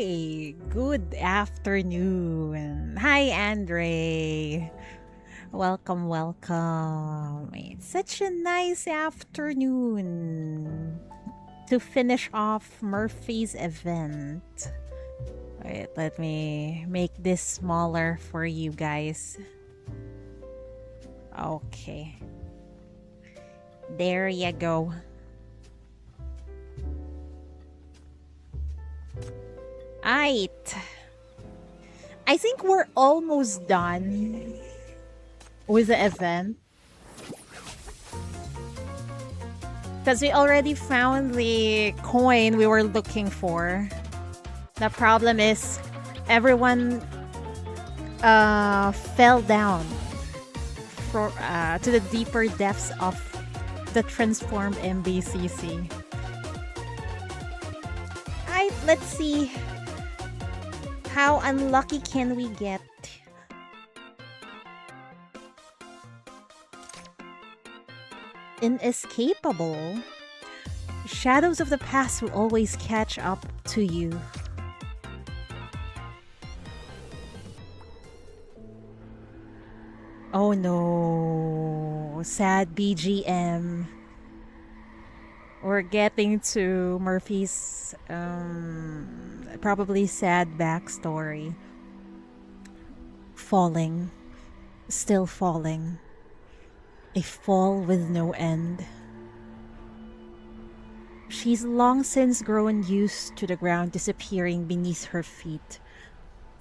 Hi, good afternoon. Hi, Andre. Welcome, welcome. It's such a nice afternoon to finish off Murphy's event. Wait, let me make this smaller for you guys. Okay. There you go. Aight. I think we're almost done with the event. Because we already found the coin we were looking for. The problem is everyone fell down to the deeper depths of the transformed MBCC. Alright, let's see. How unlucky can we get? Inescapable. Shadows of the past will always catch up to you. Oh no. Sad BGM. We're getting to Murphy's probably sad backstory. Falling. Still falling. A fall with no end. She's long since grown used to the ground disappearing beneath her feet.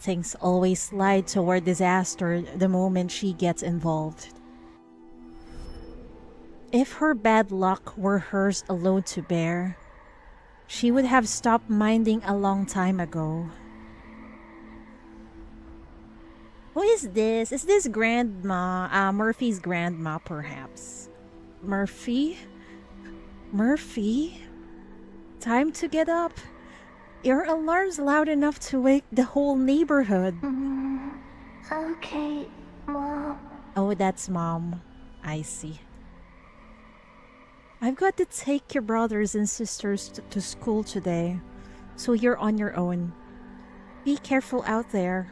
Things always slide toward disaster the moment she gets involved. If her bad luck were hers alone to bear, she would have stopped minding a long time ago. Who is this? Is this Grandma? Murphy's grandma, perhaps. Murphy? Murphy? Time to get up. Your alarm's loud enough to wake the whole neighborhood. Okay, Mom. Oh, that's Mom. I see. I've got to take your brothers and sisters to school today, so you're on your own. Be careful out there.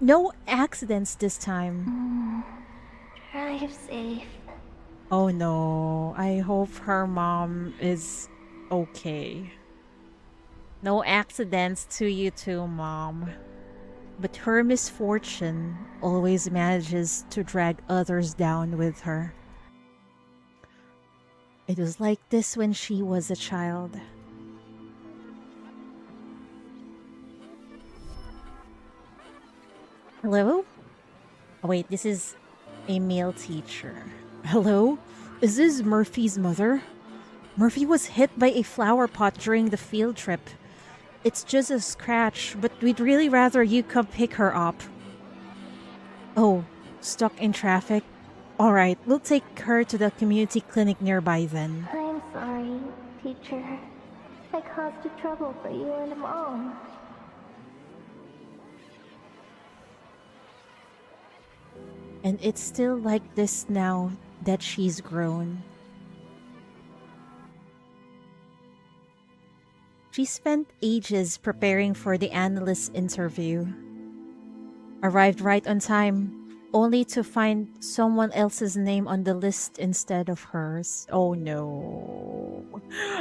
No accidents this time. Drive safe. Oh no, I hope her mom is okay. No accidents to you too, Mom. But her misfortune always manages to drag others down with her. It was like this when she was a child. Hello? Oh wait, this is a male teacher. Hello? Is this Murphy's mother? Murphy was hit by a flower pot during the field trip. It's just a scratch, but we'd really rather you come pick her up. Oh, stuck in traffic? Alright, we'll take her to the community clinic nearby then. I'm sorry, teacher. I caused a trouble for you and Mom. And it's still like this now that she's grown. She spent ages preparing for the analyst interview. Arrived right on time, only to find someone else's name on the list instead of hers. Oh no.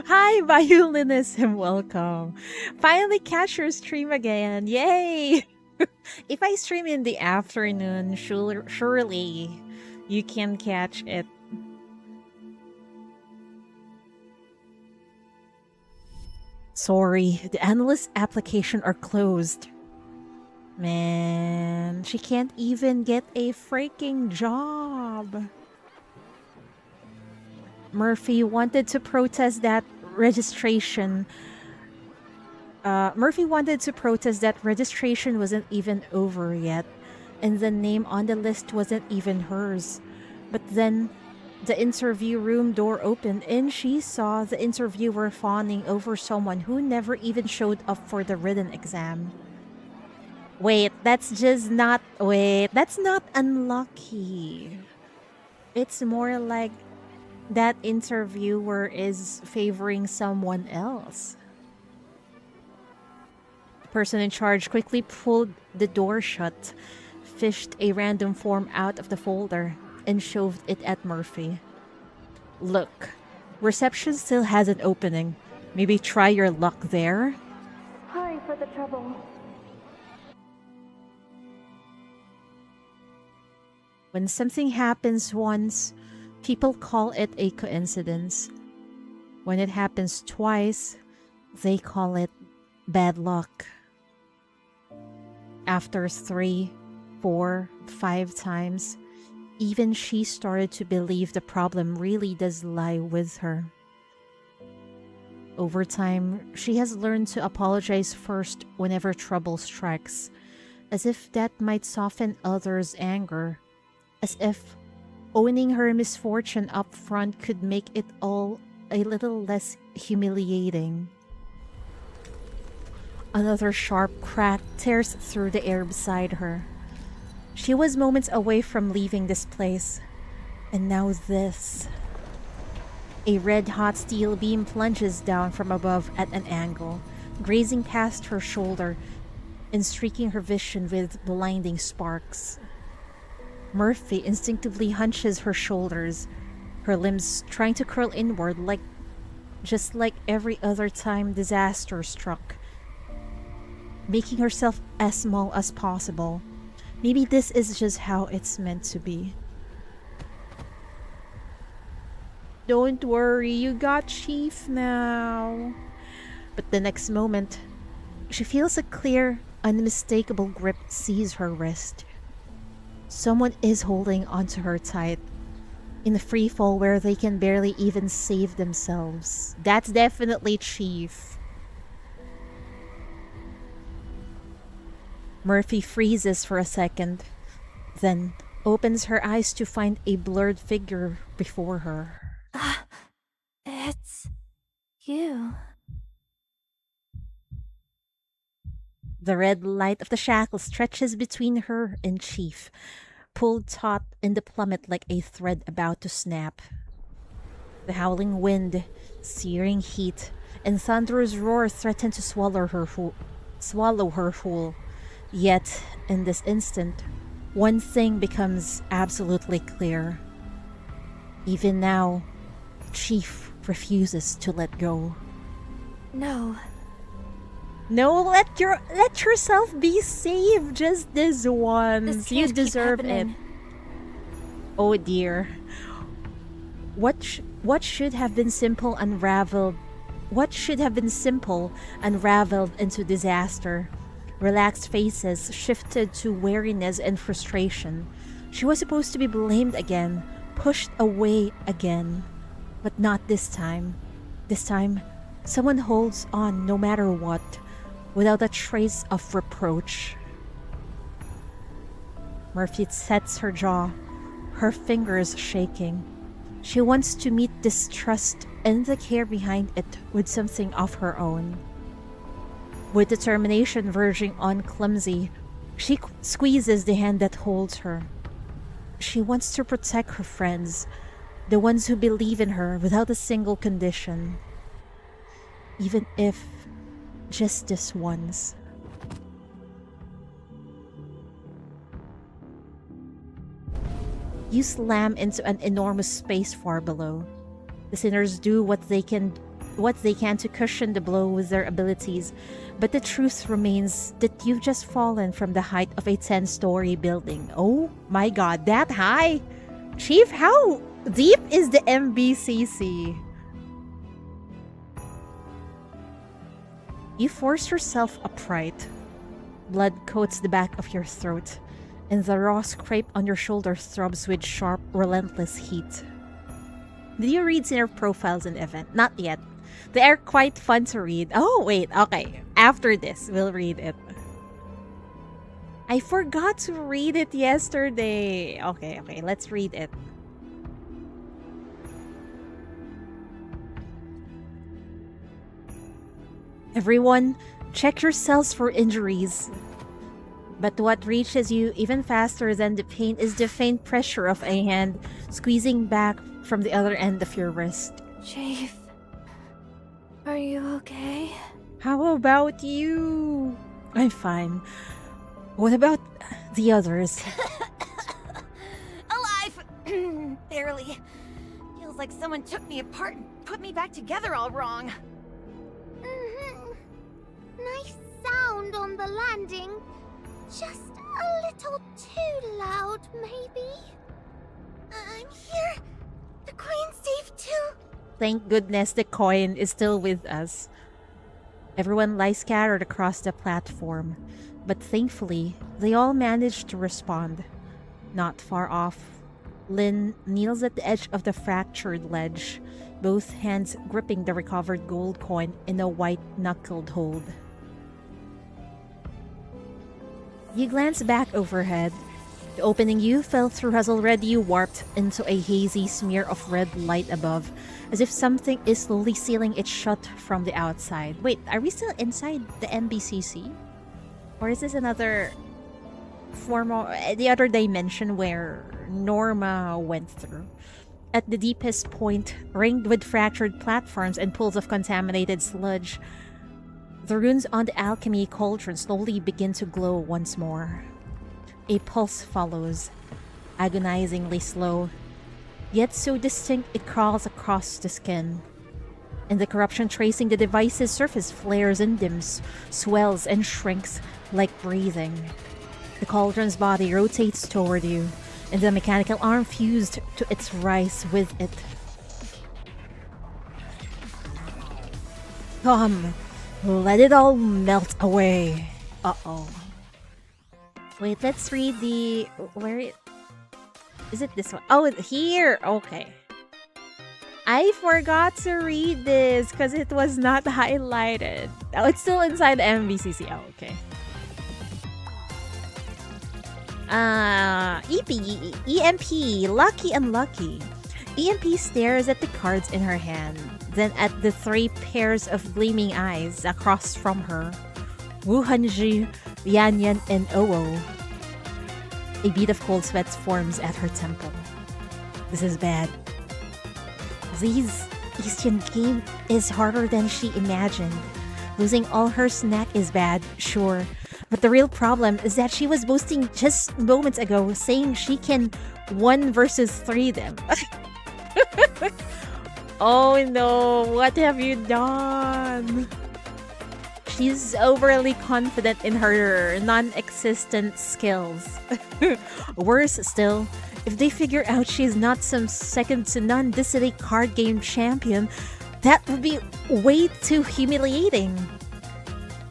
Hi, violinist, and welcome. Finally catch your stream again. Yay! If I stream in the afternoon, surely you can catch it. Sorry, the analyst application are closed. Man, she can't even get a freaking job. Murphy wanted to protest that registration. Murphy wanted to protest that registration wasn't even over yet, and the name on the list wasn't even hers. But then the interview room door opened and she saw the interviewer fawning over someone who never even showed up for the written exam. Wait, that's not unlucky. It's more like that interviewer is favoring someone else. Person in charge quickly pulled the door shut, fished a random form out of the folder, and shoved it at Murphy. Look, reception still has an opening. Maybe try your luck there? Sorry for the trouble. When something happens once, people call it a coincidence. When it happens twice, they call it bad luck. After 3, 4, 5 times, even she started to believe the problem really does lie with her. Over time, she has learned to apologize first whenever trouble strikes, as if that might soften others' anger, as if owning her misfortune up front could make it all a little less humiliating. Another sharp crack tears through the air beside her. She was moments away from leaving this place, and now this. A red-hot steel beam plunges down from above at an angle, grazing past her shoulder and streaking her vision with blinding sparks. Murphy instinctively hunches her shoulders, her limbs trying to curl inward just like every other time disaster struck, making herself as small as possible. Maybe this is just how it's meant to be. Don't worry, you got Chief now. But the next moment, she feels a clear, unmistakable grip seize her wrist. Someone is holding onto her tight, in a free fall where they can barely even save themselves. That's definitely Chief. Murphy freezes for a second, then opens her eyes to find a blurred figure before her. It's you. The red light of the shackle stretches between her and Chief, pulled taut in the plummet like a thread about to snap. The howling wind, searing heat, and thunderous roar threaten to swallow her whole. Yet, in this instant, one thing becomes absolutely clear. Even now, Chief refuses to let go. No. No, let yourself be saved just this once. This You can't keep deserve it. happening. Oh dear. What should have been simple unraveled? What should have been simple unraveled into disaster? Relaxed faces shifted to weariness and frustration. She was supposed to be blamed again, pushed away again. But not this time. This time, someone holds on no matter what, without a trace of reproach. Murphy sets her jaw, her fingers shaking. She wants to meet distrust and the care behind it with something of her own. With determination verging on clumsy, she squeezes the hand that holds her. She wants to protect her friends, the ones who believe in her without a single condition. Even if just this once. You slam into an enormous space far below. The sinners do what they can to cushion the blow with their abilities, but the truth remains that you've just fallen from the height of a 10-story building. Oh my god, that high? Chief, how deep is the MBCC? You force yourself upright. Blood coats the back of your throat, and the raw scrape on your shoulder throbs with sharp, relentless heat. Did you read Sinner Profiles in Event? Not yet. They are quite fun to read. Oh, wait, okay. After this, we'll read it. I forgot to read it yesterday. Okay, let's read it. Everyone, check yourselves for injuries. But what reaches you even faster than the pain is the faint pressure of a hand squeezing back from the other end of your wrist. Chief, are you okay? How about you? I'm fine. What about the others? Alive! Barely. Feels like someone took me apart and put me back together all wrong. Nice sound on the landing. Just a little too loud, maybe? I'm here. The coin's safe too. Thank goodness the coin is still with us. Everyone lies scattered across the platform, but thankfully, they all managed to respond. Not far off, Lynn kneels at the edge of the fractured ledge, both hands gripping the recovered gold coin in a white-knuckled hold. You glance back overhead. The opening you fell through has already warped into a hazy smear of red light above, as if something is slowly sealing it shut from the outside. Wait, are we still inside the MBCC? Or is this another the other dimension where Norma went through? At the deepest point, ringed with fractured platforms and pools of contaminated sludge, the runes on the alchemy cauldron slowly begin to glow once more. A pulse follows, agonizingly slow, yet so distinct it crawls across the skin. And the corruption tracing the device's surface flares and dims, swells and shrinks like breathing. The cauldron's body rotates toward you, and the mechanical arm fused to its rise with it. Come, let it all melt away. Uh-oh. Wait, let's read the... Is it this one? Oh, here! Okay. I forgot to read this because it was not highlighted. Oh, it's still inside the MVCC. Oh, okay. EMP, lucky unlucky. EMP stares at the cards in her hand, then at the 3 pairs of gleaming eyes across from her. Wu Hanji, Yan Yan, and Oo. A bead of cold sweat forms at her temple. This is bad. This Eastern game is harder than she imagined. Losing all her snack is bad, sure. But the real problem is that she was boasting just moments ago, saying she can 1 versus 3 them. Oh no, what have you done? She's overly confident in her non-existent skills. Worse still, if they figure out she's not some second-to-none Disney card game champion, that would be way too humiliating.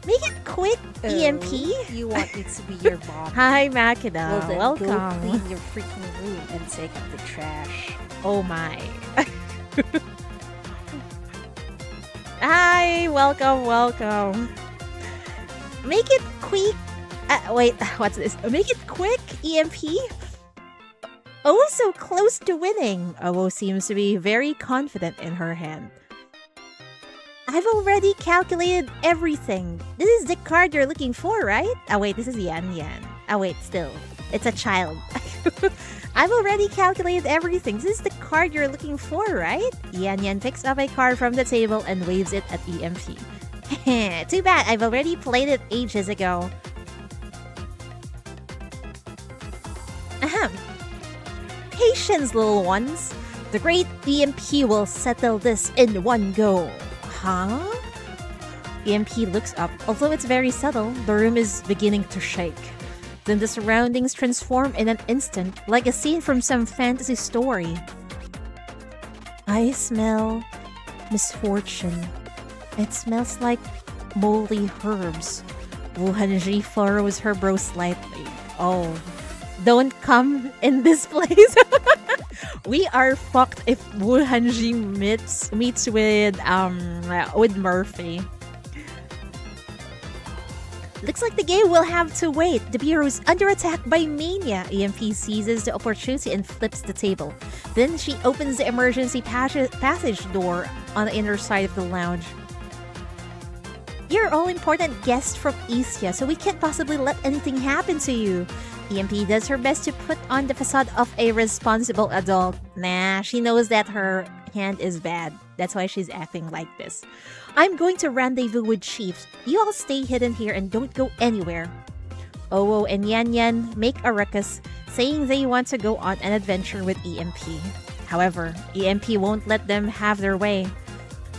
Make it quick, EMP. You want me to be your mom? Hi, Makina. Well then, Welcome. go clean your freaking room and take out the trash. Oh my. Hi, welcome. Make it quick. Wait, what's this? Make it quick, EMP. Oh, so close to winning. Oh, seems to be very confident in her hand. I've already calculated everything. This is the card you're looking for, right? Oh wait, this is Yan Yan. Oh wait, still. It's a child. I've already calculated everything. This is the card you're looking for, right? Yan Yan picks up a card from the table and waves it at EMP. Too bad, I've already played it ages ago. Ahem. Patience, little ones. The great EMP will settle this in one go. Huh? EMP looks up. Although it's very subtle, the room is beginning to shake. Then the surroundings transform in an instant, like a scene from some fantasy story. I smell misfortune. It smells like moldy herbs. Wu Hanji furrows her brow slightly. Oh, don't come in this place. We are fucked if Wu Hanji meets with Murphy. Looks like the game will have to wait. The bureau's under attack by mania. EMP seizes the opportunity and flips the table. Then she opens the emergency passage door on the inner side of the lounge. You're all important guests from Istia, so we can't possibly let anything happen to you. EMP does her best to put on the facade of a responsible adult. Nah, she knows that her hand is bad. That's why she's acting like this. I'm going to rendezvous with Chief. You all stay hidden here and don't go anywhere. Owo and Yan Yan make a ruckus, saying they want to go on an adventure with EMP. However, EMP won't let them have their way.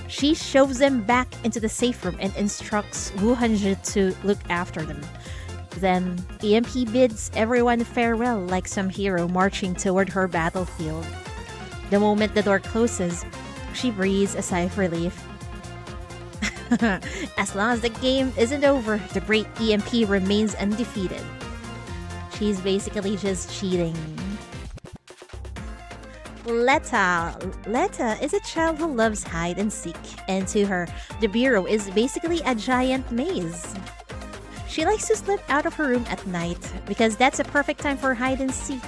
She shoves them back into the safe room and instructs Wu Hanzhi to look after them. Then, EMP bids everyone farewell like some hero marching toward her battlefield. The moment the door closes, she breathes a sigh of relief. As long as the game isn't over, the great EMP remains undefeated. She's basically just cheating. Letta is a child who loves hide and seek, and to her, the bureau is basically a giant maze. She likes to slip out of her room at night because that's a perfect time for hide and seek.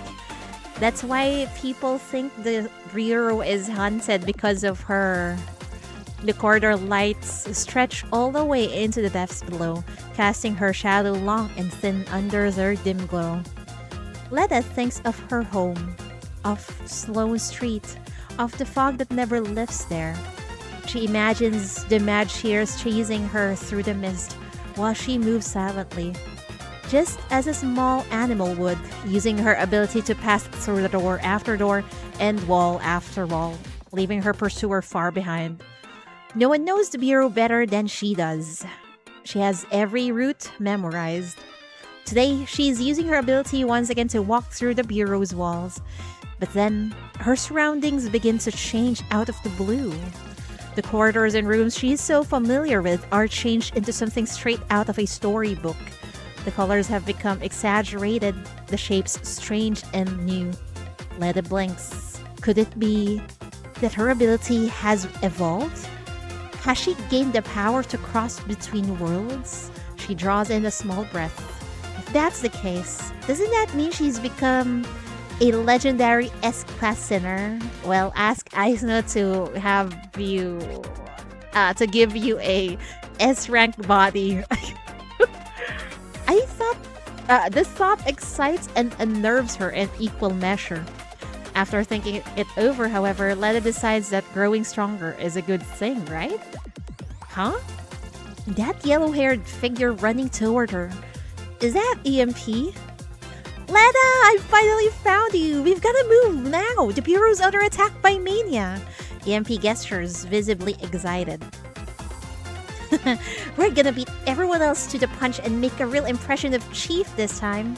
That's why people think the bureau is haunted because of her. The corridor lights stretch all the way into the depths below, casting her shadow long and thin under their dim glow. Letta thinks of her home, of Sloane Street, of the fog that never lifts there. She imagines the mad shears chasing her through the mist while she moves silently, just as a small animal would, using her ability to pass through the door after door and wall after wall, leaving her pursuer far behind. No one knows the bureau better than she does. She has every route memorized. Today, she's using her ability once again to walk through the bureau's walls. But then, her surroundings begin to change out of the blue. The corridors and rooms she's so familiar with are changed into something straight out of a storybook. The colors have become exaggerated, the shapes strange and new. Letta blinks. Could it be that her ability has evolved? Has she gained the power to cross between worlds? She draws in a small breath. If that's the case, doesn't that mean she's become a legendary S-class sinner? Well, ask Aisno to have you, to give you a S-ranked body. I thought this thought excites and unnerves her in equal measure. After thinking it over, however, Letta decides that growing stronger is a good thing, right? Huh? That yellow-haired figure running toward her. Is that EMP? Letta, I finally found you! We've gotta move now! The bureau's under attack by mania! EMP gestures, visibly excited. We're gonna beat everyone else to the punch and make a real impression of Chief this time.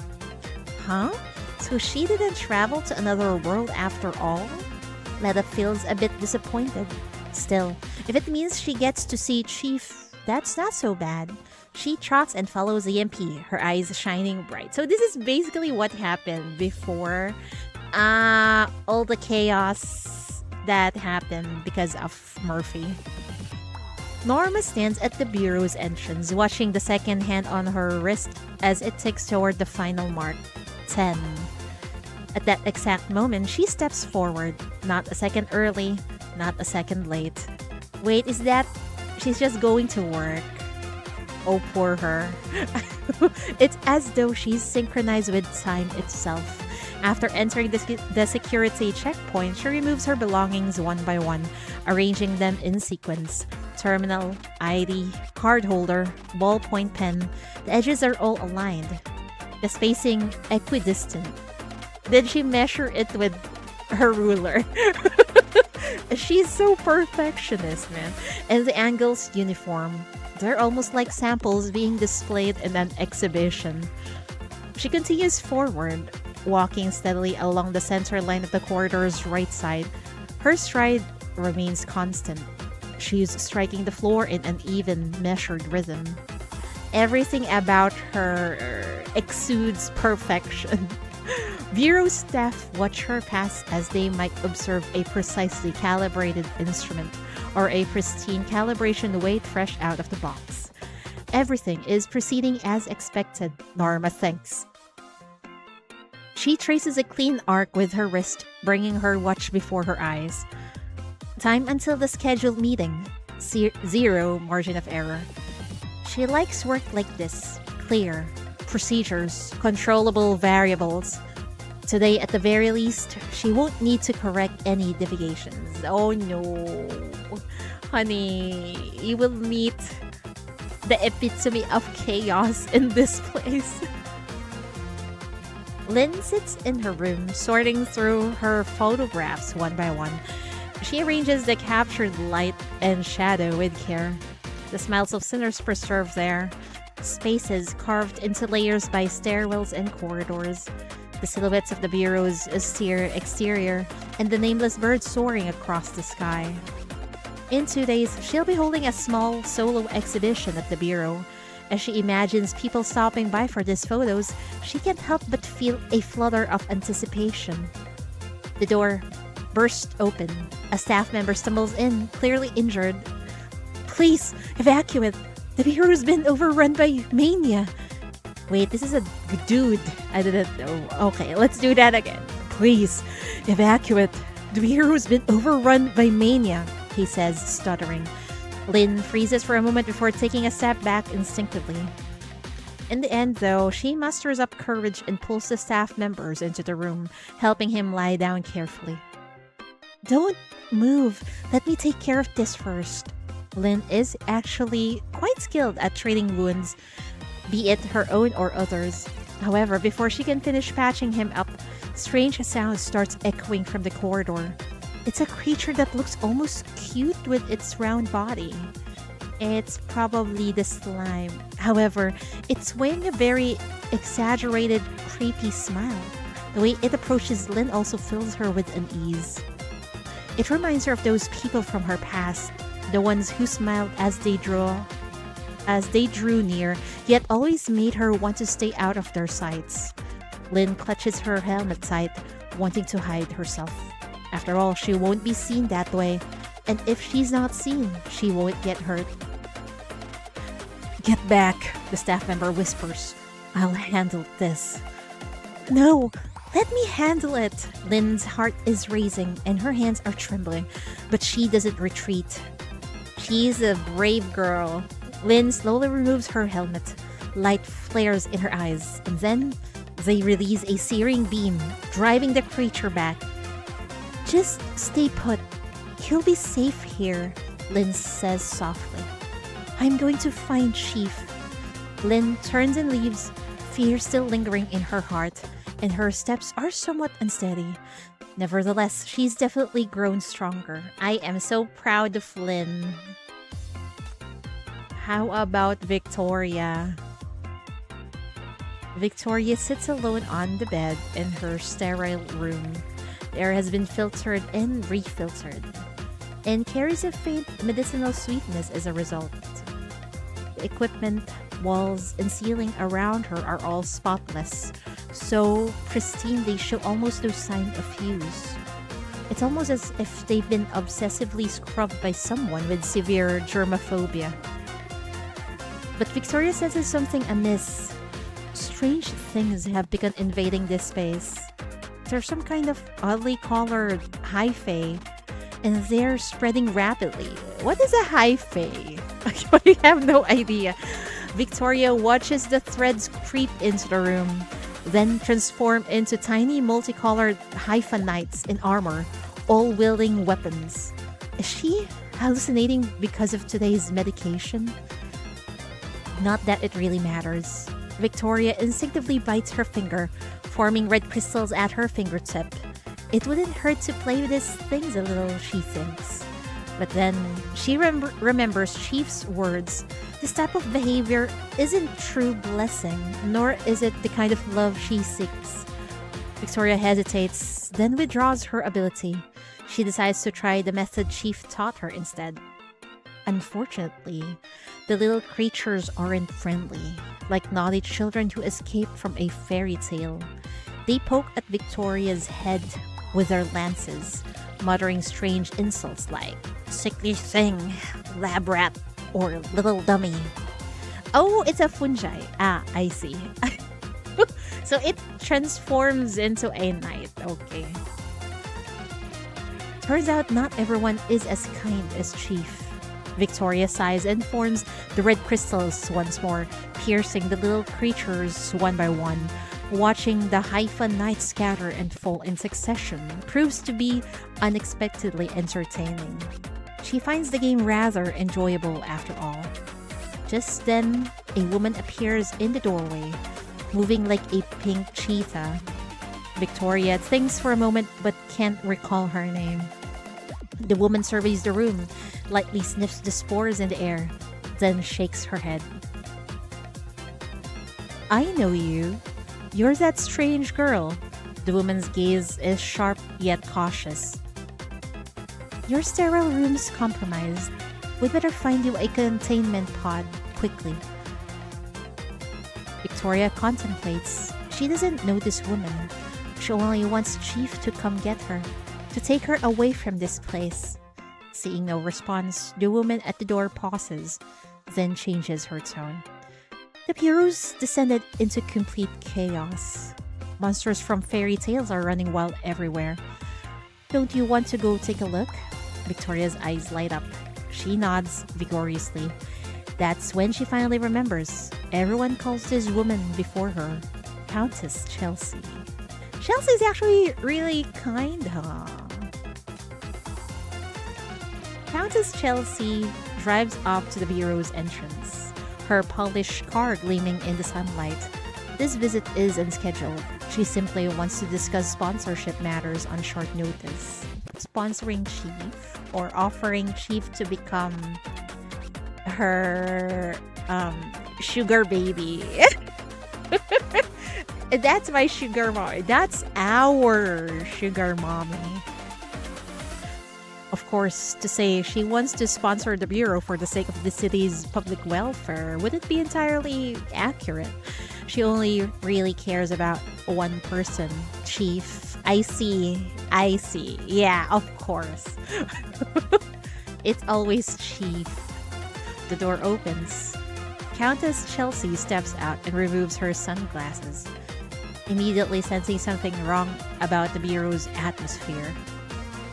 Huh? So she didn't travel to another world after all? Letta feels a bit disappointed. Still, if it means she gets to see Chief, that's not so bad. She trots and follows EMP, her eyes shining bright. So this is basically what happened before all the chaos that happened because of Murphy. Norma stands at the bureau's entrance, watching the second hand on her wrist as it ticks toward the final mark, 10. At that exact moment, she steps forward, not a second early, not a second late. Wait, is that... she's just going to work. Oh, poor her. It's as though she's synchronized with time itself. After entering the security checkpoint, she removes her belongings one by one, arranging them in sequence. Terminal, ID, card holder, ballpoint pen. The edges are all aligned. The spacing equidistant. Did she measure it with her ruler? She's so perfectionist, man. And the angles uniform. They're almost like samples being displayed in an exhibition. She continues forward, walking steadily along the center line of the corridor's right side. Her stride remains constant. She's striking the floor in an even, measured rhythm. Everything about her exudes perfection. Bureau staff watch her pass as they might observe a precisely calibrated instrument or a pristine calibration weight fresh out of the box. Everything is proceeding as expected, Norma thinks. She traces a clean arc with her wrist, bringing her watch before her eyes. Time until the scheduled meeting. Zero margin of error. She likes work like this, clear, procedures, controllable variables. Today, at the very least, she won't need to correct any deviations. Oh no. Honey, you will meet the epitome of chaos in this place. Lynn sits in her room, sorting through her photographs one by one. She arranges the captured light and shadow with care. The smiles of sinners preserved there. Spaces carved into layers by stairwells and corridors. The silhouettes of the bureau's austere exterior, and the nameless bird soaring across the sky. In 2 days, she'll be holding a small solo exhibition at the bureau. As she imagines people stopping by for these photos, she can't help but feel a flutter of anticipation. The door bursts open. A staff member stumbles in, clearly injured. Please, evacuate! The bureau's been overrun by mania! Wait, this is a dude. I didn't know. Okay, let's do that again. Please, evacuate! The bureau's been overrun by mania, he says, stuttering. Lynn freezes for a moment before taking a step back instinctively. In the end, though, she musters up courage and pulls the staff members into the room, helping him lie down carefully. Don't move. Let me take care of this first. Lynn is actually quite skilled at treating wounds, be it her own or others. However, before she can finish patching him up, strange sound starts echoing from the corridor. It's a creature that looks almost cute with its round body. It's probably the slime. However, it's wearing a very exaggerated, creepy smile. The way it approaches Lynn also fills her with unease. It reminds her of those people from her past, the ones who smiled as they drew near, yet always made her want to stay out of their sights. Lynn clutches her helmet tight, wanting to hide herself. After all, she won't be seen that way, and if she's not seen, she won't get hurt. Get back, the staff member whispers. I'll handle this. No, let me handle it. Lynn's heart is racing and her hands are trembling, but she doesn't retreat. She's a brave girl. Lynn slowly removes her helmet. Light flares in her eyes, and then they release a searing beam, driving the creature back. Just stay put. You'll be safe here, Lynn says softly. I'm going to find Chief. Lynn turns and leaves, fear still lingering in her heart, and her steps are somewhat unsteady. Nevertheless, she's definitely grown stronger. I am so proud of Lynn. How about Victoria? Victoria sits alone on the bed in her sterile room. The air has been filtered and refiltered, and carries a faint medicinal sweetness as a result. The equipment, walls, and ceiling around her are all spotless, so pristine they show almost no sign of use. It's almost as if they've been obsessively scrubbed by someone with severe germophobia. But Victoria senses something amiss. Strange things have begun invading this space. There's some kind of oddly colored hyphae, and they're spreading rapidly. What is a hyphae? I have no idea. Victoria watches the threads creep into the room, then transform into tiny multicolored hypha knights in armor, all wielding weapons. Is she hallucinating because of today's medication? Not that it really matters. Victoria instinctively bites her finger, forming red crystals at her fingertip. It wouldn't hurt to play with these things a little, she thinks. But then she remembers Chief's words. This type of behavior isn't true blessing, nor is it the kind of love she seeks. Victoria hesitates, then withdraws her ability. She decides to try the method Chief taught her instead. Unfortunately, the little creatures aren't friendly, like naughty children who escape from a fairy tale. They poke at Victoria's head with their lances, muttering strange insults like sickly thing, lab rat, or little dummy. Oh, it's a fungi. Ah, I see. So it transforms into a knight. Okay. Turns out not everyone is as kind as Chief. Victoria sighs and forms the red crystals once more, piercing the little creatures one by one. Watching the Haifa night scatter and fall in succession proves to be unexpectedly entertaining. She finds the game rather enjoyable after all. Just then, a woman appears in the doorway, moving like a pink cheetah. Victoria thinks for a moment but can't recall her name. The woman surveys the room, lightly sniffs the spores in the air, then shakes her head. I know you. You're that strange girl. The woman's gaze is sharp yet cautious. Your sterile room's compromised. We'd better find you a containment pod quickly. Victoria contemplates. She doesn't know this woman. She only wants Chief to come get her, to take her away from this place. Seeing no response, the woman at the door pauses, then changes her tone. The bureaus descended into complete chaos. Monsters from fairy tales are running wild everywhere. Don't you want to go take a look? Victoria's eyes light up. She nods vigorously. That's when she finally remembers. Everyone calls this woman before her Countess Chelsea. Chelsea's actually really kind, huh? Countess Chelsea drives up to the bureau's entrance, her polished car gleaming in the sunlight. This visit is unscheduled. She simply wants to discuss sponsorship matters on short notice. Sponsoring Chief or offering Chief to become her sugar baby. That's my sugar mommy. That's our sugar mommy. Of course, to say she wants to sponsor the bureau for the sake of the city's public welfare wouldn't be entirely accurate. She only really cares about one person, Chief. I see. Yeah, of course. It's always Chief. The door opens. Countess Chelsea steps out and removes her sunglasses, immediately sensing something wrong about the bureau's atmosphere.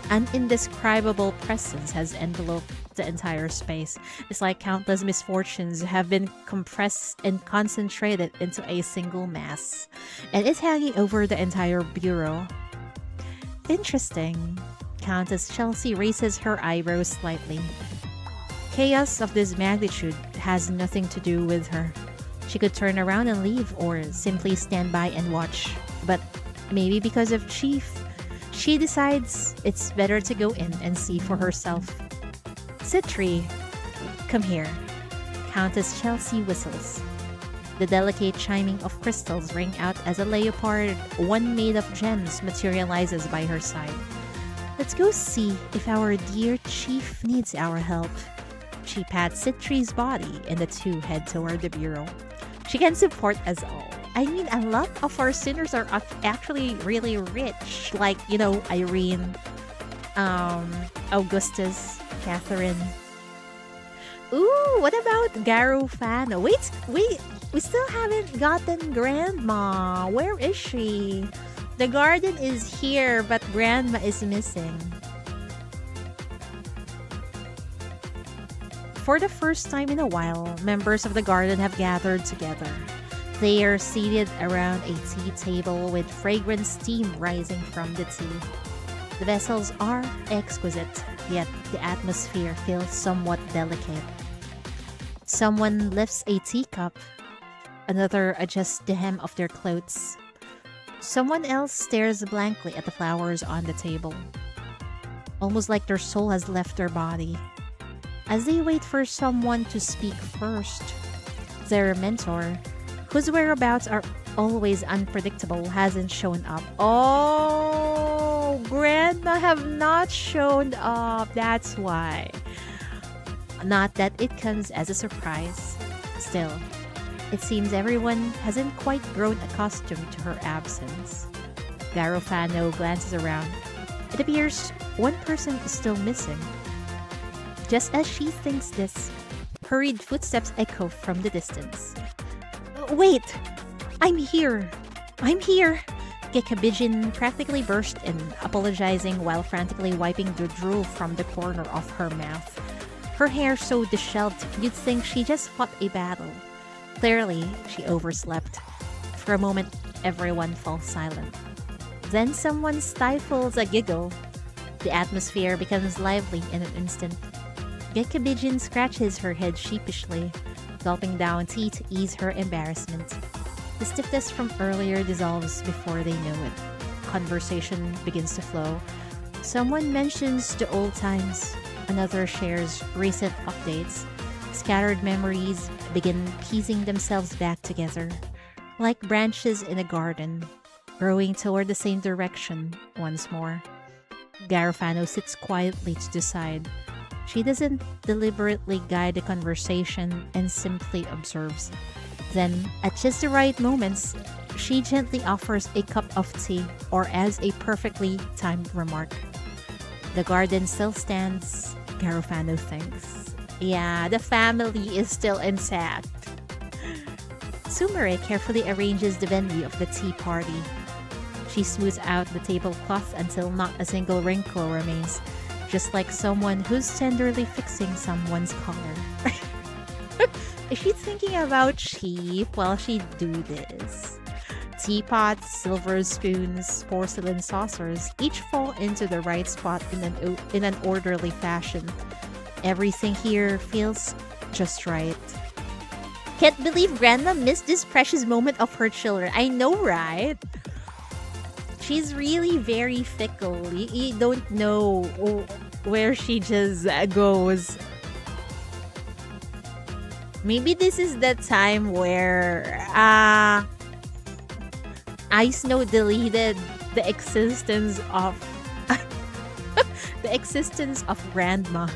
An indescribable presence has enveloped the entire space. It's like countless misfortunes have been compressed and concentrated into a single mass, and it's hanging over the entire bureau. Interesting. Countess Chelsea raises her eyebrows slightly. Chaos of this magnitude has nothing to do with her. She could turn around and leave or simply stand by and watch. But maybe because of Chief, she decides it's better to go in and see for herself. Citri, come here. Countess Chelsea whistles. The delicate chiming of crystals ring out as a leopard, one made of gems, materializes by her side. Let's go see if our dear Chief needs our help. She pats Citri's body and the two head toward the bureau. She can support us all. I mean, a lot of our sinners are actually really rich. Like, you know, Irene, Augustus, Catherine. Ooh, what about Garofano? Wait, we still haven't gotten Grandma. Where is she? The garden is here, but Grandma is missing. For the first time in a while, members of the garden have gathered together. They are seated around a tea table with fragrant steam rising from the tea. The vessels are exquisite, yet the atmosphere feels somewhat delicate. Someone lifts a teacup. Another adjusts the hem of their clothes. Someone else stares blankly at the flowers on the table, almost like their soul has left their body. As they wait for someone to speak first, their mentor, whose whereabouts are always unpredictable, hasn't shown up. Oh, Grandma have not shown up. That's why. Not that it comes as a surprise. Still, it seems everyone hasn't quite grown accustomed to her absence. Garofano glances around. It appears one person is still missing. Just as she thinks this, hurried footsteps echo from the distance. Wait! I'm here! Gekabijin practically burst in, apologizing while frantically wiping the drool from the corner of her mouth. Her hair so disheveled, you'd think she just fought a battle. Clearly, she overslept. For a moment, everyone falls silent. Then someone stifles a giggle. The atmosphere becomes lively in an instant. Gekabijin scratches her head sheepishly, gulping down tea to ease her embarrassment. The stiffness from earlier dissolves before they know it. Conversation begins to flow. Someone mentions the old times. Another shares recent updates. Scattered memories begin piecing themselves back together, like branches in a garden, growing toward the same direction once more. Garofano sits quietly to decide. She doesn't deliberately guide the conversation and simply observes. Then, at just the right moments, she gently offers a cup of tea or adds a perfectly timed remark. The garden still stands, Garofano thinks. Yeah, the family is still intact. Sumire carefully arranges the venue of the tea party. She smooths out the tablecloth until not a single wrinkle remains, just like someone who's tenderly fixing someone's collar. Is she thinking about sheep while she do this? Teapots, silver spoons, porcelain saucers each fall into the right spot in an orderly fashion. Everything here feels just right. Can't believe Grandma missed this precious moment of her children. I know, right? She's really very fickle. You don't know where she just goes. Maybe this is the time where Ice Snow deleted the existence of the existence of Grandma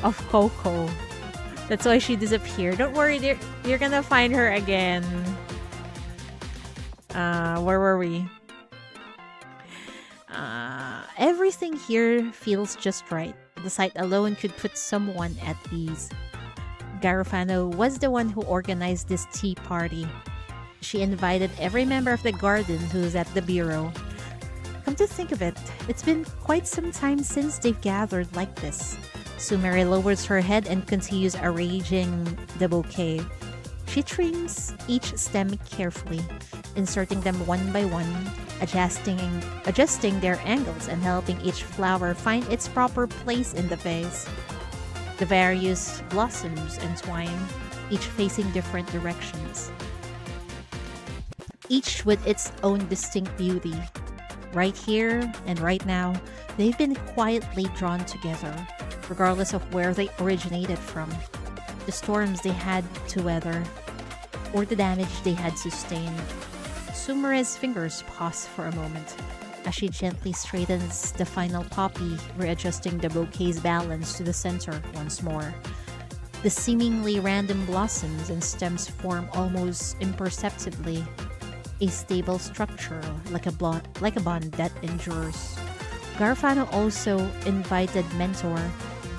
of Coco. That's why she disappeared. Don't worry, you're gonna find her again. Where were we? Everything here feels just right. The sight alone could put someone at ease. Garofano was the one who organized this tea party. She invited every member of the garden who's at the bureau. Come to think of it, it's been quite some time since they've gathered like this. Sumire lowers her head and continues arranging the bouquet. She trims each stem carefully, inserting them one by one, adjusting their angles and helping each flower find its proper place in the vase. The various blossoms entwine, each facing different directions, each with its own distinct beauty. Right here and right now, they've been quietly drawn together, regardless of where they originated from, the storms they had to weather, or the damage they had sustained. Sumire's fingers pause for a moment as she gently straightens the final poppy, readjusting the bouquet's balance to the center once more. The seemingly random blossoms and stems form almost imperceptibly a stable structure, like a bond that endures. Garofano also invited Mentor,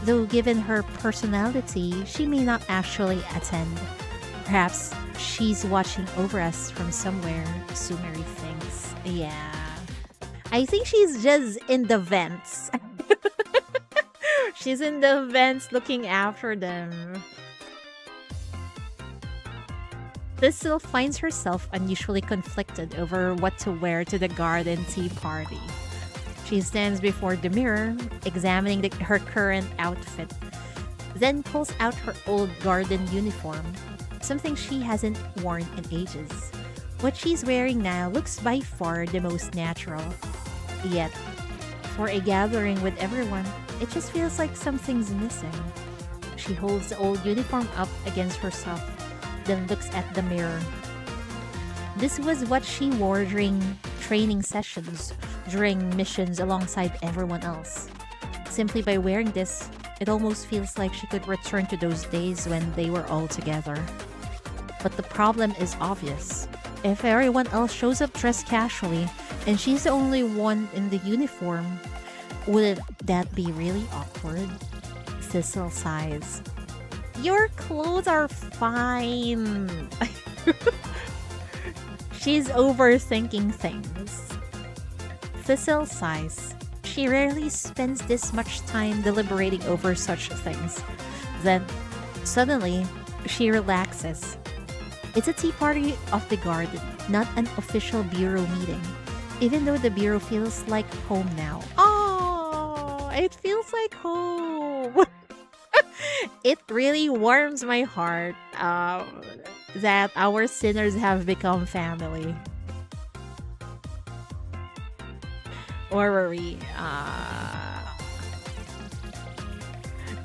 though given her personality, she may not actually attend. Perhaps she's watching over us from somewhere, Sumire thinks. Yeah. I think she's just in the vents. She's in the vents looking after them. Thistle finds herself unusually conflicted over what to wear to the garden tea party. She stands before the mirror, examining her current outfit, then pulls out her old garden uniform, something she hasn't worn in ages. What she's wearing now looks by far the most natural. Yet, for a gathering with everyone, it just feels like something's missing. She holds the old uniform up against herself, then looks at the mirror. This was what she wore during training sessions, during missions alongside everyone else. Simply by wearing this, it almost feels like she could return to those days when they were all together. But the problem is obvious. If everyone else shows up dressed casually, and she's the only one in the uniform, would that be really awkward? Thistle sighs. Your clothes are fine. She's overthinking things. Thistle sighs. she rarely spends this much time deliberating over such things. Then, suddenly, she relaxes. It's a tea party of the garden, not an official bureau meeting. Even though the bureau feels like home now. Oh, it feels like home. It really warms my heart that our sinners have become family. Or were we?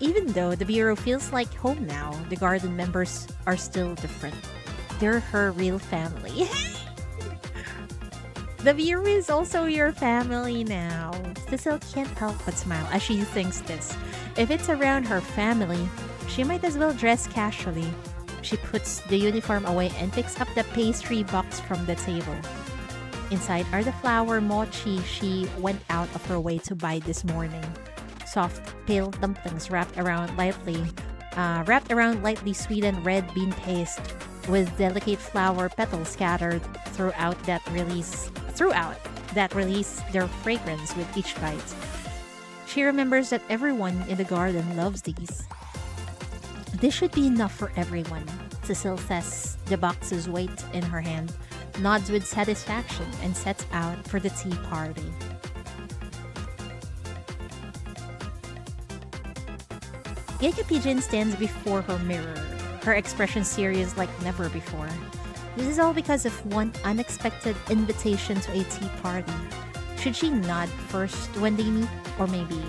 Even though the bureau feels like home now, the garden members are still different. They're her real family. The bureau is also your family now. Cecile can't help but smile as she thinks this. If it's around her family, she might as well dress casually. She puts the uniform away and picks up the pastry box from the table. Inside are the flour mochi she went out of her way to buy this morning. Soft, pale dumplings wrapped around lightly sweetened red bean paste with delicate flower petals scattered throughout that release their fragrance with each bite. She remembers that everyone in the garden loves these. This should be enough for everyone, Cecile says, the box's weight in her hand, nods with satisfaction, and sets out for the tea party. Giga Pigeon stands before her mirror, her expression serious like never before. This is all because of one unexpected invitation to a tea party. Should she nod first when they meet, or maybe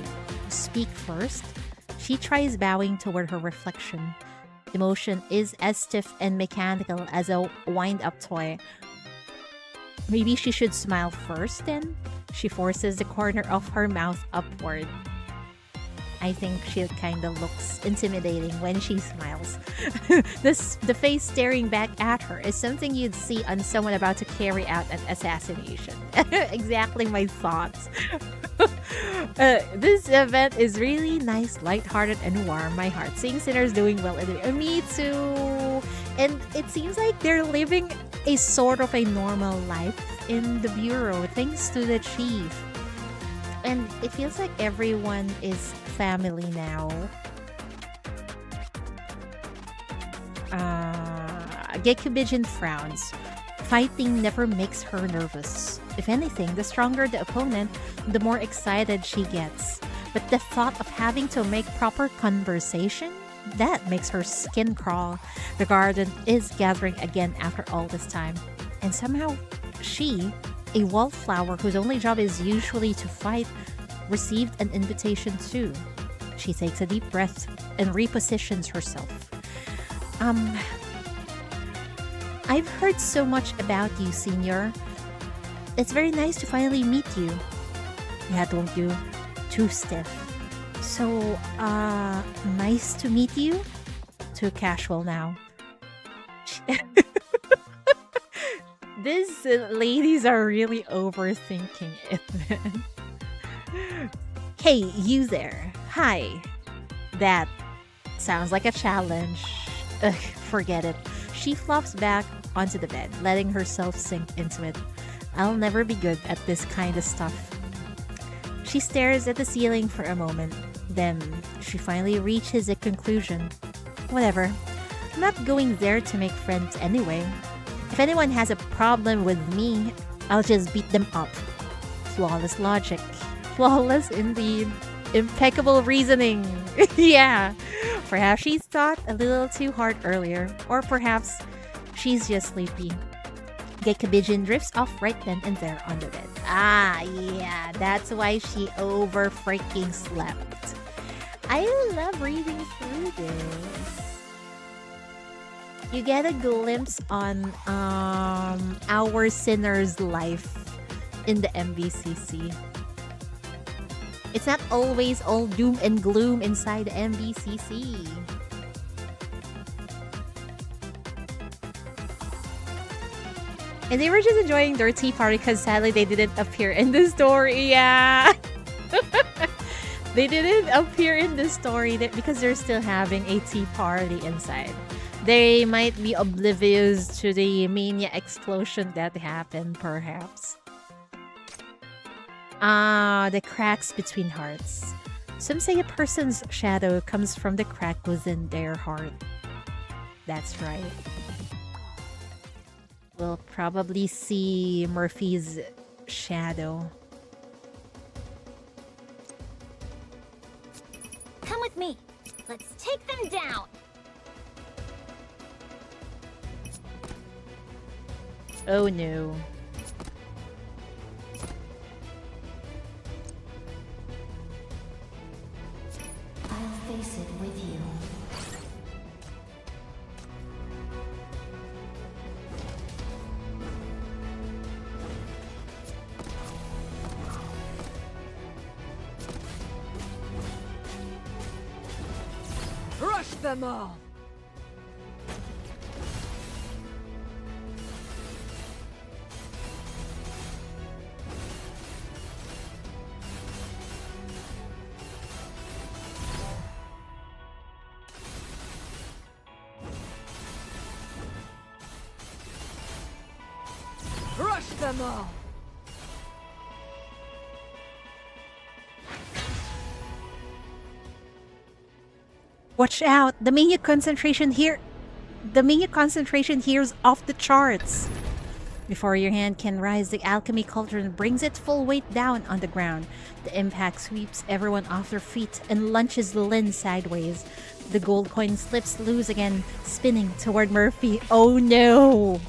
speak first? She tries bowing toward her reflection. The motion is as stiff and mechanical as a wind-up toy. Maybe she should smile first then? She forces the corner of her mouth upward. I think she kind of looks intimidating when she smiles. The face staring back at her is something you'd see on someone about to carry out an assassination. Exactly my thoughts. This event is really nice, lighthearted, and warm my heart. Seeing sinners doing well in it. Me too. And it seems like they're living a sort of a normal life in the bureau thanks to the chief. And it feels like everyone is family now. Gekubijin frowns. Fighting never makes her nervous. If anything, the stronger the opponent, the more excited she gets. But the thought of having to make proper conversation, that makes her skin crawl. The garden is gathering again after all this time. And somehow, she, a wallflower whose only job is usually to fight, received an invitation too. She takes a deep breath and repositions herself. I've heard so much about you, Senior. It's very nice to finally meet you. Yeah, don't do. Too stiff. So, nice to meet you? Too casual now. These ladies are really overthinking it, man. Hey, you there. Hi. That sounds like a challenge. Ugh, forget it. She flops back onto the bed, letting herself sink into it. I'll never be good at this kind of stuff. She stares at the ceiling for a moment. Then, she finally reaches a conclusion. Whatever. I'm not going there to make friends anyway. If anyone has a problem with me, I'll just beat them up. Flawless logic. Flawless indeed. Impeccable reasoning. Yeah. Perhaps she's thought a little too hard earlier. Or perhaps she's just sleepy. Gekabijin drifts off right then and there on the bed. Ah, yeah. That's why she over freaking slept. I love reading through this. You get a glimpse on our sinner's life in the MBCC. It's not always all doom and gloom inside the MBCC. And they were just enjoying their tea party because sadly they didn't appear in the story. Yeah. They didn't appear in the story because they're still having a tea party inside. They might be oblivious to the mania explosion that happened, perhaps. Ah, the cracks between hearts. Some say a person's shadow comes from the crack within their heart. That's right. We'll probably see Murphy's shadow. Come with me. Let's take them down. Oh no. I'll face it with you. Rush them all! Rush them all! Watch out! The mania concentration here is off the charts. Before your hand can rise, the alchemy cauldron brings its full weight down on the ground. The impact sweeps everyone off their feet and lunges Lynn sideways. The gold coin slips loose again, spinning toward Murphy. Oh no!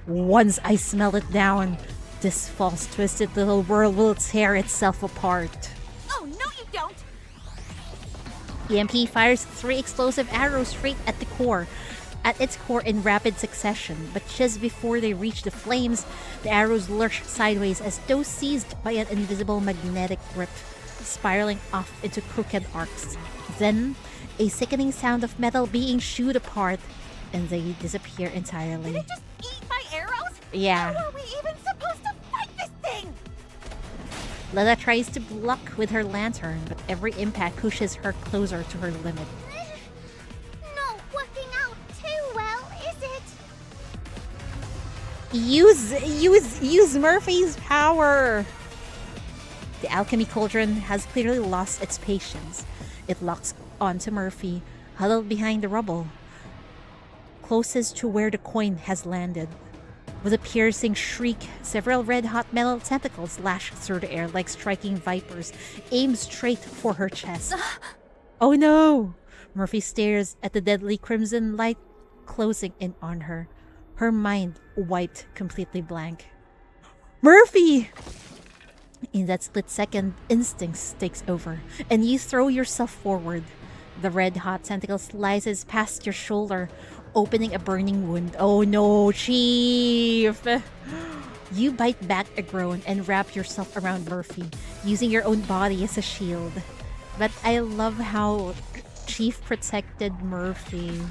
Once I smell it down, this false, twisted little world will tear itself apart. Oh, no you don't! EMP fires 3 explosive arrows straight at its core in rapid succession, but just before they reach the flames, the arrows lurch sideways as though seized by an invisible magnetic grip, spiraling off into crooked arcs. Then, a sickening sound of metal being chewed apart, and they disappear entirely. Did it just eat my arrows? Yeah. How are we even supposed to fight this thing? Lila tries to block with her lantern, but every impact pushes her closer to her limit. Not working out too well, is it? Use Murphy's power! The alchemy cauldron has clearly lost its patience. It locks onto Murphy, huddled behind the rubble, closest to where the coin has landed. With a piercing shriek, several red-hot metal tentacles lash through the air like striking vipers, aimed straight for her chest. Oh no! Murphy stares at the deadly crimson light closing in on her, her mind wiped completely blank. Murphy! In that split second, instinct takes over, and you throw yourself forward. The red-hot tentacle slices past your shoulder, opening a burning wound. Oh no, Chief! You bite back a groan and wrap yourself around Murphy, using your own body as a shield. But I love how Chief protected Murphy.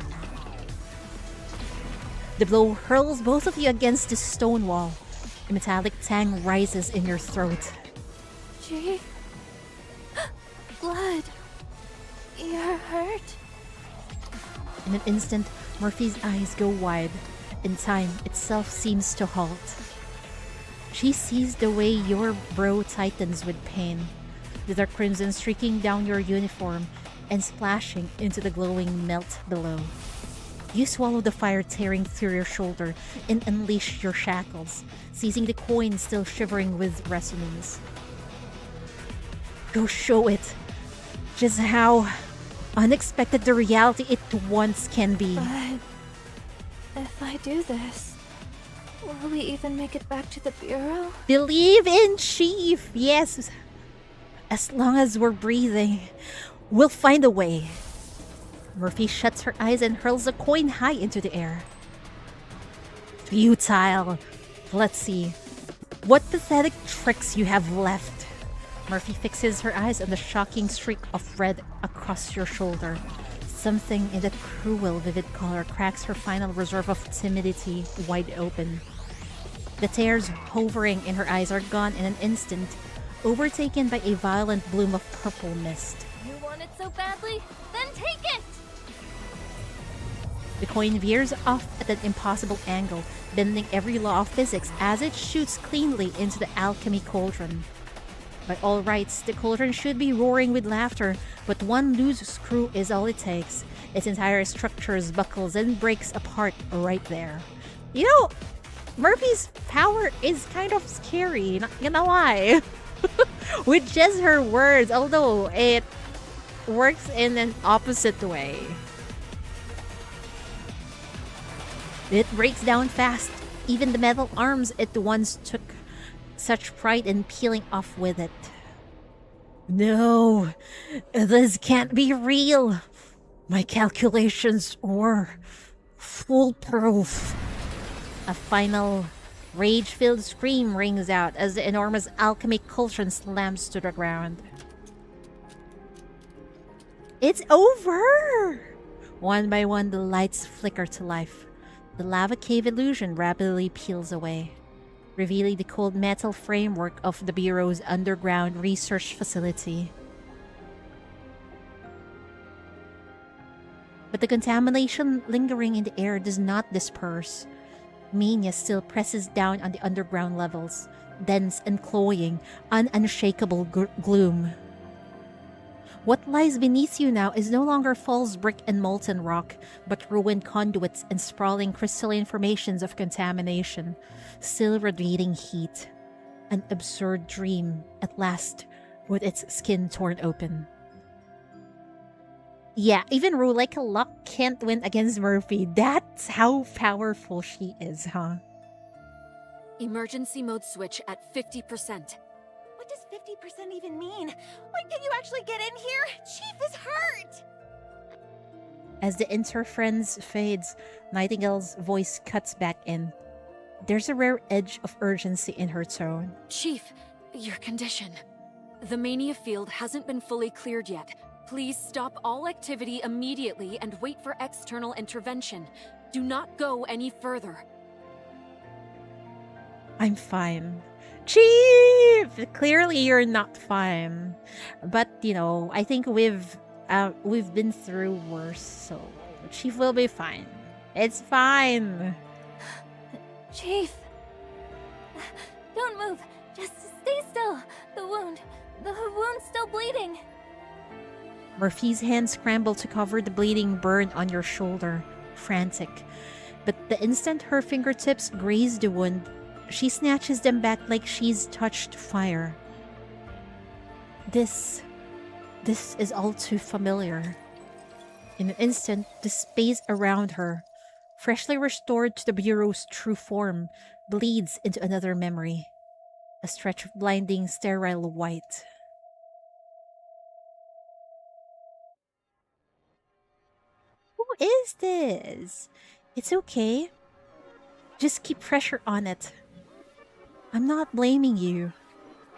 The blow hurls both of you against the stone wall. A metallic tang rises in your throat. Chief? Blood. You're hurt? In an instant, Murphy's eyes go wide, and time itself seems to halt. She sees the way your brow tightens with pain, the dark crimson streaking down your uniform and splashing into the glowing melt below. You swallow the fire tearing through your shoulder and unleash your shackles, seizing the coin still shivering with resonance. Go show it just how unexpected the reality it once can be. But if I do this, will we even make it back to the Bureau? Believe in Chief, yes. As long as we're breathing, we'll find a way. Murphy shuts her eyes and hurls a coin high into the air. Futile. Let's see. What pathetic tricks you have left. Murphy fixes her eyes on the shocking streak of red across your shoulder. Something in that cruel, vivid color cracks her final reserve of timidity wide open. The tears hovering in her eyes are gone in an instant, overtaken by a violent bloom of purple mist. You want it so badly? Then take it! The coin veers off at an impossible angle, bending every law of physics as it shoots cleanly into the alchemy cauldron. By all rights, the cauldron should be roaring with laughter, but one loose screw is all it takes. Its entire structure buckles and breaks apart right there. You know, Murphy's power is kind of scary, not gonna lie. With just her words, although it works in an opposite way. It breaks down fast, even the metal arms it once took such pride in peeling off with it. No, this can't be real. My calculations were foolproof. A final rage-filled scream rings out as the enormous alchemy cauldron slams to the ground. It's over! One by one, the lights flicker to life. The lava cave illusion rapidly peels away, revealing the cold metal framework of the Bureau's underground research facility. But the contamination lingering in the air does not disperse. Mania still presses down on the underground levels, dense and cloying, an unshakable gloom. What lies beneath you now is no longer false brick and molten rock, but ruined conduits and sprawling crystalline formations of contamination, still radiating heat. An absurd dream, at last, with its skin torn open. Yeah, even Ruleka Luck can't win against Murphy. That's how powerful she is, huh? Emergency mode switch at 50%. What does 50% even mean? When can you actually get in here? Chief is hurt! As the interference fades, Nightingale's voice cuts back in. There's a rare edge of urgency in her tone. Chief, your condition. The mania field hasn't been fully cleared yet. Please stop all activity immediately and wait for external intervention. Do not go any further. I'm fine. Chief! Clearly you're not fine. But, you know, I think we've been through worse, so Chief will be fine. It's fine. Chief! Don't move. Just stay still. The wound's still bleeding. Murphy's hands scramble to cover the bleeding burn on your shoulder, frantic. But the instant her fingertips graze the wound, she snatches them back like she's touched fire. This is all too familiar. In an instant, the space around her, freshly restored to the Bureau's true form, bleeds into another memory. A stretch of blinding, sterile white. Who is this? It's okay. Just keep pressure on it. I'm not blaming you.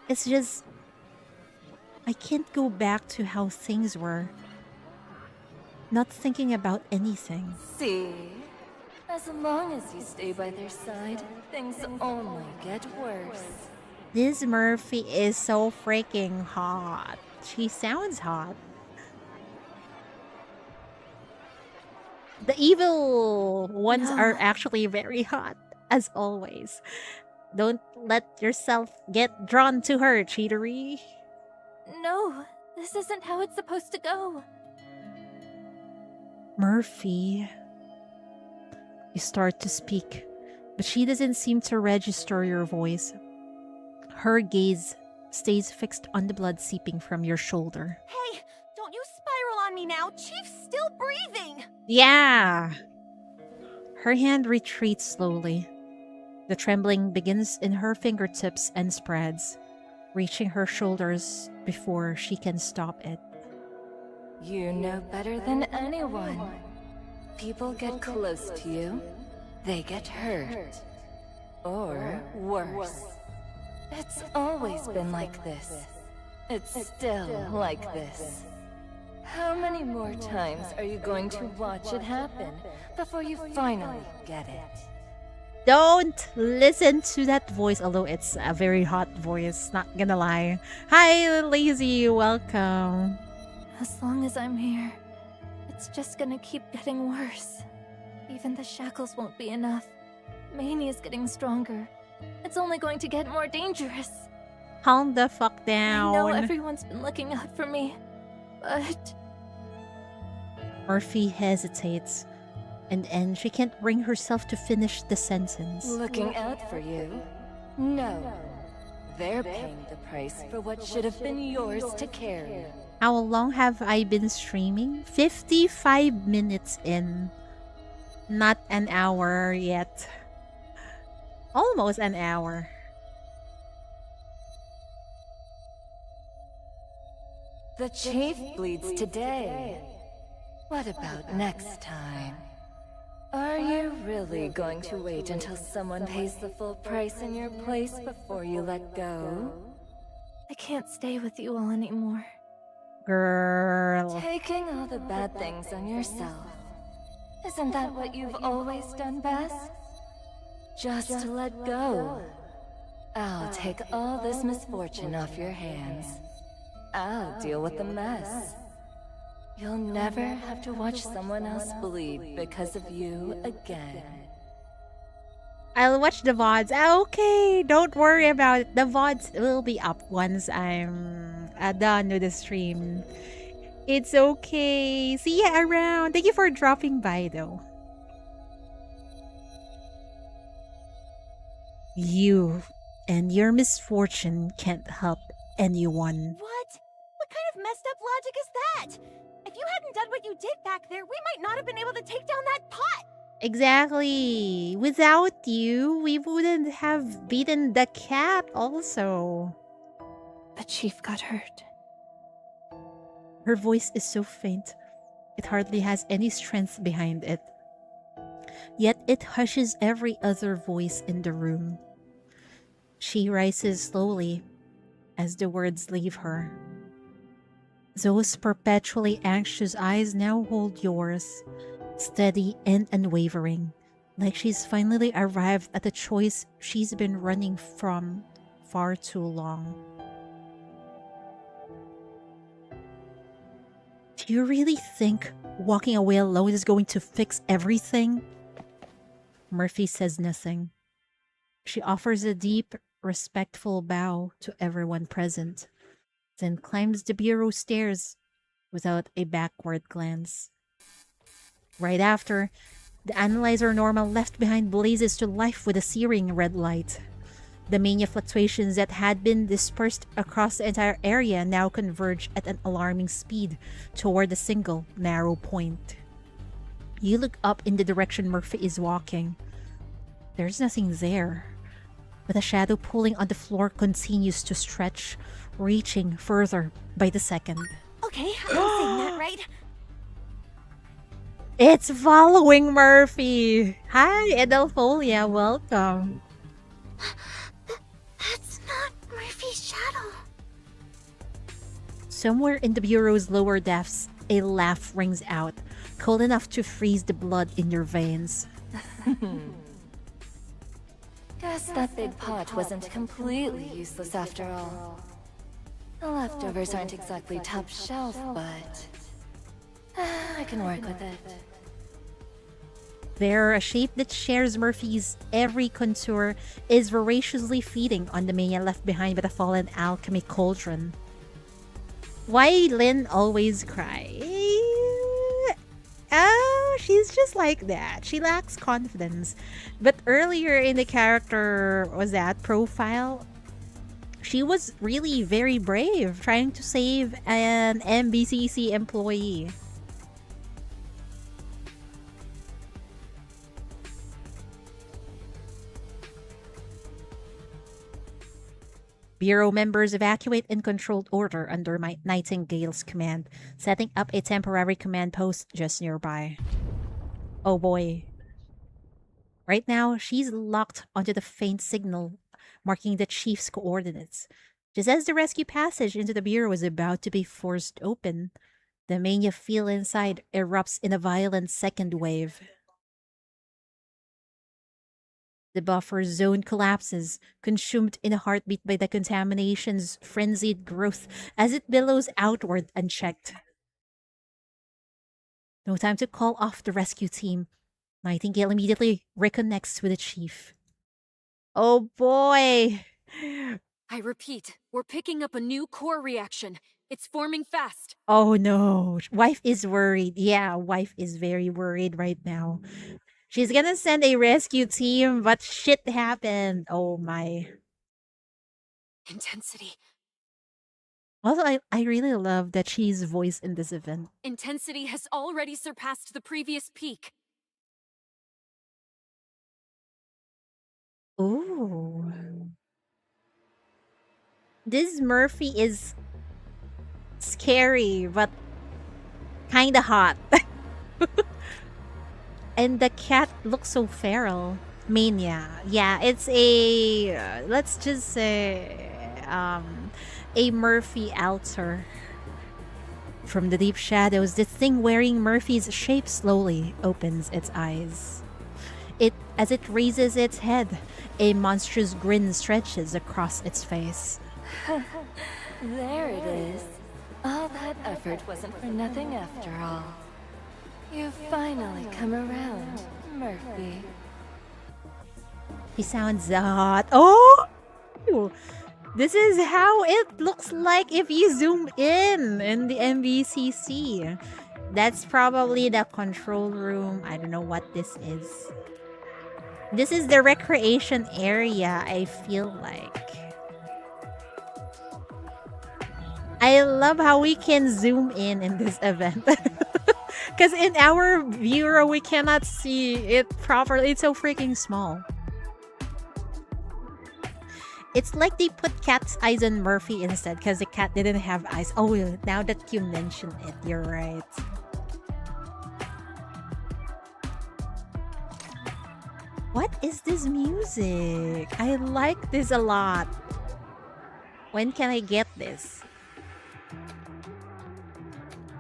It's just... I can't go back to how things were. Not thinking about anything. See? As long as you stay by their side, things only get worse. This Murphy is so freaking hot. She sounds hot. The evil ones are actually very hot, as always. Don't let yourself get drawn to her, cheatery. No, this isn't how it's supposed to go. Murphy. You start to speak, but she doesn't seem to register your voice. Her gaze stays fixed on the blood seeping from your shoulder. Hey, don't you spiral on me now. Chief's still breathing. Yeah! Her hand retreats slowly. The trembling begins in her fingertips and spreads, reaching her shoulders before she can stop it. You know better than anyone. People get close to you, they get hurt. Or worse. It's always been like this. It's still like this. How many more times are you going to watch it happen before you finally get it? Don't listen to that voice, although it's a very hot voice, not gonna lie. Hi, Lazy, welcome. As long as I'm here, it's just gonna keep getting worse. Even the shackles won't be enough. Mania's getting stronger. It's only going to get more dangerous. Calm the fuck I know down. everyone's been looking out for me, but Murphy hesitates, and then she can't bring herself to finish the sentence. Looking out for you? No. They're paying the price for what should have been yours to carry. How long have I been streaming? 55 minutes in. Not an hour yet. Almost an hour. The chief bleeds today. What about next time? Are you really going to wait until someone pays the full price in your place before you let go? I can't stay with you all anymore. Girl. Taking all the bad things on yourself. Isn't that what you've always done best? Just let go. I'll take all this misfortune off your hands. I'll deal with the mess. You'll never have to watch someone else bleed because of you again. I'll watch the VODs. Okay, don't worry about it. The VODs will be up once I'm done with the stream. It's okay. See ya around. Thank you for dropping by, though. You and your misfortune can't help anyone. What? What kind of messed up logic is that? If you hadn't done what you did back there, we might not have been able to take down that pot! Exactly. Without you, we wouldn't have beaten the cat also. The chief got hurt. Her voice is so faint, it hardly has any strength behind it. Yet it hushes every other voice in the room. She rises slowly as the words leave her. Those perpetually anxious eyes now hold yours, steady and unwavering, like she's finally arrived at the choice she's been running from far too long. Do you really think walking away alone is going to fix everything? Murphy says nothing. She offers a deep, respectful bow to everyone present, then climbs the bureau stairs without a backward glance. Right after, the analyzer normal left behind blazes to life with a searing red light. The mania fluctuations that had been dispersed across the entire area now converge at an alarming speed toward a single narrow point. You look up in the direction Murphy is walking. There's nothing there, but a shadow pulling on the floor continues to stretch, reaching further by the second. Okay, I'm saying that right. It's following Murphy! Hi, Edelfolia, welcome. That's not Murphy's shadow. Somewhere in the bureau's lower depths, a laugh rings out, cold enough to freeze the blood in your veins. Guess that big pot wasn't completely useless after all. The leftovers aren't exactly top shelf, but I can work with it. They're a shape that shares Murphy's every contour, is voraciously feeding on the mania left behind by the fallen alchemy cauldron. Why Lynn always cry? Oh, she's just like that. She lacks confidence. But earlier in the character, was that profile? She was really very brave, trying to save an MBCC employee. Bureau members evacuate in controlled order under Nightingale's command, setting up a temporary command post just nearby. Oh boy. Right now, she's locked onto the faint signal marking the chief's coordinates. Just as the rescue passage into the bureau is about to be forced open, the mania field inside erupts in a violent second wave. The buffer zone collapses, consumed in a heartbeat by the contamination's frenzied growth as it billows outward unchecked. No time to call off the rescue team. Nightingale immediately reconnects with the chief. Oh boy! I repeat, we're picking up a new core reaction. It's forming fast. Oh no. Wife is worried. Yeah, wife is very worried right now. She's gonna send a rescue team, but shit happened. Oh my. Intensity. Also, I really love that she's voice in this event. Intensity has already surpassed the previous peak. Ooh. This Murphy is scary, but kinda hot. And the cat looks so feral. Mania. Yeah, it's a let's just say a Murphy altar. From the deep shadows, the thing wearing Murphy's shape slowly opens its eyes. As it raises its head, a monstrous grin stretches across its face. There it is. All that effort wasn't for nothing after all. You've finally come around, Murphy. He sounds hot. Oh! This is how it looks like if you zoom in the MBCC. That's probably the control room. I don't know what this is. This is the recreation area, I feel like. I love how we can zoom in this event. Because in our viewer, we cannot see it properly. It's so freaking small. It's like they put cat's eyes on Murphy instead because the cat didn't have eyes. Oh, now that you mention it, you're right. What is this music? I like this a lot. When can I get this?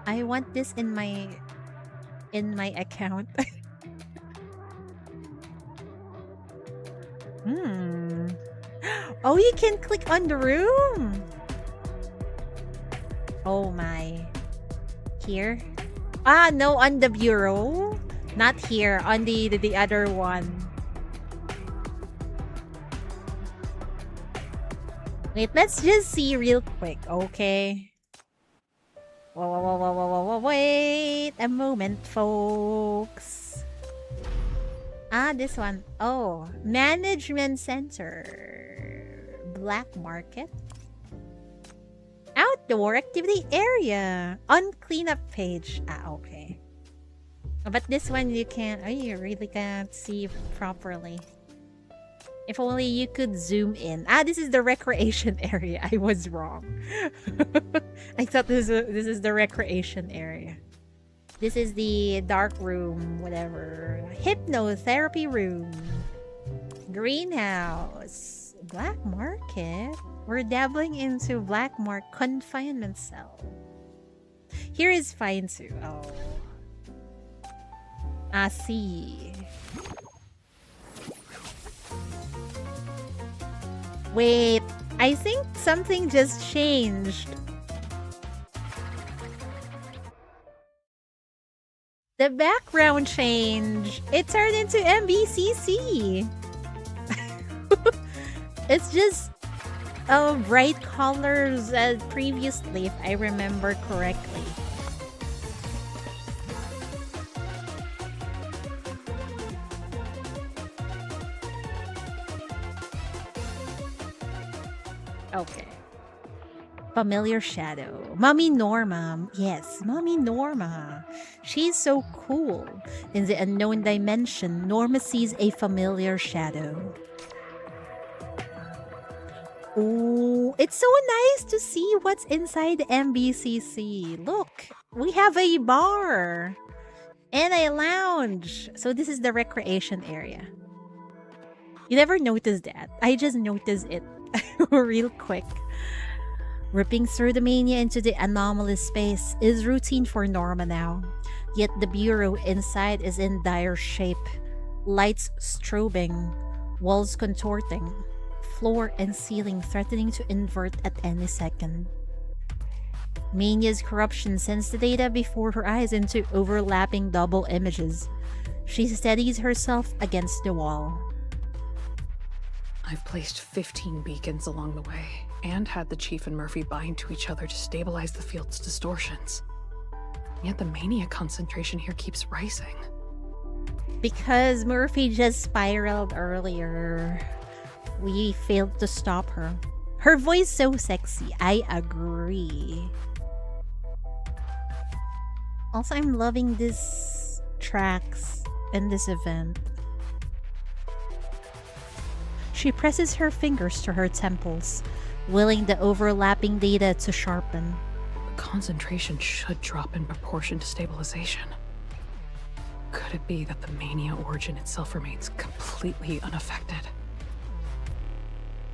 I want this in my account. Oh, you can click on the room. Oh my. Here? Ah, no, on the bureau. Not here, on the other one. Wait, let's just see real quick, okay? Whoa, wait a moment, folks. Ah, this one. Oh, Management Center. Black Market. Outdoor activity area. On cleanup page. Ah, okay. But this one you can't. Oh, you really can't see properly. If only you could zoom in. Ah, this is the recreation area. I was wrong. I thought this is the recreation area. This is the dark room, whatever. Hypnotherapy room. Greenhouse. Black market. We're dabbling into black market confinement cell. Here is fine too. Oh. I see. Wait, I think something just changed. The background changed. It turned into MBCC. It's just bright colors as previously, if I remember correctly. Okay. Familiar shadow. Mommy Norma. Yes, Mommy Norma. She's so cool. In the unknown dimension, Norma sees a familiar shadow. Oh, it's so nice to see what's inside the MBCC. Look, we have a bar and a lounge. So this is the recreation area. You never noticed that. I just noticed it real quick. Ripping through the mania into the anomalous space is routine for Norma now. Yet the bureau inside is in dire shape. Lights strobing, walls contorting, floor and ceiling threatening to invert at any second. Mania's corruption sends the data before her eyes into overlapping double images. She steadies herself against the wall. I've placed 15 beacons along the way, and had the Chief and Murphy bind to each other to stabilize the field's distortions. Yet the mania concentration here keeps rising. Because Murphy just spiraled earlier. We failed to stop her. Her voice so sexy, I agree. Also, I'm loving these tracks in this event. She presses her fingers to her temples, willing the overlapping data to sharpen. The concentration should drop in proportion to stabilization. Could it be that the mania origin itself remains completely unaffected?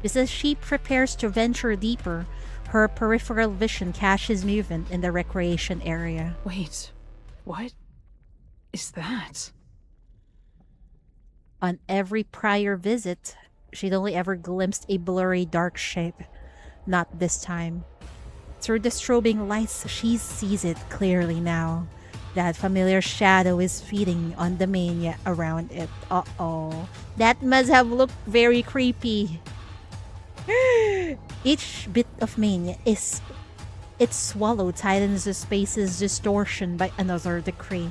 Just as she prepares to venture deeper, her peripheral vision catches movement in the recreation area. Wait, what is that? On every prior visit, she'd only ever glimpsed a blurry dark shape. Not this time. Through the strobing lights, she sees it clearly now. That familiar shadow is feeding on the mania around it. Uh-oh. That must have looked very creepy. Each bit of mania is its swallow tightens the space's distortion by another degree.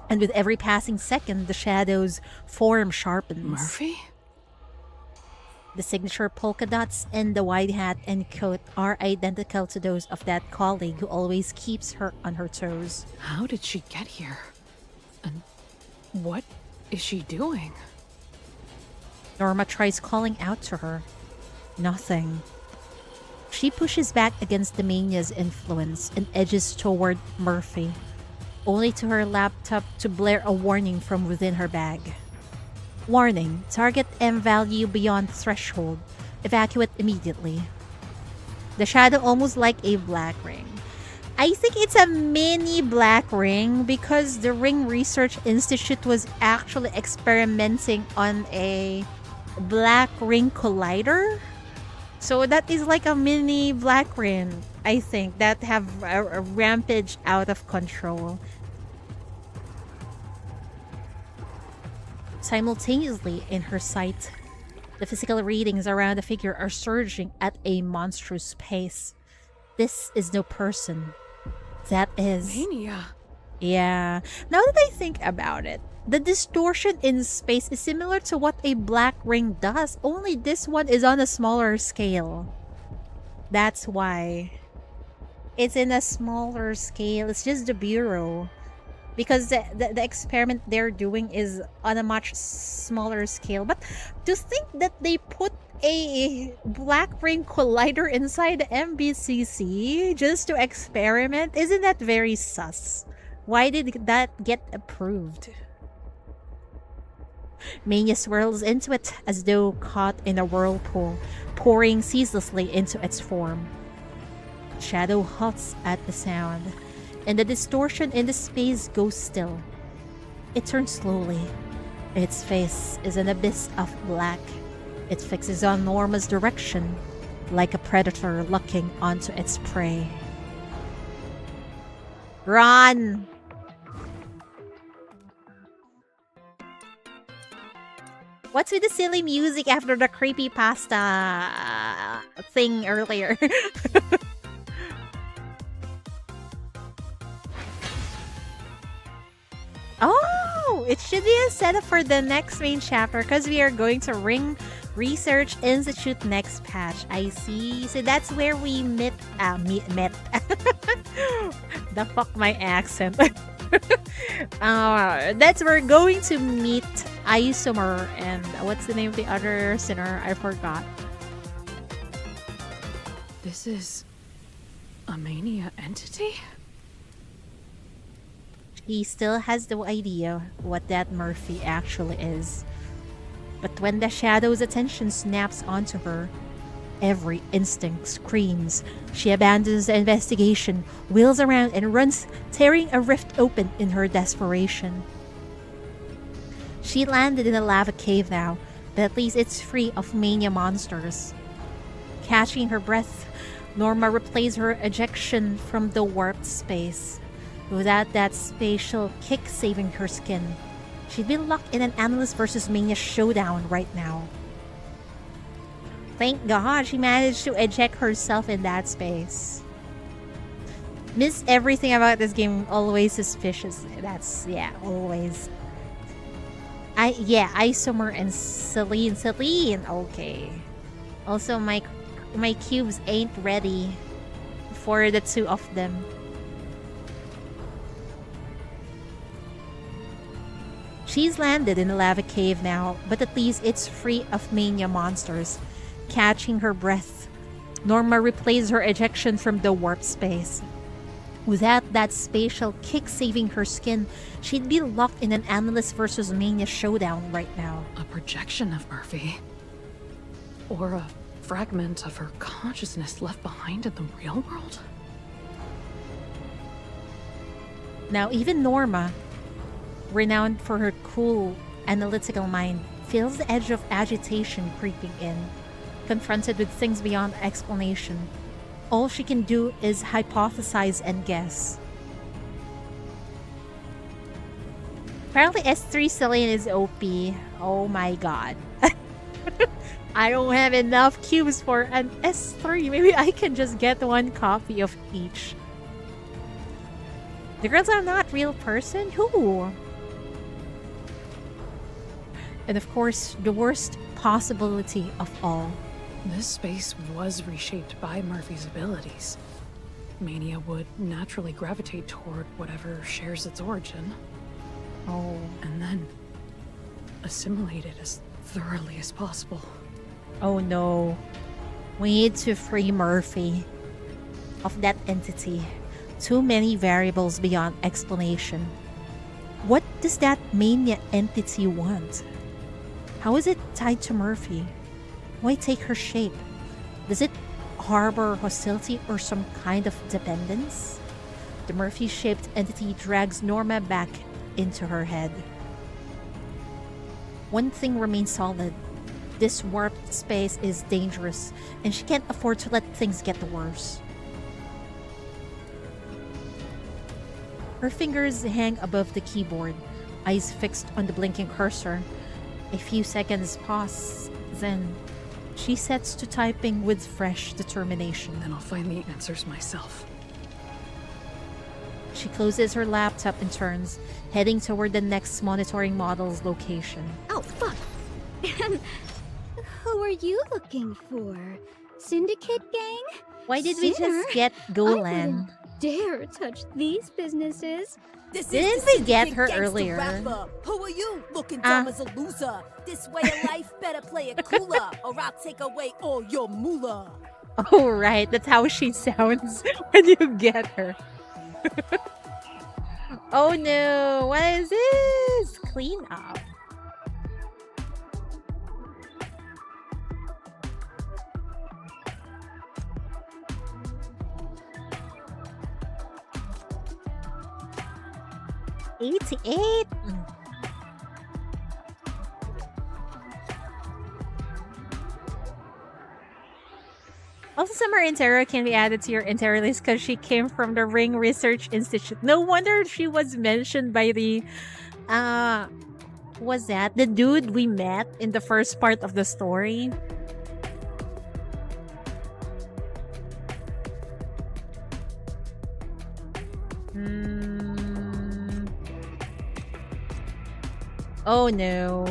And with every passing second, the shadow's form sharpens. Murphy? The signature polka dots in the wide hat and coat are identical to those of that colleague who always keeps her on her toes. How did she get here? And what is she doing? Norma tries calling out to her. Nothing. She pushes back against the mania's influence and edges toward Murphy, only to her laptop to blare a warning from within her bag. Warning, target M value beyond threshold. Evacuate immediately. The shadow almost like a black ring. I think it's a mini black ring because the Ring Research Institute was actually experimenting on a black ring collider. So that is like a mini black ring, I think, that have a rampage out of control. Simultaneously in her sight, the physical readings around the figure are surging at a monstrous pace. This is no person. That is... Mania. Yeah. Now that I think about it, the distortion in space is similar to what a black ring does, only this one is on a smaller scale. That's why. It's in a smaller scale. It's just the Bureau. Because the experiment they're doing is on a much smaller scale. But to think that they put a black ring collider inside the MBCC just to experiment, isn't that very sus? Why did that get approved? Mania swirls into it as though caught in a whirlpool, pouring ceaselessly into its form. Shadow halts at the sound, and the distortion in the space goes still. It turns slowly. Its face is an abyss of black. It fixes on Norma's direction, like a predator looking onto its prey. Run! What's with the silly music after the creepypasta thing earlier? Oh, it should be a setup for the next main chapter because we are going to Ring Research Institute next patch. I see. So that's where we met. The fuck my accent. That's where we're going to meet Isomer and what's the name of the other sinner? I forgot. This is a mania entity? He still has no idea what that Murphy actually is. But when the shadow's attention snaps onto her, every instinct screams. She abandons the investigation, wheels around and runs, tearing a rift open in her desperation. She landed in a lava cave now, but at least it's free of mania monsters. Catching her breath, Norma replays her ejection from the warped space. Without that spatial kick saving her skin, she'd be locked in an Analyst versus Mania showdown right now. Thank God she managed to eject herself in that space. Miss everything about this game. Always suspicious. That's, yeah, always. Isomer and Celine. Okay. Also, my cubes ain't ready for the two of them. She's landed in the lava cave now, but at least it's free of Mania monsters. Catching her breath, Norma replays her ejection from the warp space. Without that spatial kick saving her skin, she'd be locked in an Analyst versus Mania showdown right now. A projection of Murphy? Or a fragment of her consciousness left behind in the real world? Now, even Norma, renowned for her cool, analytical mind, feels the edge of agitation creeping in. Confronted with things beyond explanation, all she can do is hypothesize and guess. Apparently S3 Celine is OP. Oh my god. I don't have enough cubes for an S3. Maybe I can just get one copy of each. The girls are not real person? Who? And of course, the worst possibility of all. This space was reshaped by Murphy's abilities. Mania would naturally gravitate toward whatever shares its origin. Oh. And then assimilate it as thoroughly as possible. Oh no. We need to free Murphy of that entity. Too many variables beyond explanation. What does that Mania entity want? How is it tied to Murphy? Why take her shape? Does it harbor hostility or some kind of dependence? The Murphy-shaped entity drags Norma back into her head. One thing remains solid. This warped space is dangerous, and she can't afford to let things get worse. Her fingers hang above the keyboard, eyes fixed on the blinking cursor. A few seconds pass, then she sets to typing with fresh determination. Then I'll find the answers myself. She closes her laptop and turns, heading toward the next monitoring model's location. Oh, fuck. And who are you looking for? Syndicate gang? Why did we Sinner? just get I Golan? wouldn't dare touch these businesses. Didn't we get her earlier? Who are you? Looking dumb as a loser. This way of life, better play it cooler, or I'll take away all your moolah. Oh, right. That's how she sounds when you get her. Oh no. What is this? Clean up. $88. Also, Summer Intero can be added to your Intero list because she came from the Ring Research Institute. No wonder she was mentioned by the was that the dude we met in the first part of the story? Oh no.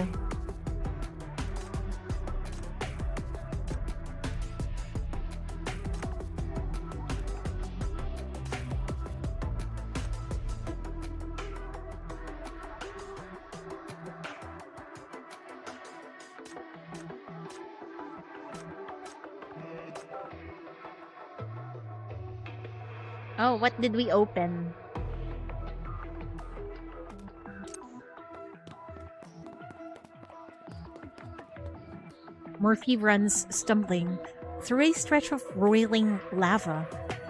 Oh, what did we open? Murphy runs, stumbling, through a stretch of roiling lava.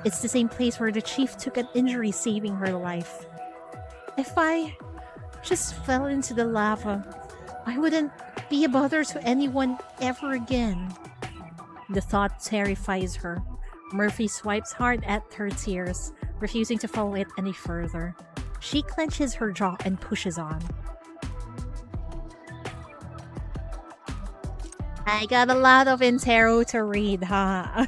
It's the same place where the chief took an injury, saving her life. If I just fell into the lava, I wouldn't be a bother to anyone ever again. The thought terrifies her. Murphy swipes hard at her tears, refusing to follow it any further. She clenches her jaw and pushes on. I got a lot of intero to read, huh?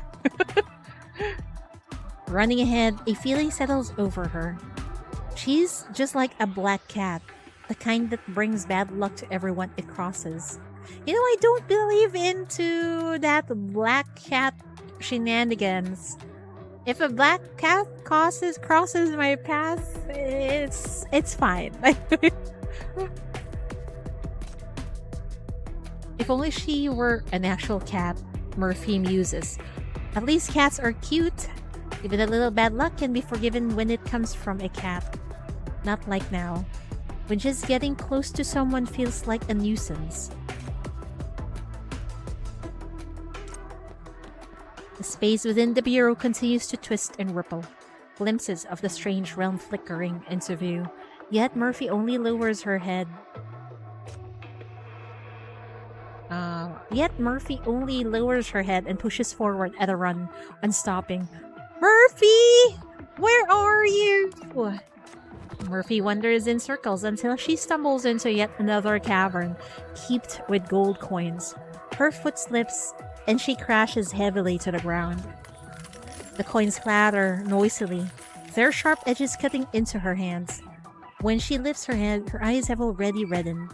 Running ahead, a feeling settles over her. She's just like a black cat, the kind that brings bad luck to everyone it crosses. You know, I don't believe into that black cat shenanigans. If a black cat crosses my path, it's fine. If only she were an actual cat, Murphy muses. At least cats are cute. Even a little bad luck can be forgiven when it comes from a cat. Not like now, when just getting close to someone feels like a nuisance. The space within the bureau continues to twist and ripple, glimpses of the strange realm flickering into view. Yet Murphy only lowers her head. And pushes forward at a run, unstopping. Murphy! Where are you? Murphy wanders in circles until she stumbles into yet another cavern, heaped with gold coins. Her foot slips, and she crashes heavily to the ground. The coins clatter noisily, their sharp edges cutting into her hands. When she lifts her head, her eyes have already reddened.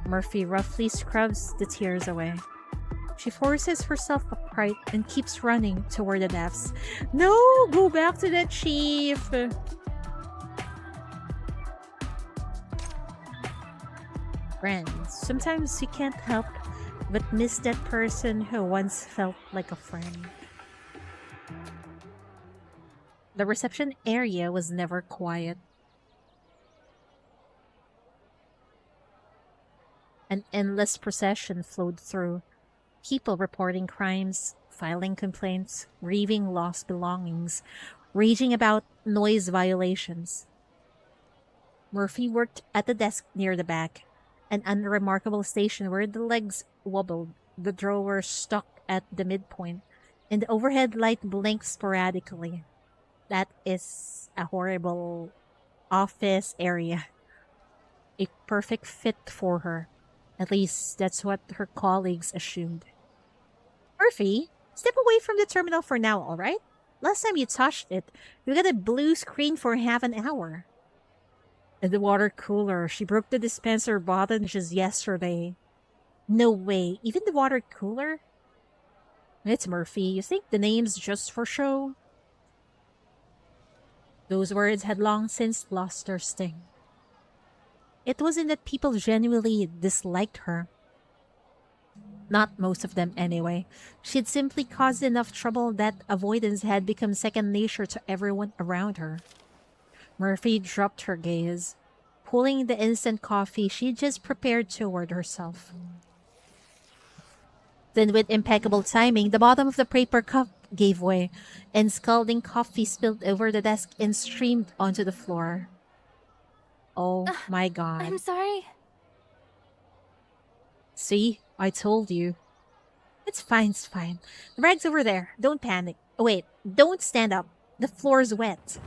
Murphy roughly scrubs the tears away. She forces herself upright and keeps running toward the depths. No! Go back to the chief! Friends, sometimes you can't help but miss that person who once felt like a friend. The reception area was never quiet. An endless procession flowed through. People reporting crimes, filing complaints, grieving lost belongings, raging about noise violations. Murphy worked at the desk near the back, an unremarkable station where the legs wobbled, the drawer stuck at the midpoint, and the overhead light blinked sporadically. That is a horrible office area. A perfect fit for her. At least, that's what her colleagues assumed. Murphy, step away from the terminal for now, alright? Last time you touched it, you got a blue screen for half an hour. And the water cooler, she broke the dispenser button just yesterday. No way, even the water cooler? It's Murphy, you think the name's just for show? Those words had long since lost their sting. It wasn't that people genuinely disliked her. Not most of them, anyway. She'd simply caused enough trouble that avoidance had become second nature to everyone around her. Murphy dropped her gaze, pulling the instant coffee she just prepared toward herself. Then, with impeccable timing, the bottom of the paper cup gave way, and scalding coffee spilled over the desk and streamed onto the floor. Oh my god. I'm sorry. See? I told you. It's fine, it's fine. The rag's over there. Don't panic. Oh, wait, don't stand up. The floor's wet.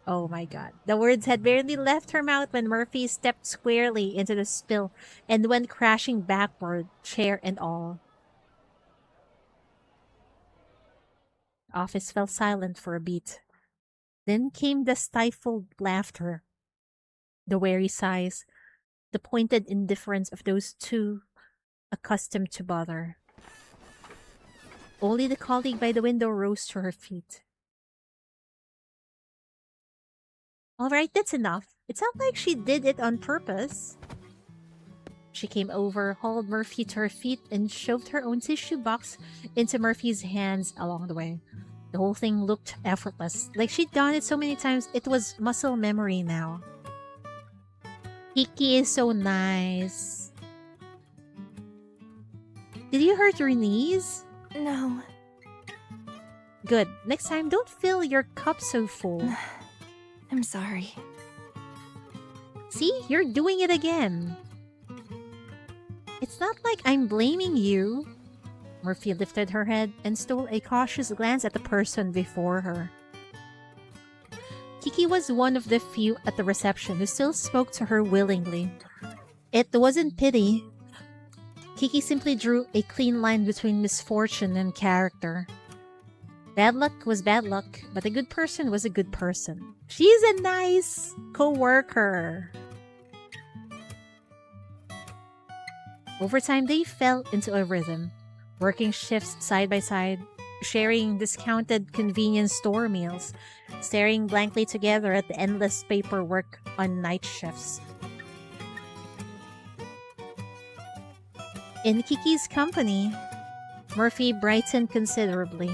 Oh my god. The words had barely left her mouth when Murphy stepped squarely into the spill and went crashing backward, chair and all. The office fell silent for a beat. Then came the stifled laughter, the wary sighs, the pointed indifference of those two accustomed to bother. Only the colleague by the window rose to her feet. Alright, that's enough. It's not like she did it on purpose. She came over, hauled Murphy to her feet, and shoved her own tissue box into Murphy's hands along the way. The whole thing looked effortless, like she'd done it so many times it was muscle memory now. Kiki is so nice. Did you hurt your knees? No. Good. Next time, don't fill your cup so full. I'm sorry. See? You're doing it again. It's not like I'm blaming you. Murphy lifted her head and stole a cautious glance at the person before her. Kiki was one of the few at the reception who still spoke to her willingly. It wasn't pity. Kiki simply drew a clean line between misfortune and character. Bad luck was bad luck, but a good person was a good person. She's a nice co-worker. Over time, they fell into a rhythm, working shifts side by side, sharing discounted convenience store meals, staring blankly together at the endless paperwork on night shifts. In Kiki's company, Murphy brightened considerably.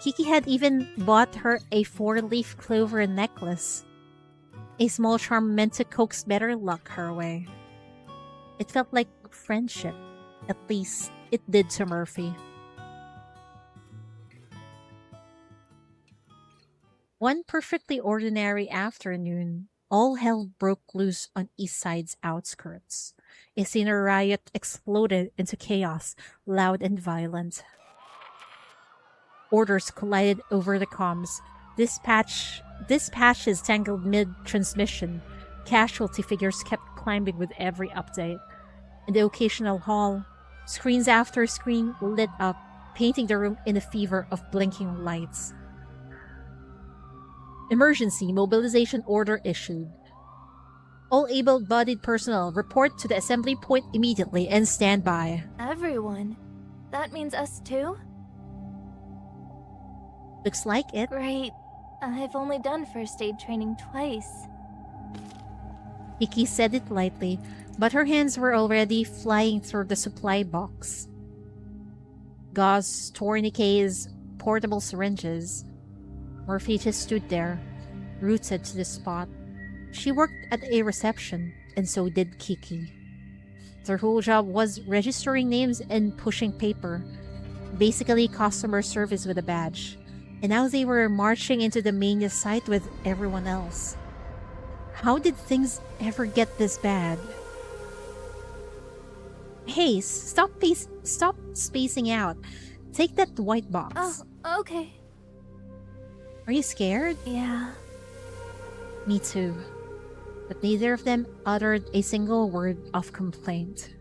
Kiki had even bought her a 4-leaf clover necklace, a small charm meant to coax better luck her way. It felt like friendship. At least it did to Murphy. One perfectly ordinary afternoon, all hell broke loose on East Side's outskirts. A scenery riot exploded into chaos, loud and violent. Orders collided over the comms. Dispatches tangled mid-transmission. Casualty figures kept climbing with every update. In the occasional hall, screens after screen lit up, painting the room in a fever of blinking lights. Emergency mobilization order issued. All able-bodied personnel report to the assembly point immediately and stand by. Everyone? That means us too? Looks like it. Great. I've only done first aid training twice. Kiki said it lightly, but her hands were already flying through the supply box. Gauze, tourniquets, portable syringes. Murphy just stood there, rooted to the spot. She worked at a reception, and so did Kiki. Their whole job was registering names and pushing paper. Basically customer service with a badge. And now they were marching into the mania site with everyone else. How did things ever get this bad? Hey, stop spacing out. Take that white box. Oh, okay. Are you scared? Yeah. Me too. But neither of them uttered a single word of complaint.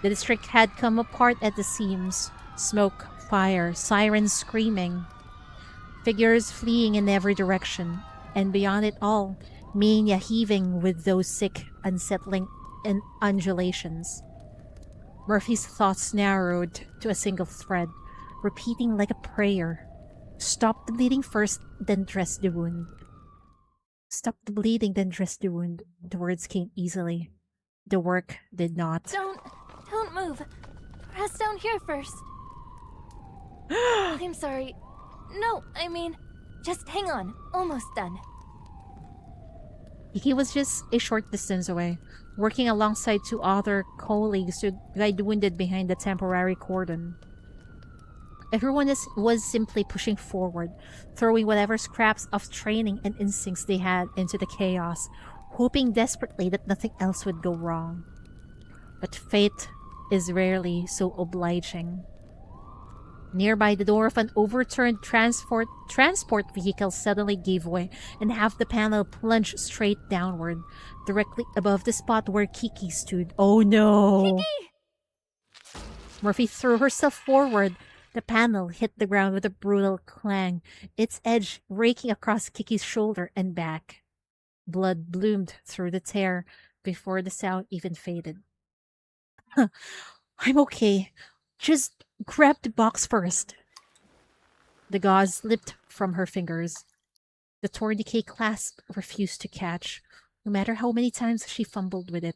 The district had come apart at the seams. Smoke, fire, sirens screaming. Figures fleeing in every direction. And beyond it all, mania heaving with those sick, unsettling undulations. Murphy's thoughts narrowed to a single thread, repeating like a prayer. Stop the bleeding first, then dress the wound. Stop the bleeding, then dress the wound. The words came easily. The work did not. Don't move. Press down here first. I'm sorry. No, I mean, just hang on. Almost done. Kiki was just a short distance away, working alongside 2 other colleagues to guide the wounded behind the temporary cordon. Everyone was simply pushing forward, throwing whatever scraps of training and instincts they had into the chaos, hoping desperately that nothing else would go wrong. But fate is rarely so obliging. Nearby, the door of an overturned transport vehicle suddenly gave way, and half the panel plunged straight downward, directly above the spot where Kiki stood. Oh no! Kiki! Murphy threw herself forward. The panel hit the ground with a brutal clang, its edge raking across Kiki's shoulder and back. Blood bloomed through the tear before the sound even faded. I'm okay. Just grab the box first. The gauze slipped from her fingers. The tourniquet clasp refused to catch, no matter how many times she fumbled with it.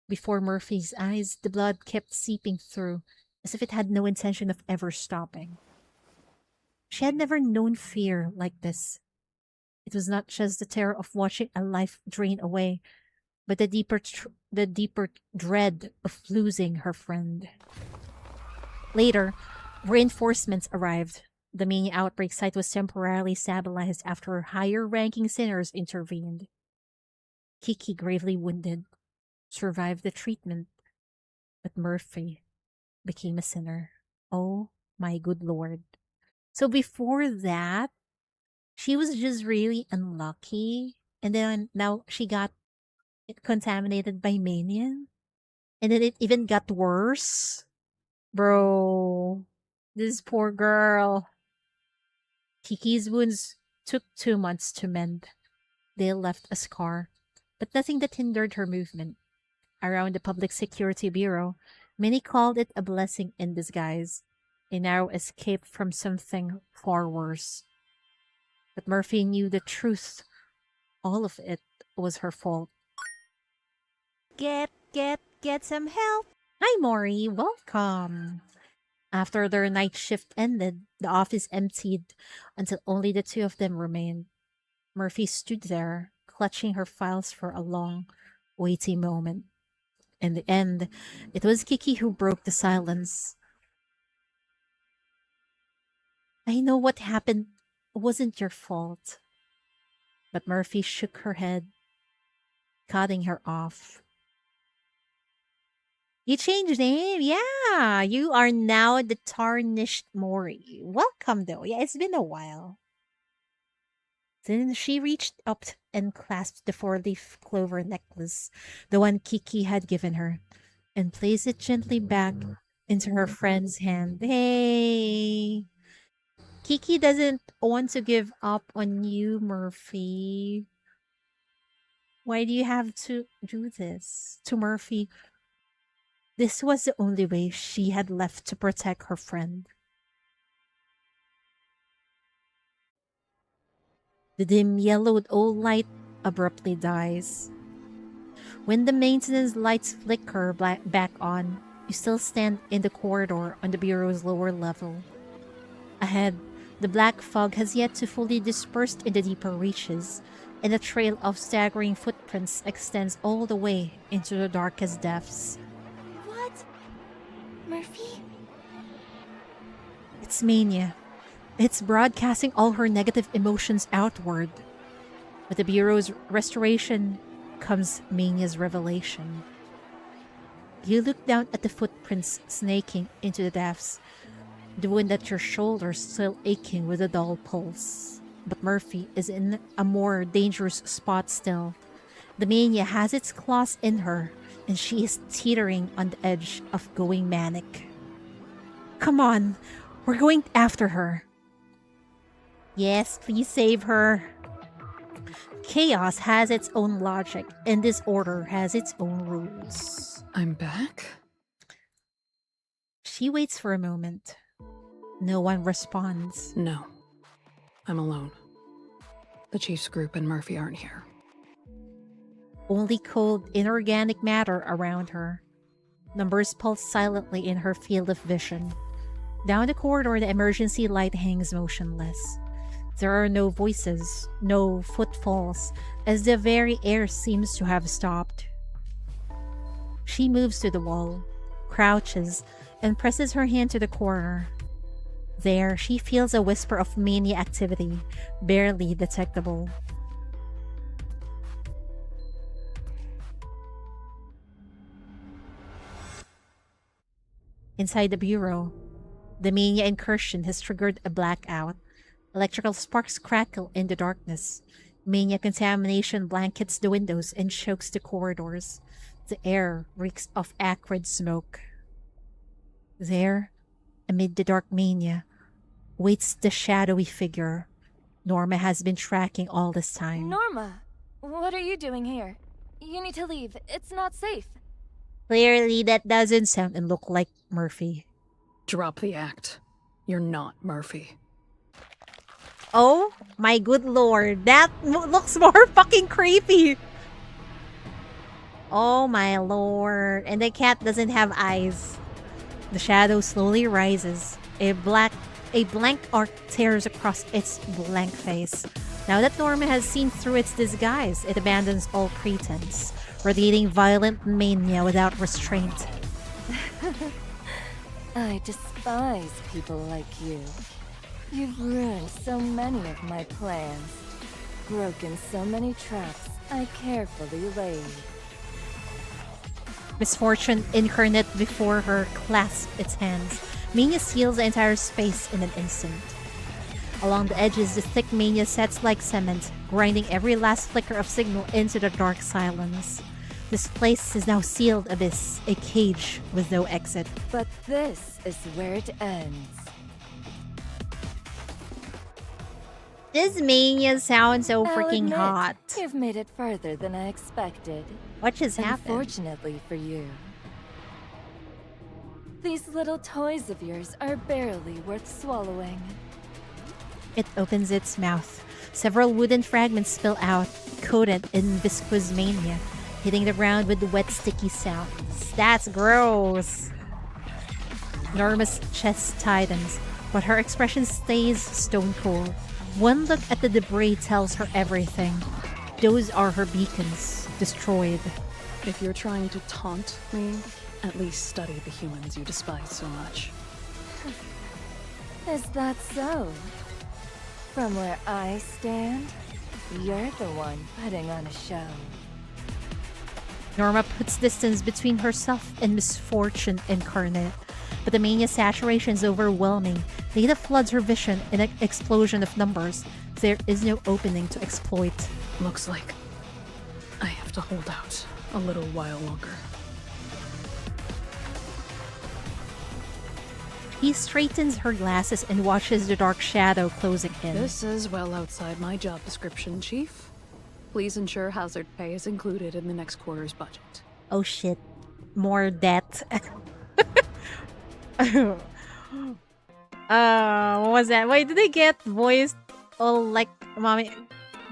Before Murphy's eyes, the blood kept seeping through, as if it had no intention of ever stopping. She had never known fear like this. It was not just the terror of watching a life drain away, but the deeper dread of losing her friend. Later, reinforcements arrived. The mini outbreak site was temporarily stabilized after higher-ranking sinners intervened. Kiki, gravely wounded, survived the treatment, but Murphy became a sinner. Oh my good lord. So before that, she was just really unlucky. And then now she got it contaminated by mania. And then it even got worse. Bro, this poor girl. Kiki's wounds took 2 months to mend. They left a scar, but nothing that hindered her movement. Around the Public Security Bureau, many called it a blessing in disguise, a narrow escape from something far worse. But Murphy knew the truth. All of it was her fault. Get some help. Hi, Maury. Welcome. After their night shift ended, the office emptied until only the two of them remained. Murphy stood there, clutching her files for a long, weighty moment. In the end, it was Kiki who broke the silence. I know what happened wasn't your fault. But Murphy shook her head, cutting her off. You changed name? Yeah, you are now the Tarnished Mori. Welcome, though. Yeah, it's been a while. Then she reached up and clasped the 4-leaf clover necklace, the one Kiki had given her, and placed it gently back into her friend's hand. Hey! Kiki doesn't want to give up on you, Murphy. Why do you have to do this to Murphy? This was the only way she had left to protect her friend. The dim yellowed old light abruptly dies. When the maintenance lights flicker back on, you still stand in the corridor on the bureau's lower level. Ahead, the black fog has yet to fully disperse in the deeper reaches, and a trail of staggering footprints extends all the way into the darkest depths. What? Murphy? It's mania. It's broadcasting all her negative emotions outward. With the Bureau's restoration comes mania's revelation. You look down at the footprints snaking into the depths, the wound at your shoulder still aching with a dull pulse. But Murphy is in a more dangerous spot still. The mania has its claws in her, and she is teetering on the edge of going manic. Come on, we're going after her. Yes, please save her. Chaos has its own logic, and disorder has its own rules. I'm back? She waits for a moment. No one responds. No. I'm alone. The Chief's group and Murphy aren't here. Only cold, inorganic matter around her. Numbers pulse silently in her field of vision. Down the corridor, the emergency light hangs motionless. There are no voices, no footfalls, as the very air seems to have stopped. She moves to the wall, crouches, and presses her hand to the corner. There, she feels a whisper of mania activity, barely detectable. Inside the bureau, the mania incursion has triggered a blackout. Electrical sparks crackle in the darkness. Mania contamination blankets the windows and chokes the corridors. The air reeks of acrid smoke. There, amid the dark mania, waits the shadowy figure Norma has been tracking all this time. Norma, what are you doing here? You need to leave. It's not safe. Clearly, that doesn't sound and look like Murphy. Drop the act. You're not Murphy. Oh my good lord, that looks more fucking creepy. Oh my lord, and the cat doesn't have eyes. The shadow slowly rises. A blank arc tears across its blank face. Now that Norma has seen through its disguise, it abandons all pretense, radiating violent mania without restraint. I despise people like you. You've ruined so many of my plans, broken so many traps I carefully laid. Misfortune incarnate before her clasps its hands. Mania seals the entire space in an instant. Along the edges, the thick mania sets like cement, grinding every last flicker of signal into the dark silence. This place is now sealed abyss, a cage with no exit. But this is where it ends. This mania sounds so I'll freaking admit, hot. You've made it farther than I expected. What just happened? Unfortunately for you. These little toys of yours are barely worth swallowing. It opens its mouth. Several wooden fragments spill out, coated in viscous mania, hitting the ground with wet, sticky sounds. That's gross. Norma's chest tightens, but her expression stays stone cold. One look at the debris tells her everything. Those are her beacons, destroyed. If you're trying to taunt me, at least study the humans you despise so much. Is that so? From where I stand, you're the one putting on a show. Norma puts distance between herself and misfortune incarnate. But the mania saturation is overwhelming. Data floods her vision in an explosion of numbers. There is no opening to exploit. Looks like I have to hold out a little while longer. He straightens her glasses and watches the dark shadow closing in. This is well outside my job description, Chief. Please ensure hazard pay is included in the next quarter's budget. Oh shit. More debt. What was that? Wait, did they get voiced all like mommy?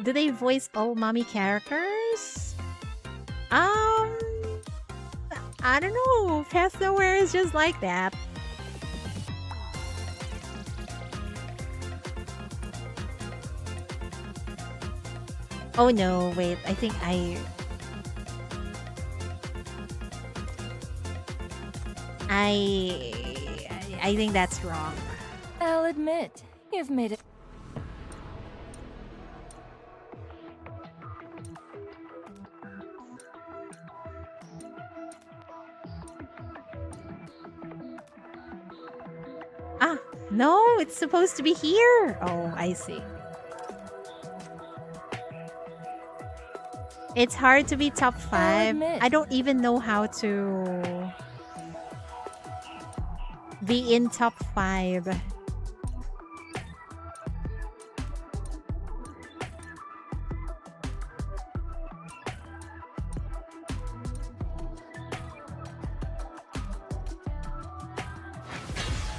Did they voice all mommy characters? I don't know. Path Nowhere is just like that. Oh no, wait, I think I think that's wrong. I'll admit, you've made it. Ah, no, it's supposed to be here. Oh, I see. It's hard to be top 5. admit. I don't even know how to be in top 5.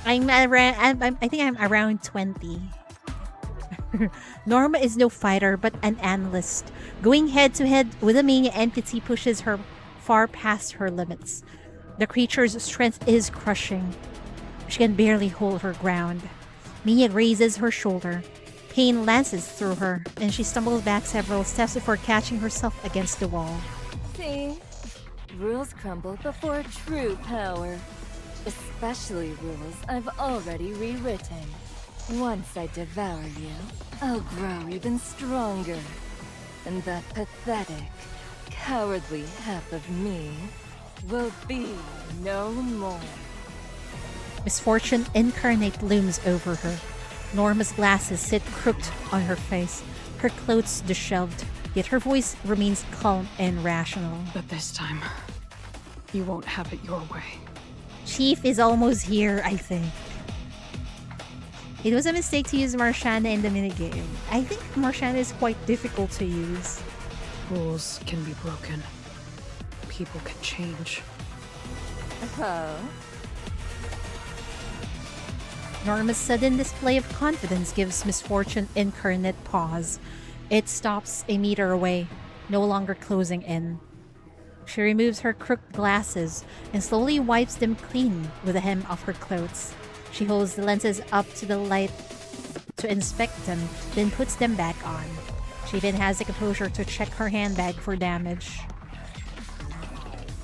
I think I'm around 20. Norma is no fighter, but an analyst. Going head to head with a mania entity pushes her far past her limits. The creature's strength is crushing. She can barely hold her ground. Mia raises her shoulder. Pain lances through her, and she stumbles back several steps before catching herself against the wall. See? Rules crumble before true power. Especially rules I've already rewritten. Once I devour you, I'll grow even stronger. And that pathetic, cowardly half of me will be no more. Misfortune incarnate looms over her. Norma's glasses sit crooked on her face, her clothes disheveled, yet her voice remains calm and rational. But this time, you won't have it your way. Chief is almost here, I think. It was a mistake to use Marshana in the minigame. I think Marshana is quite difficult to use. Rules can be broken. People can change. Oh? Norma's sudden display of confidence gives Misfortune incarnate pause. It stops a meter away, no longer closing in. She removes her crooked glasses and slowly wipes them clean with the hem of her clothes. She holds the lenses up to the light to inspect them, then puts them back on. She even has the composure to check her handbag for damage.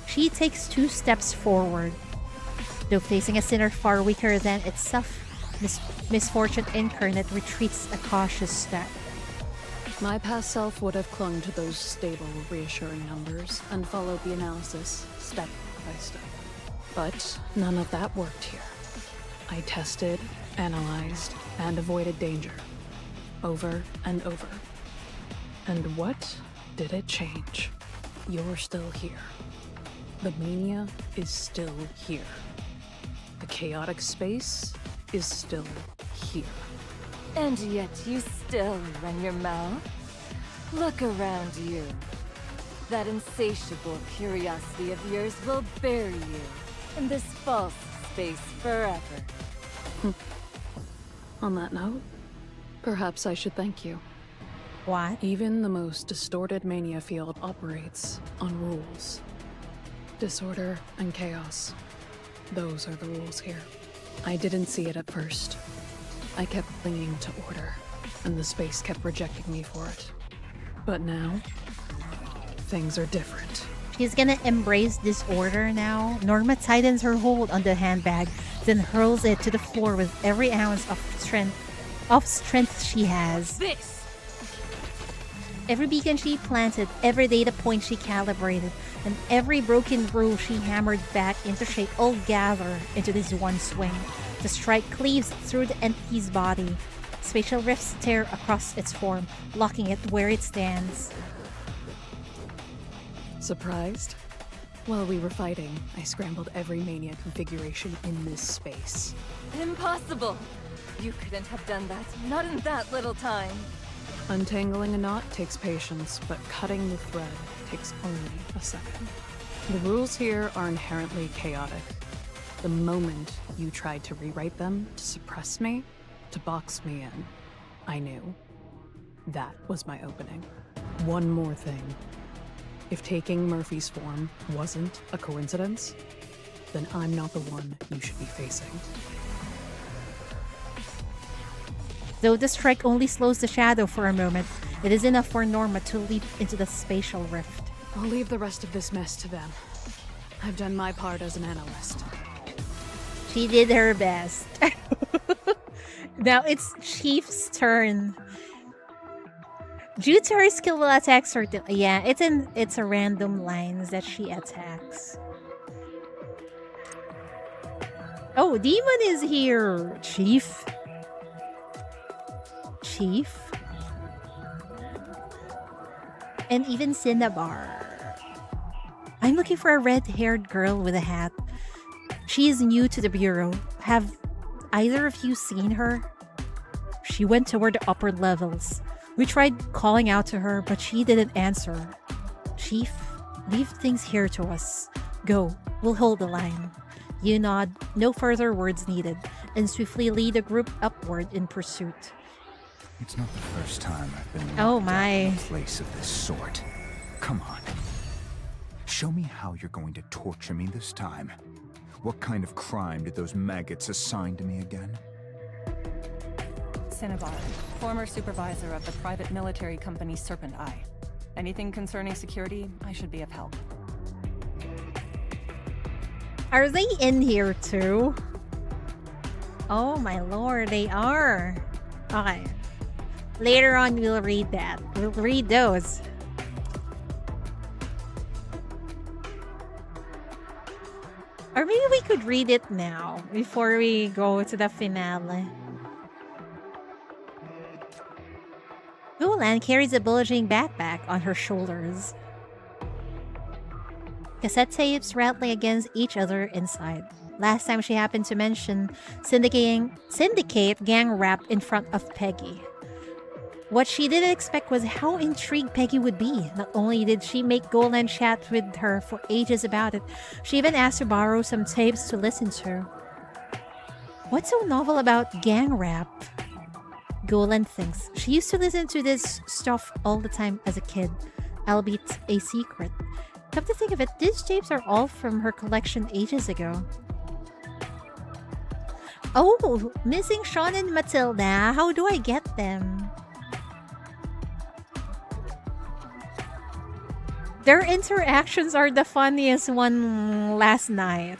She takes 2 steps forward. Though facing a sinner far weaker than itself, Misfortune incarnate retreats a cautious step. My past self would have clung to those stable, reassuring numbers and followed the analysis step by step. But none of that worked here. I tested, analyzed, and avoided danger, over and over. And what did it change? You're still here. The mania is still here. The chaotic space is still here. And yet you still run your mouth? Look around you. That insatiable curiosity of yours will bury you in this false space forever. On that note, perhaps I should thank you. What? Even the most distorted mania field operates on rules. Disorder and chaos. Those are the rules here. I didn't see it at first. I kept clinging to order, and the space kept rejecting me for it. But now, things are different. She's gonna embrace disorder now. Norma tightens her hold on the handbag, then hurls it to the floor with every ounce of strength she has. This! Every beacon she planted, every data point she calibrated, and every broken rule she hammered back into shape all gather into this one swing. The strike cleaves through the entity's body. Spatial rifts tear across its form, locking it where it stands. Surprised? While we were fighting, I scrambled every mania configuration in this space. Impossible! You couldn't have done that, not in that little time. Untangling a knot takes patience, but cutting the thread takes only a second. The rules here are inherently chaotic. The moment you tried to rewrite them to suppress me, to box me in, I knew. That was my opening. One more thing. If taking Murphy's form wasn't a coincidence, then I'm not the one you should be facing. Though the strike only slows the shadow for a moment, it is enough for Norma to leap into the spatial rift. I'll leave the rest of this mess to them. I've done my part as an analyst. She did her best. Now it's Chief's turn. Due to her skill will attack certain... Yeah, it's a random lines that she attacks. Oh, Demon is here. Chief. And even Cinnabar. I'm looking for a red-haired girl with a hat. She is new to the Bureau. Have either of you seen her? She went toward the upper levels. We tried calling out to her, but she didn't answer. Chief, leave things here to us. Go, we'll hold the line. You nod, no further words needed, and swiftly lead the group upward in pursuit. It's not the first time I've been Oh locked my. in a place of this sort. Come on. Show me how you're going to torture me this time. What kind of crime did those maggots assign to me again? Cinnabar, former supervisor of the private military company Serpent Eye. Anything concerning security, I should be of help. Are they in here too? Oh my lord, they are. Okay. Later on, we'll read that. We'll read those. Or maybe we could read it now before we go to the finale. Gulan carries a bulging backpack on her shoulders. Cassette tapes rattling against each other inside. Last time she happened to mention Syndicate gang rap in front of Peggy. What she didn't expect was how intrigued Peggy would be. Not only did she make Golan chat with her for ages about it, she even asked to borrow some tapes to listen to. What's so novel about gang rap? Golan thinks. She used to listen to this stuff all the time as a kid, albeit a secret. Come to think of it, these tapes are all from her collection ages ago. Oh, missing Sean and Matilda. How do I get them? Their interactions are the funniest one last night.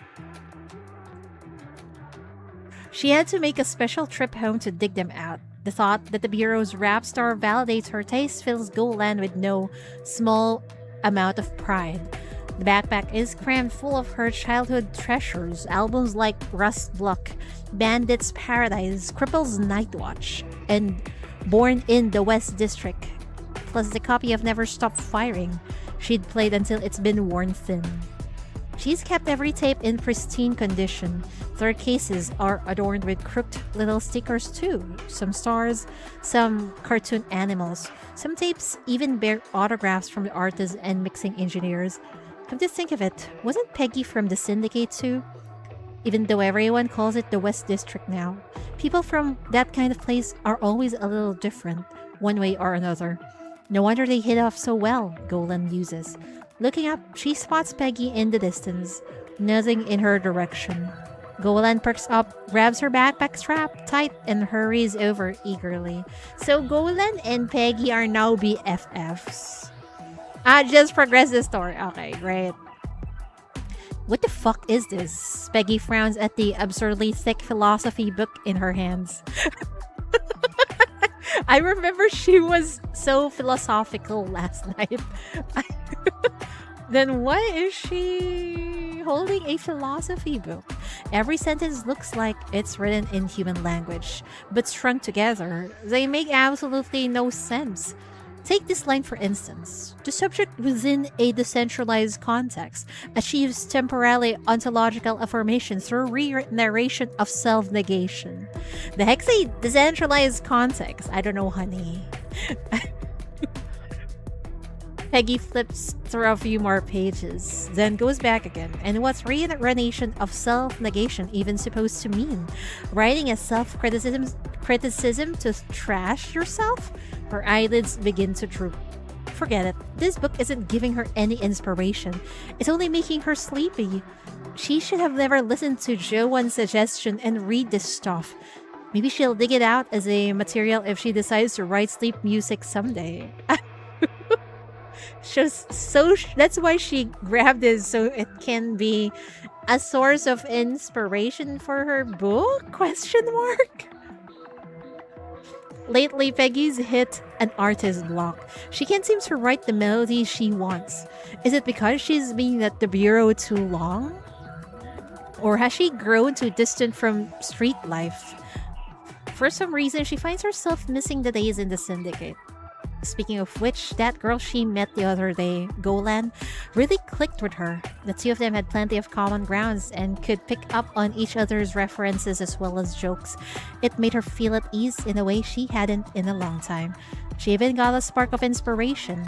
She had to make a special trip home to dig them out. The thought that the Bureau's rap star validates her taste fills Golan with no small amount of pride. The backpack is crammed full of her childhood treasures, albums like Rust Block, Bandit's Paradise, Cripple's Night Watch, and born in the West District, plus the copy of Never Stop Firing she'd played until it's been worn thin. She's kept every tape in pristine condition. Their cases are adorned with crooked little stickers too. Some stars, some cartoon animals. Some tapes even bear autographs from the artists and mixing engineers. Come to think of it, wasn't Peggy from the Syndicate too? Even though everyone calls it the West District now, people from that kind of place are always a little different, one way or another. No wonder they hit off so well, Golan muses. Looking up, she spots Peggy in the distance, nothing in her direction. Golan perks up, grabs her backpack strap tight, and hurries over eagerly. So Golan and Peggy are now BFFs. Just progress the story. Okay, great. What the fuck is this? Peggy frowns at the absurdly thick philosophy book in her hands. I remember she was so philosophical last night. Then why is she holding a philosophy book? Every sentence looks like it's written in human language, but strung together, they make absolutely no sense. Take this line for instance. The subject within a decentralized context achieves temporally ontological affirmation through re-narration of self-negation. The heck's a decentralized context? I don't know, honey. Peggy flips through a few more pages, then goes back again. And what's re-narration of self-negation even supposed to mean? Writing a self-criticism to trash yourself? Her eyelids begin to droop. Forget it. This book isn't giving her any inspiration. It's only making her sleepy. She should have never listened to Jo1's suggestion and read this stuff. Maybe she'll dig it out as a material if she decides to write sleep music someday. That's why she grabbed this, so it can be a source of inspiration for her book? Question mark? Lately, Peggy's hit an artist block. She can't seem to write the melody she wants. Is it because she's been at the bureau too long? Or has she grown too distant from street life? For some reason, she finds herself missing the days in the Syndicate. Speaking of which, that girl she met the other day, Golan, really clicked with her. The two of them had plenty of common grounds and could pick up on each other's references as well as jokes. It made her feel at ease in a way she hadn't in a long time. She even got a spark of inspiration.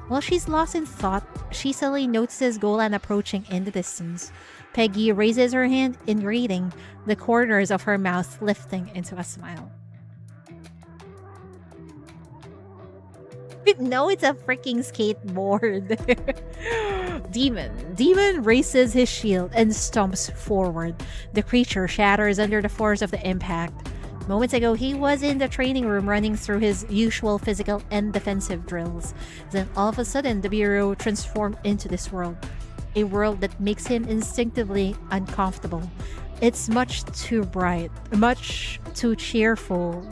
While she's lost in thought, she suddenly notices Golan approaching in the distance. Peggy raises her hand in greeting, the corners of her mouth lifting into a smile. No, it's a freaking skateboard. Demon raises his shield and stomps forward. The creature shatters under the force of the impact. Moments ago, he was in the training room running through his usual physical and defensive drills. Then all of a sudden, the Bureau transformed into this world. A world that makes him instinctively uncomfortable. It's much too bright, much too cheerful.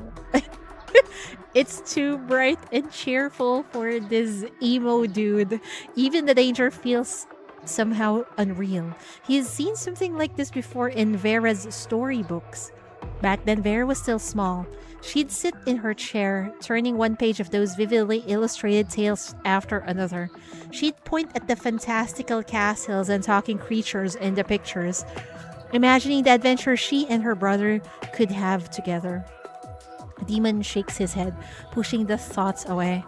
It's too bright and cheerful for this emo dude. Even the danger feels somehow unreal. He has seen something like this before in Vera's storybooks. Back then, Vera was still small. She'd sit in her chair, turning one page of those vividly illustrated tales after another. She'd point at the fantastical castles and talking creatures in the pictures, imagining the adventure she and her brother could have together. Demon shakes his head, pushing the thoughts away.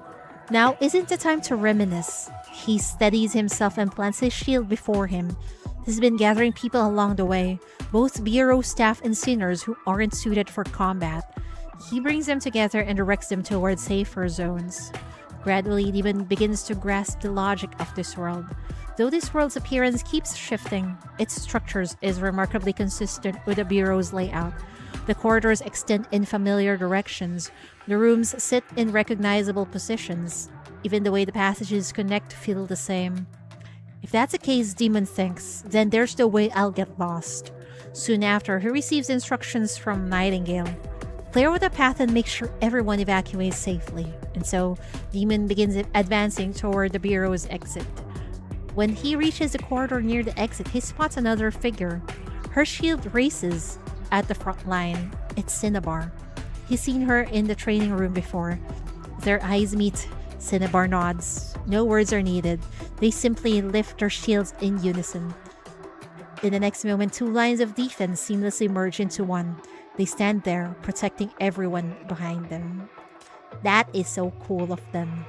Now isn't the time to reminisce. He steadies himself and plants his shield before him. He's been gathering people along the way, both Bureau staff and sinners who aren't suited for combat. He brings them together and directs them towards safer zones. Gradually, Demon begins to grasp the logic of this world. Though this world's appearance keeps shifting, its structures is remarkably consistent with the Bureau's layout. The corridors extend in familiar directions. The rooms sit in recognizable positions. Even the way the passages connect feel the same. If that's the case, Demon thinks, then there's no way I'll get lost. Soon after, he receives instructions from Nightingale. Clear out the path and make sure everyone evacuates safely. And so, Demon begins advancing toward the Bureau's exit. When he reaches the corridor near the exit, he spots another figure. Her shield races at the front line. It's Cinnabar. He's seen her in the training room before. Their eyes meet. Cinnabar nods. No words are needed. They simply lift their shields in unison. In the next moment, two lines of defense seamlessly merge into one. They stand there, protecting everyone behind them. That is so cool of them.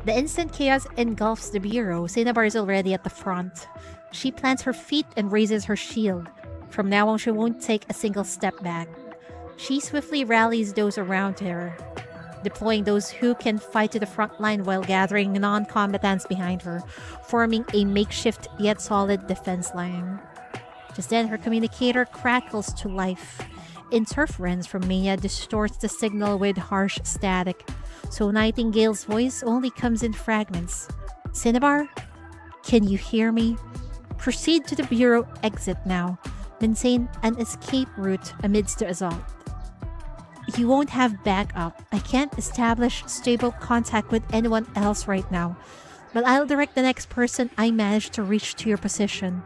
The instant chaos engulfs the bureau, Cinnabar is already at the front. She plants her feet and raises her shield. From now on, she won't take a single step back. She swiftly rallies those around her, deploying those who can fight to the front line while gathering non-combatants behind her, forming a makeshift yet solid defense line. Just then, her communicator crackles to life. Interference from Maya distorts the signal with harsh static, so Nightingale's voice only comes in fragments. Cinnabar? Can you hear me? Proceed to the bureau exit now. Maintain an escape route amidst the assault. You won't have backup. I can't establish stable contact with anyone else right now, but I'll direct the next person I manage to reach to your position.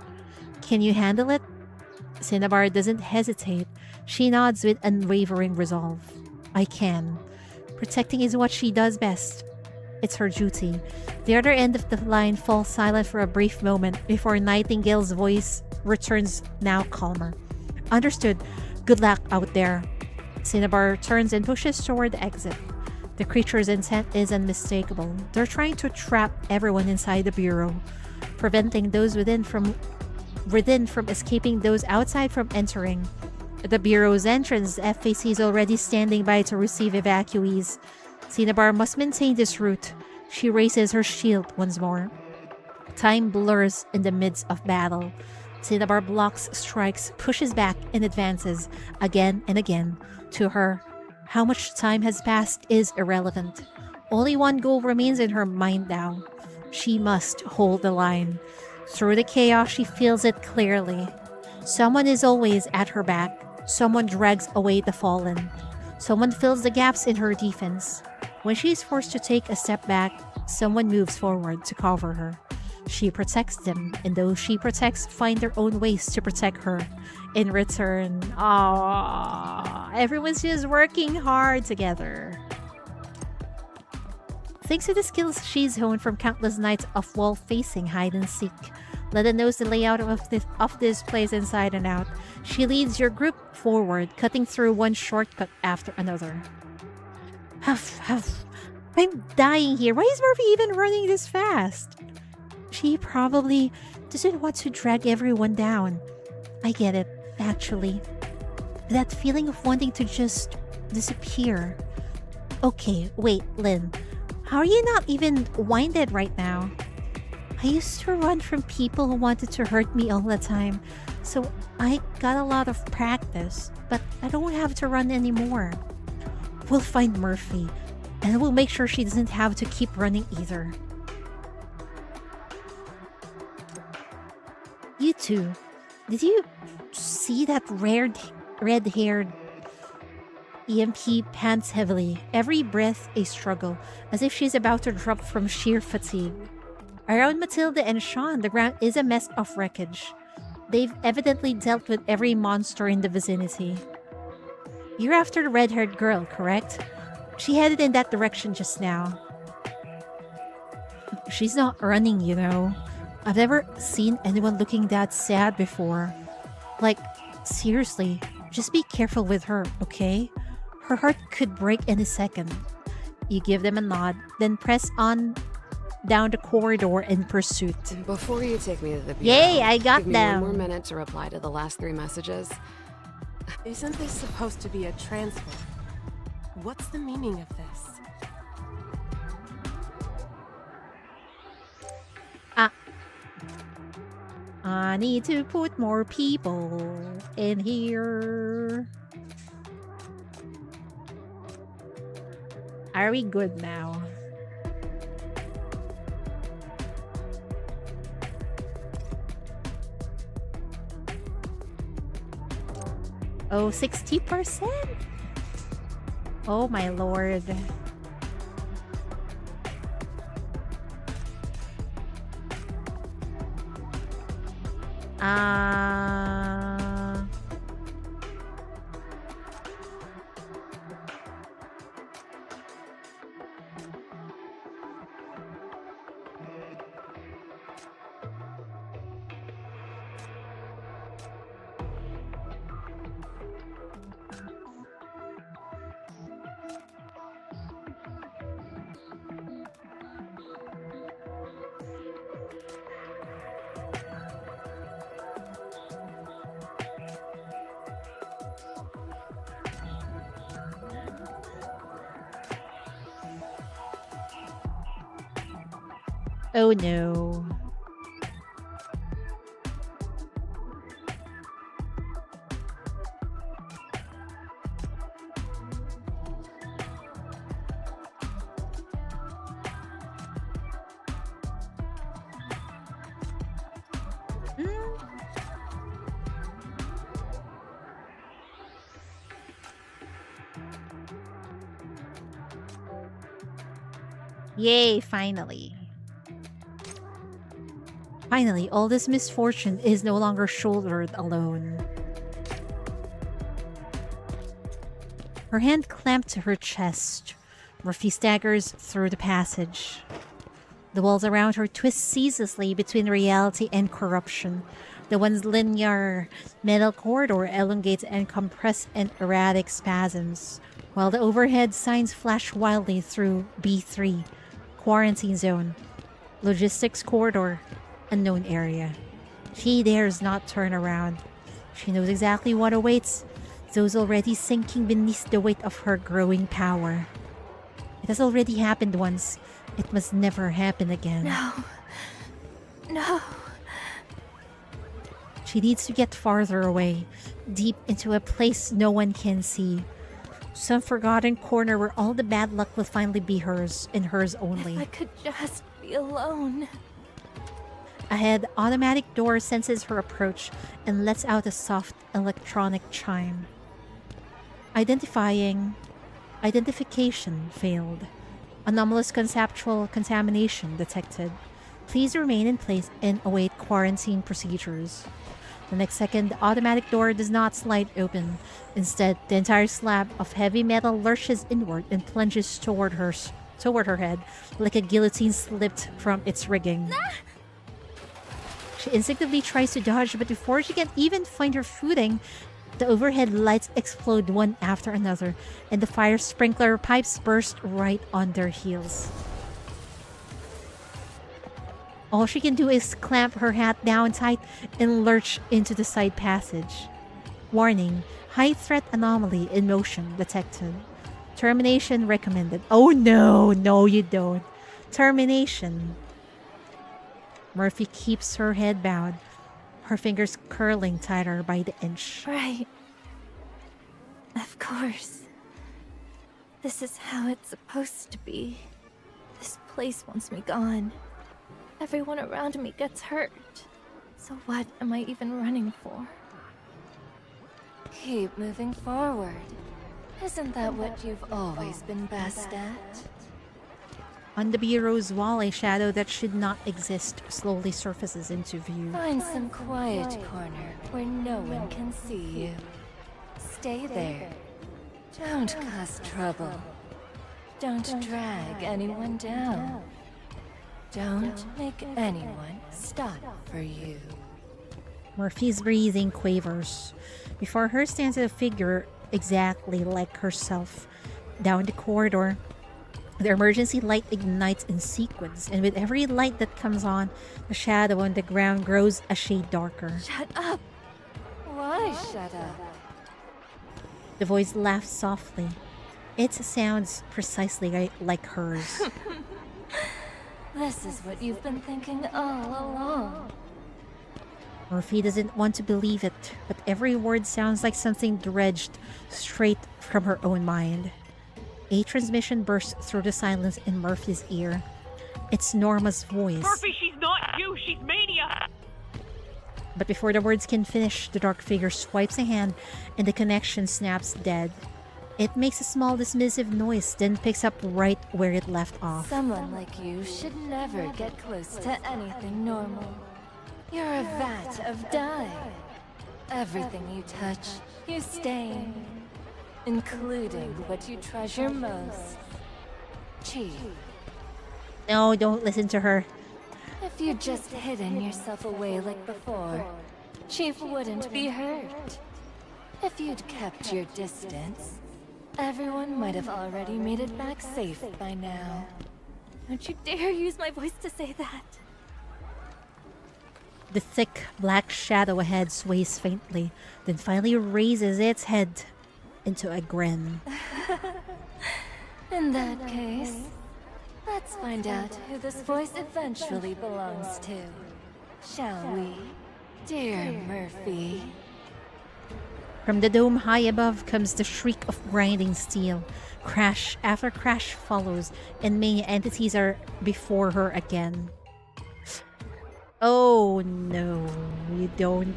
Can you handle it? Cinnabar doesn't hesitate. She nods with unwavering resolve. I can. Protecting is what she does best. It's her duty. The other end of the line falls silent for a brief moment before Nightingale's voice returns, now calmer. Understood. Good luck out there. Cinnabar turns and pushes toward the exit. The creature's intent is unmistakable. They're trying to trap everyone inside the bureau, preventing those within from escaping, those outside from entering. At the bureau's entrance, FAC is already standing by to receive evacuees. Cinnabar must maintain this route. She raises her shield once more. Time blurs in the midst of battle. Cinnabar blocks strikes, pushes back, and advances again and again. To her, how much time has passed is irrelevant. Only one goal remains in her mind now. She must hold the line. Through the chaos, she feels it clearly. Someone is always at her back. Someone drags away the fallen. Someone fills the gaps in her defense. When she is forced to take a step back, someone moves forward to cover her. She protects them, and those she protects find their own ways to protect her. In return, everyone's just working hard together. Thanks to the skills she's honed from countless nights of wall-facing hide-and-seek, Leda knows the layout of this place inside and out. She leads your group forward, cutting through one shortcut after another. Huff, huff. I'm dying here. Why is Murphy even running this fast? She probably doesn't want to drag everyone down. I get it, actually. That feeling of wanting to just disappear. Okay, wait, Lynn. How are you not even winded right now? I used to run from people who wanted to hurt me all the time, so I got a lot of practice, but I don't have to run anymore. We'll find Murphy, and we'll make sure she doesn't have to keep running either. You two, did you see that red-haired EMP pants heavily, every breath a struggle, as if she's about to drop from sheer fatigue. Around Matilda and Sean, the ground is a mess of wreckage. They've evidently dealt with every monster in the vicinity. You're after the red-haired girl, correct? She headed in that direction just now. She's not running, you know. I've never seen anyone looking that sad before. Like, seriously, just be careful with her, okay? Her heart could break any second. You give them a nod, then press on down the corridor in pursuit. Before you take me to the bureau, Yay, I got give me them! 1 more minute to reply to the last 3 messages. Isn't this supposed to be a transfer? What's the meaning of this? I need to put more people in here. Are we good now? Oh, 60%? Oh my lord. Oh no. Yay, finally. Finally, all this misfortune is no longer shouldered alone. Her hand clamped to her chest. Murphy staggers through the passage. The walls around her twist ceaselessly between reality and corruption. The once linear metal corridor elongates and compresses in erratic spasms, while the overhead signs flash wildly through B3, quarantine zone, logistics corridor, unknown area. She dares not turn around. She knows exactly what awaits, those already sinking beneath the weight of her growing power. It has already happened once. It must never happen again. No. She needs to get farther away, deep into a place no one can see. Some forgotten corner where all the bad luck will finally be hers, and hers only. If I could just be alone. Ahead, automatic door senses her approach and lets out a soft electronic chime. Identification failed. Anomalous conceptual contamination detected. Please remain in place and await quarantine procedures. The next second, the automatic door does not slide open. Instead, the entire slab of heavy metal lurches inward and plunges toward her head, like a guillotine slipped from its rigging. She instinctively tries to dodge, but before she can even find her footing, the overhead lights explode one after another, and the fire sprinkler pipes burst right on their heels. All she can do is clamp her hat down tight and lurch into the side passage. Warning, high threat anomaly in motion detected. Termination recommended. Oh no, you don't. Termination. Murphy keeps her head bowed, her fingers curling tighter by the inch. Right. Of course. This is how it's supposed to be. This place wants me gone. Everyone around me gets hurt. So what am I even running for? Keep moving forward. Isn't that what you've always been best at? On the bureau's wall, a shadow that should not exist slowly surfaces into view. Find some quiet corner where no one can see you. Stay there. Don't cause trouble. Don't drag anyone down. Don't make anyone stop for you. Murphy's breathing quavers. Before her stands a figure exactly like herself. Down the corridor, the emergency light ignites in sequence, and with every light that comes on, the shadow on the ground grows a shade darker. Shut up! Why shut up? The voice laughs softly. It sounds precisely like hers. This is what you've been thinking all along. Murphy doesn't want to believe it, but every word sounds like something dredged straight from her own mind. A transmission bursts through the silence in Murphy's ear. It's Norma's voice. Murphy, she's not you, she's Mania! But before the words can finish, the dark figure swipes a hand and the connection snaps dead. It makes a small dismissive noise, then picks up right where it left off. Someone like you should never get close to anything normal. You're a vat of dye. Everything you touch, you stain. Including what you treasure most. Chief. No, don't listen to her. If you'd just hidden yourself away like before, Chief wouldn't be hurt. If you'd kept your distance, everyone might have already made it back safe by now. Don't you dare use my voice to say that. The thick black shadow ahead sways faintly, then finally raises its head into a grin. In that case, Let's find out who this voice eventually belongs to. Shall we? Dear Murphy. From the dome high above comes the shriek of grinding steel. Crash after crash follows, and many entities are before her again. Oh no, you don't.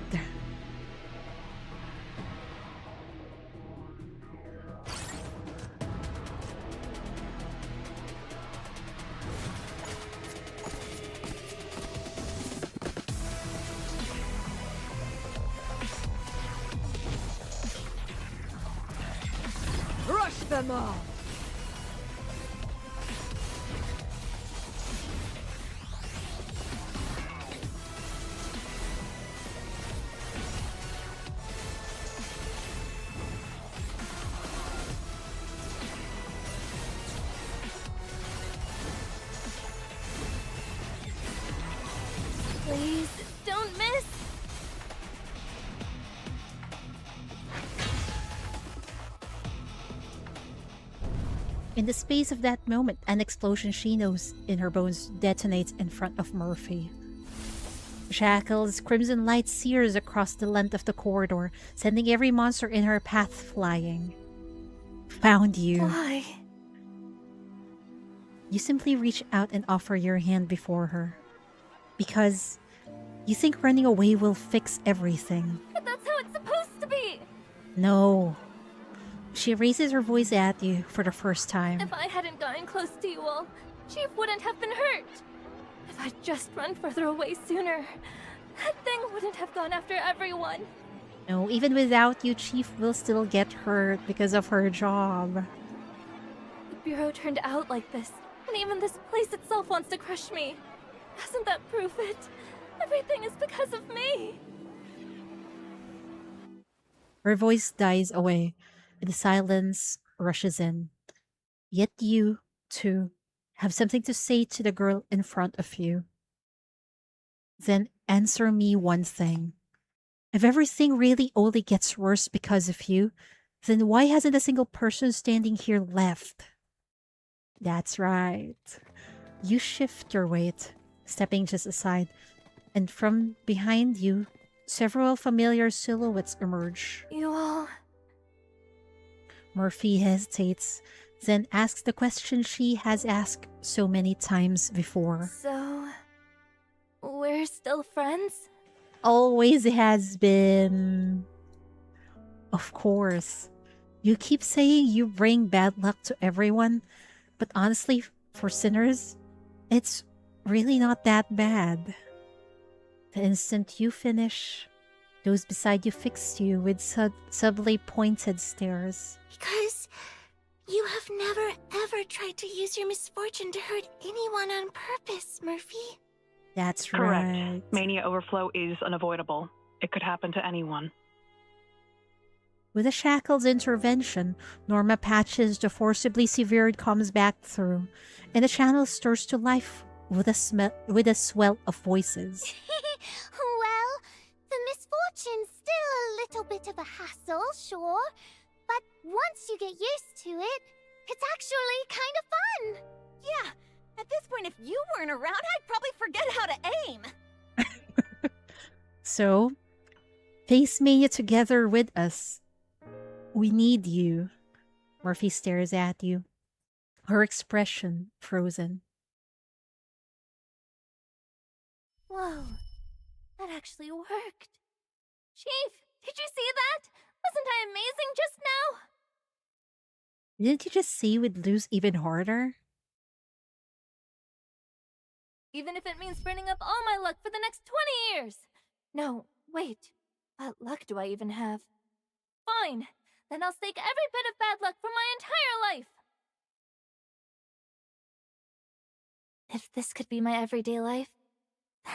Rush them all! Please, don't miss! In the space of that moment, an explosion she knows in her bones detonates in front of Murphy. Shackles, crimson light sears across the length of the corridor, sending every monster in her path flying. Found you. Why? You simply reach out and offer your hand before her. Because you think running away will fix everything. But that's how it's supposed to be! No. She raises her voice at you for the first time. If I hadn't gotten close to you all, Chief wouldn't have been hurt. If I'd just run further away sooner, that thing wouldn't have gone after everyone. No, even without you, Chief will still get hurt because of her job. The Bureau turned out like this, and even this place itself wants to crush me. Doesn't that prove it? Everything is because of me. Her voice dies away, and the silence rushes in. Yet you, too, have something to say to the girl in front of you. Then answer me one thing. If everything really only gets worse because of you, then why hasn't a single person standing here left? That's right. You shift your weight, stepping just aside, and from behind you, several familiar silhouettes emerge. You all... Murphy hesitates, then asks the question she has asked so many times before. So... we're still friends? Always has been. Of course. You keep saying you bring bad luck to everyone, but honestly, for sinners, it's really not that bad. The instant you finish, those beside you fix you with subtly pointed stares. Because you have never ever tried to use your misfortune to hurt anyone on purpose, Murphy. That's Correct. right. Mania overflow is unavoidable. It could happen to anyone. With the Shackles' intervention, Norma patches the forcibly severed comes back through, and the channel stirs to life with a swell of voices. Well, the misfortune's still a little bit of a hassle, sure. But once you get used to it, it's actually kind of fun. Yeah, at this point, if you weren't around, I'd probably forget how to aim. So, face Mania together with us. We need you. Murphy stares at you, her expression frozen. Whoa, that actually worked. Chief, did you see that? Wasn't I amazing just now? Didn't you just say we'd lose even harder? Even if it means burning up all my luck for the next 20 years. No, wait. What luck do I even have? Fine. Then I'll stake every bit of bad luck for my entire life. If this could be my everyday life,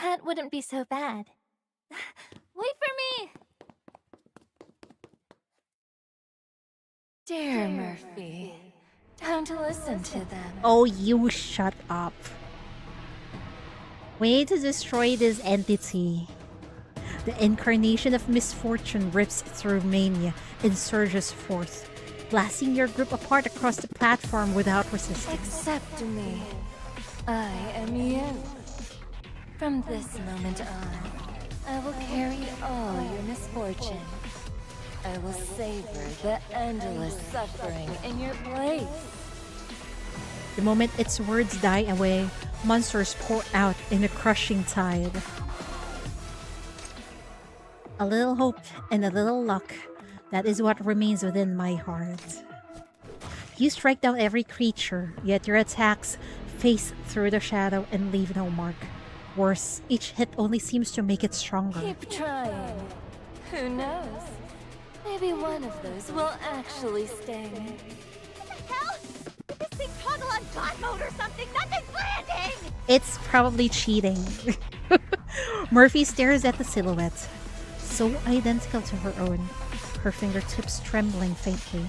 that wouldn't be so bad. Wait for me! Dear Murphy, time to listen to them. Oh, you shut up. We need to destroy this entity. The incarnation of misfortune rips through Mania and surges forth, blasting your group apart across the platform without resistance. Accept me. I am you. From this moment on, I will carry all your misfortune. I will savor the endless suffering in your place. The moment its words die away, monsters pour out in a crushing tide. A little hope and a little luck, that is what remains within my heart. You strike down every creature, yet your attacks phase through the shadow and leave no mark. Worse, each hit only seems to make it stronger. Keep trying. Who knows? Maybe one of those will actually sting. What the hell? Did this thing toggle on God mode or something? Nothing's landing! It's probably cheating. Murphy stares at the silhouette, so identical to her own, her fingertips trembling faintly.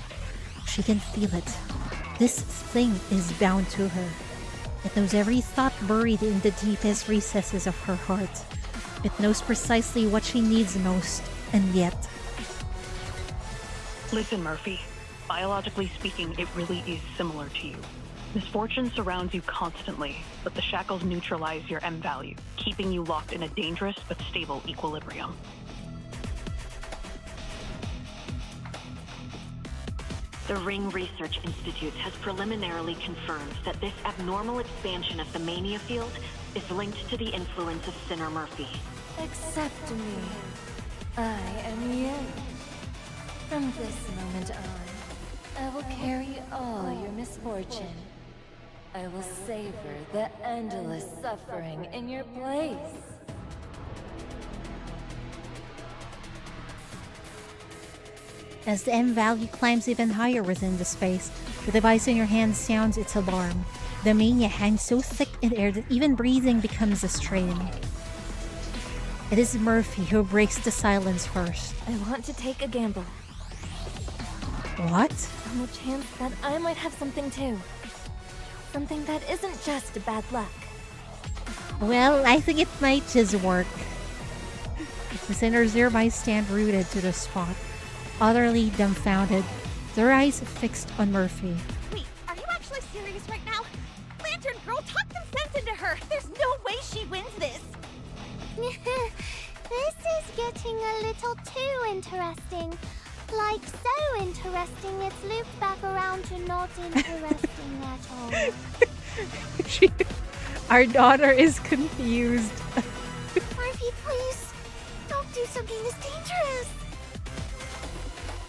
She can feel it. This thing is bound to her. It knows every thought buried in the deepest recesses of her heart. It knows precisely what she needs most, and yet... Listen, Murphy. Biologically speaking, it really is similar to you. Misfortune surrounds you constantly, but the shackles neutralize your M value, keeping you locked in a dangerous but stable equilibrium. The Ring Research Institute has preliminarily confirmed that this abnormal expansion of the mania field is linked to the influence of Sinner Murphy. Accept me. I am you. From this moment on, I will carry all your misfortune. I will savor the endless suffering in your place. As the M value climbs even higher within the space, the device in your hand sounds its alarm. The mania hangs so thick in air that even breathing becomes a strain. It is Murphy who breaks the silence first. I want to take a gamble. What? On the chance that I might have something too. Something that isn't just bad luck. Well, I think it might just work. The sinners nearby stand rooted to the spot, utterly dumbfounded, their eyes fixed on Murphy. Wait, are you actually serious right now? Lantern Girl, talk some sense into her! There's no way she wins this! This is getting a little too interesting. Like, so interesting it's looped back around to not interesting at all. Our daughter is confused. Murphy, please! Don't do something this dangerous!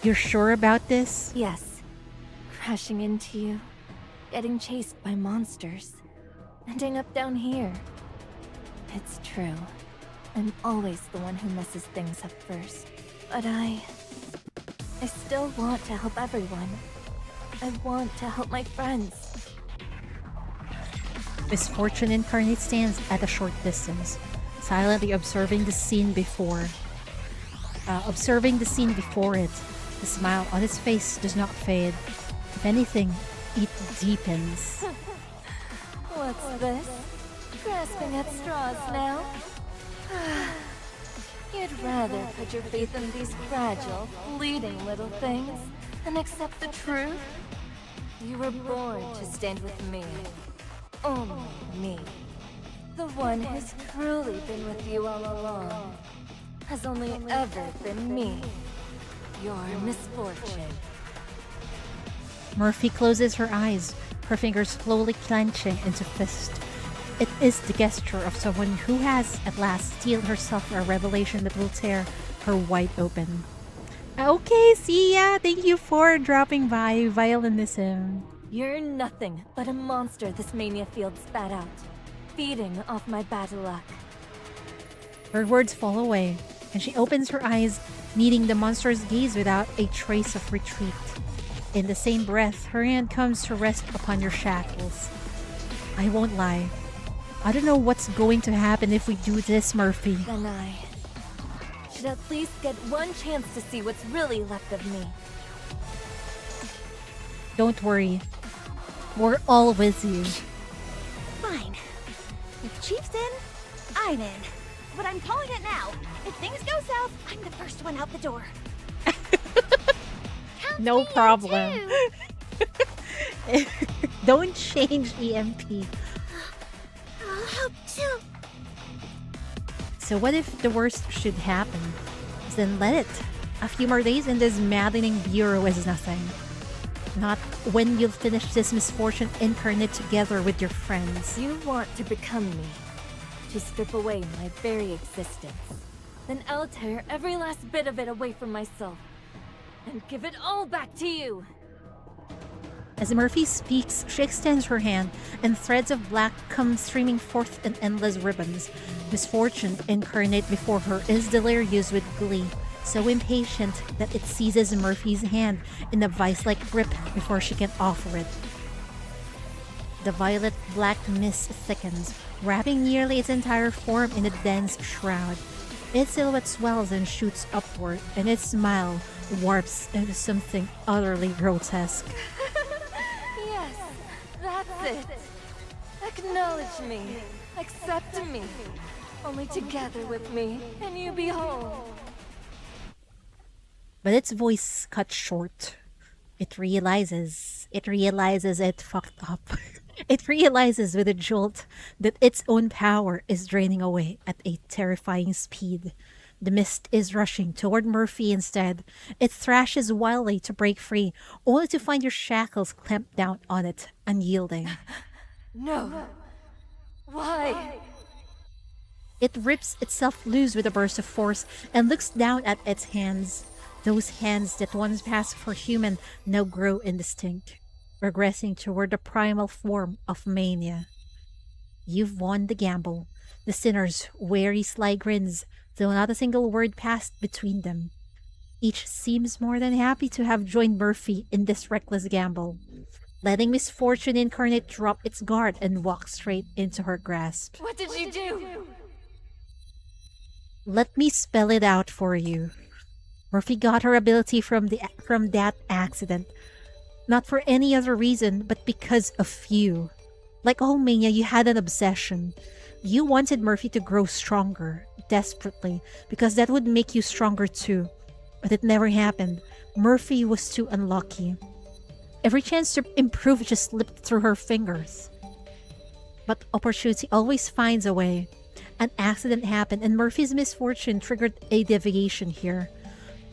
You're sure about this? Yes. Crashing into you. Getting chased by monsters. Ending up down here. It's true. I'm always the one who messes things up first. But I still want to help everyone. I want to help my friends. Misfortune Incarnate stands at a short distance, silently observing the scene before. It. The smile on its face does not fade. If anything, it deepens. What's this? Grasping at straws now? You'd rather put your faith in these fragile, fleeting little things and accept the truth? You were born to stand with me. Only me. The one who's truly been with you all along. Has only ever been me. Your misfortune. Murphy closes her eyes, her fingers slowly clenching into fist. It is the gesture of someone who has, at last, steeled herself for a revelation that will tear her wide open. Okay, see ya! Thank you for dropping by, Violinism. You're nothing but a monster this mania field spat out. Feeding off my bad luck. Her words fall away, and she opens her eyes, meeting the monster's gaze without a trace of retreat. In the same breath, her hand comes to rest upon your shackles. I won't lie. I don't know what's going to happen if we do this, Murphy. Then I should at least get one chance to see what's really left of me. Don't worry. We're all with you. Fine. If Chief's in, I'm in. But I'm calling it now. If things go south, I'm the first one out the door. No problem. Don't change EMP. So what if the worst should happen? Then let it. A few more days in this maddening bureau is nothing. Not when you'll finish this misfortune incarnate together with your friends. You want to become me, to strip away my very existence. Then I'll tear every last bit of it away from myself and give it all back to you. As Murphy speaks, she extends her hand, and threads of black come streaming forth in endless ribbons. Misfortune incarnate before her is delirious with glee, so impatient that it seizes Murphy's hand in a vice-like grip before she can offer it. The violet-black mist thickens, wrapping nearly its entire form in a dense shroud. Its silhouette swells and shoots upward, and its smile warps into something utterly grotesque. Yes, that's it. Acknowledge me. Accept me. Only together with me can you be whole. But its voice cut short. It realizes it fucked up. It realizes with a jolt that its own power is draining away at a terrifying speed. The mist is rushing toward Murphy instead. It thrashes wildly to break free, only to find your shackles clamped down on it, unyielding. No. Why? It rips itself loose with a burst of force and looks down at its hands. Those hands that once passed for human now grow indistinct, regressing toward the primal form of mania. You've won the gamble. The sinners' wary sly grins, though not a single word passed between them. Each seems more than happy to have joined Murphy in this reckless gamble, letting misfortune incarnate drop its guard and walk straight into her grasp. What did you do? Let me spell it out for you. Murphy got her ability from that accident. Not for any other reason, but because of you. Like all mania, you had an obsession. You wanted Murphy to grow stronger, desperately, because that would make you stronger too. But it never happened. Murphy was too unlucky. Every chance to improve just slipped through her fingers. But opportunity always finds a way. An accident happened, and Murphy's misfortune triggered a deviation here.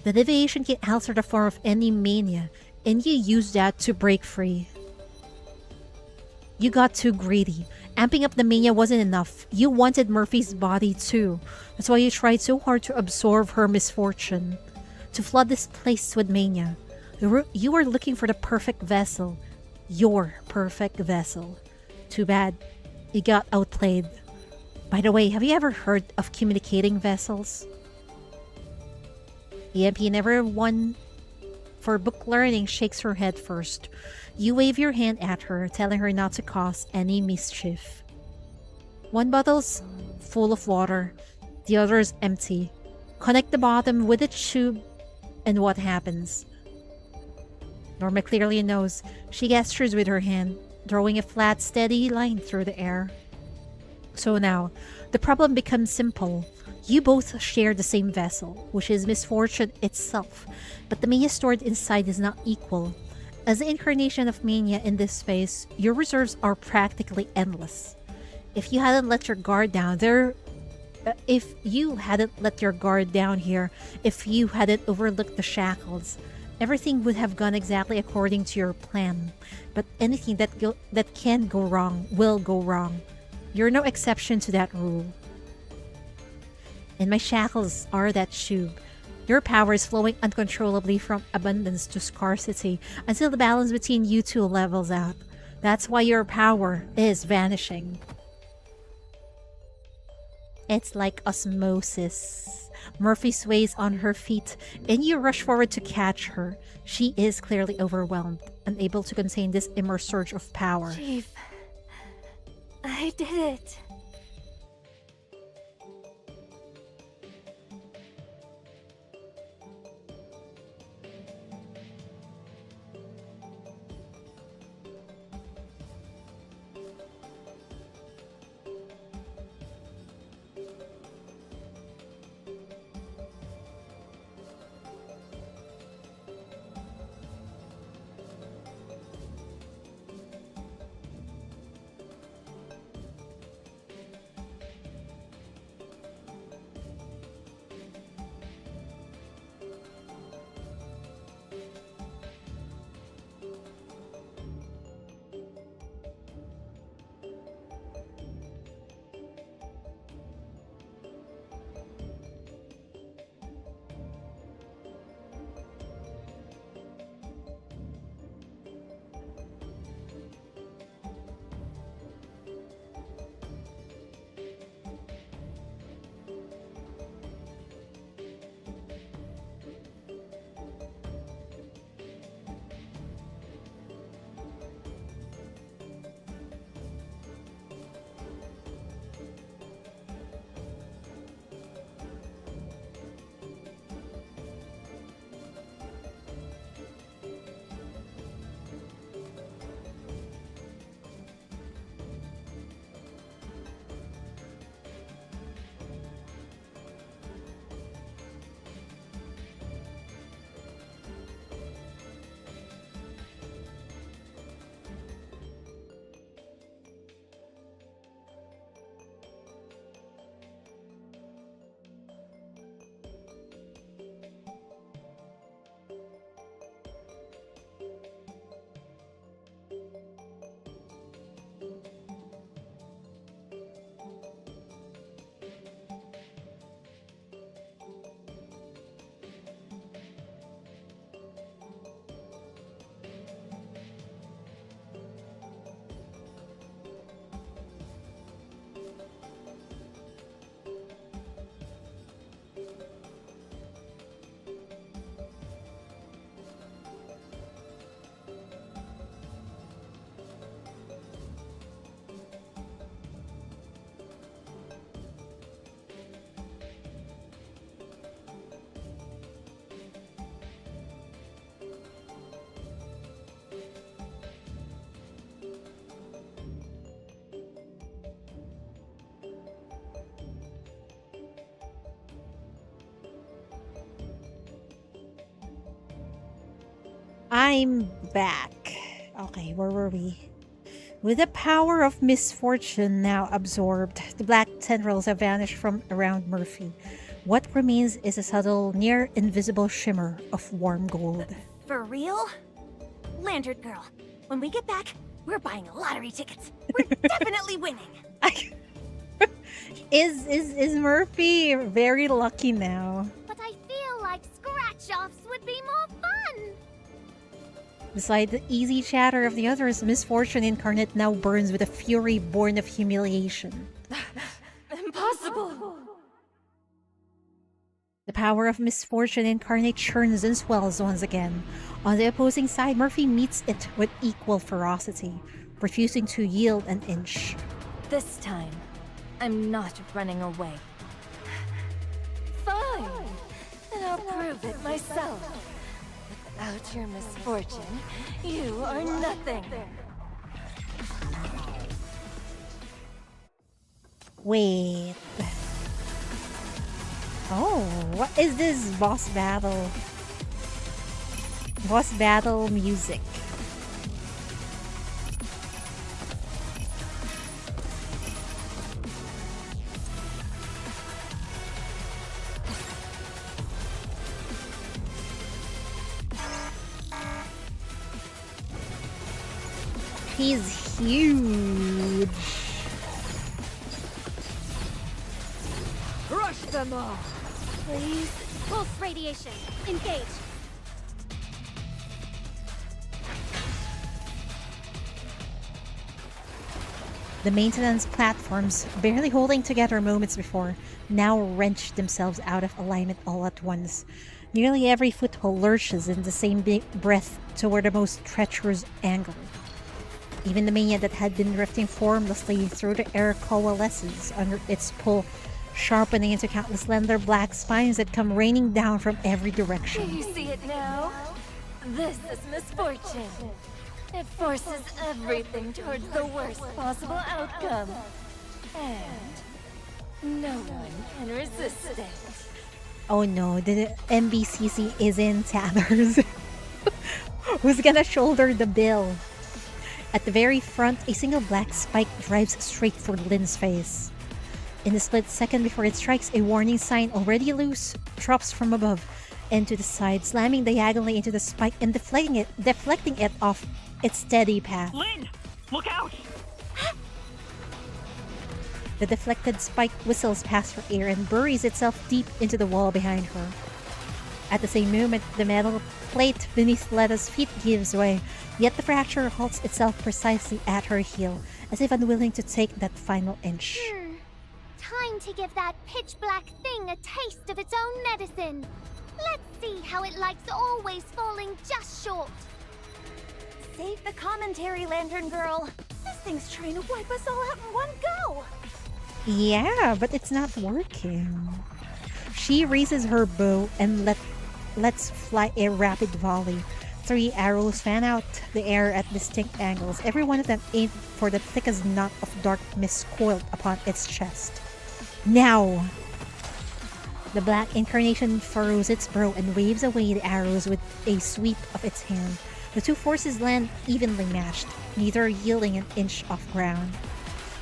The deviation can alter the form of any mania, and you use that to break free. You got too greedy. Amping up the mania wasn't enough. You wanted Murphy's body too. That's why you tried so hard to absorb her misfortune, to flood this place with mania. You were looking for the perfect vessel. Your perfect vessel. Too bad. You got outplayed. By the way, have you ever heard of communicating vessels? EMP never one for book learning shakes her head first. You wave your hand at her, telling her not to cause any mischief. One bottle's full of water, the other is empty. Connect the bottom with a tube, and what happens? Norma clearly knows. She gestures with her hand, drawing a flat, steady line through the air. So now, the problem becomes simple. You both share the same vessel, which is misfortune itself, but the mania stored inside is not equal. As the incarnation of mania in this space, your reserves are practically endless. If you hadn't let your guard down here, if you hadn't overlooked the shackles, everything would have gone exactly according to your plan. But anything that can go wrong will go wrong. You're no exception to that rule. And my shackles are that tube. Your power is flowing uncontrollably from abundance to scarcity until the balance between you two levels out. That's why your power is vanishing. It's like osmosis. Murphy sways on her feet, and you rush forward to catch her. She is clearly overwhelmed, unable to contain this immense surge of power. Chief, I did it. I'm back. Okay, where were we? With the power of misfortune now absorbed, the black tendrils have vanished from around Murphy. What remains is a subtle, near invisible shimmer of warm gold. For real? Lantern Girl, when we get back, we're buying lottery tickets. We're definitely winning. Is Murphy very lucky now? But I feel like scratch-offs would be more fun. Beside the easy chatter of the others, misfortune incarnate now burns with a fury born of humiliation. Impossible! The power of misfortune incarnate churns and swells once again. On the opposing side, Murphy meets it with equal ferocity, refusing to yield an inch. This time, I'm not running away. Fine! And I'll prove it myself. Without your misfortune, you are nothing. Wait. Oh, what is this boss battle? Boss battle music. He's huge. Crush them all. Please. Pulse radiation. Engage. The maintenance platforms, barely holding together moments before, now wrench themselves out of alignment all at once. Nearly every foothold lurches in the same big breath toward the most treacherous angle. Even the mania that had been drifting formlessly through the air coalesces under its pull, sharpening into countless slender black spines that come raining down from every direction. Do you see it now? This is misfortune. It forces everything towards the worst possible outcome. And no one can resist it. Oh no, the MBCC is in tatters. Who's gonna shoulder the bill? At the very front, a single black spike drives straight for Lynn's face. In the split second before it strikes, a warning sign already loose drops from above and to the side, slamming diagonally into the spike and deflecting it off its steady path. Lynn! Look out! The deflected spike whistles past her ear and buries itself deep into the wall behind her. At the same moment, the metal plate beneath Letta's feet gives way, yet the fracture halts itself precisely at her heel, as if unwilling to take that final inch. Time to give that pitch-black thing a taste of its own medicine. Let's see how it likes always falling just short. Save the commentary, Lantern Girl. This thing's trying to wipe us all out in one go. Yeah, but it's not working. She raises her bow and lets fly a rapid volley. 3 arrows fan out the air at distinct angles, every one of them aimed for the thickest knot of dark mist coiled upon its chest. Now! The black incarnation furrows its brow and waves away the arrows with a sweep of its hand. The two forces land evenly matched, neither yielding an inch off ground.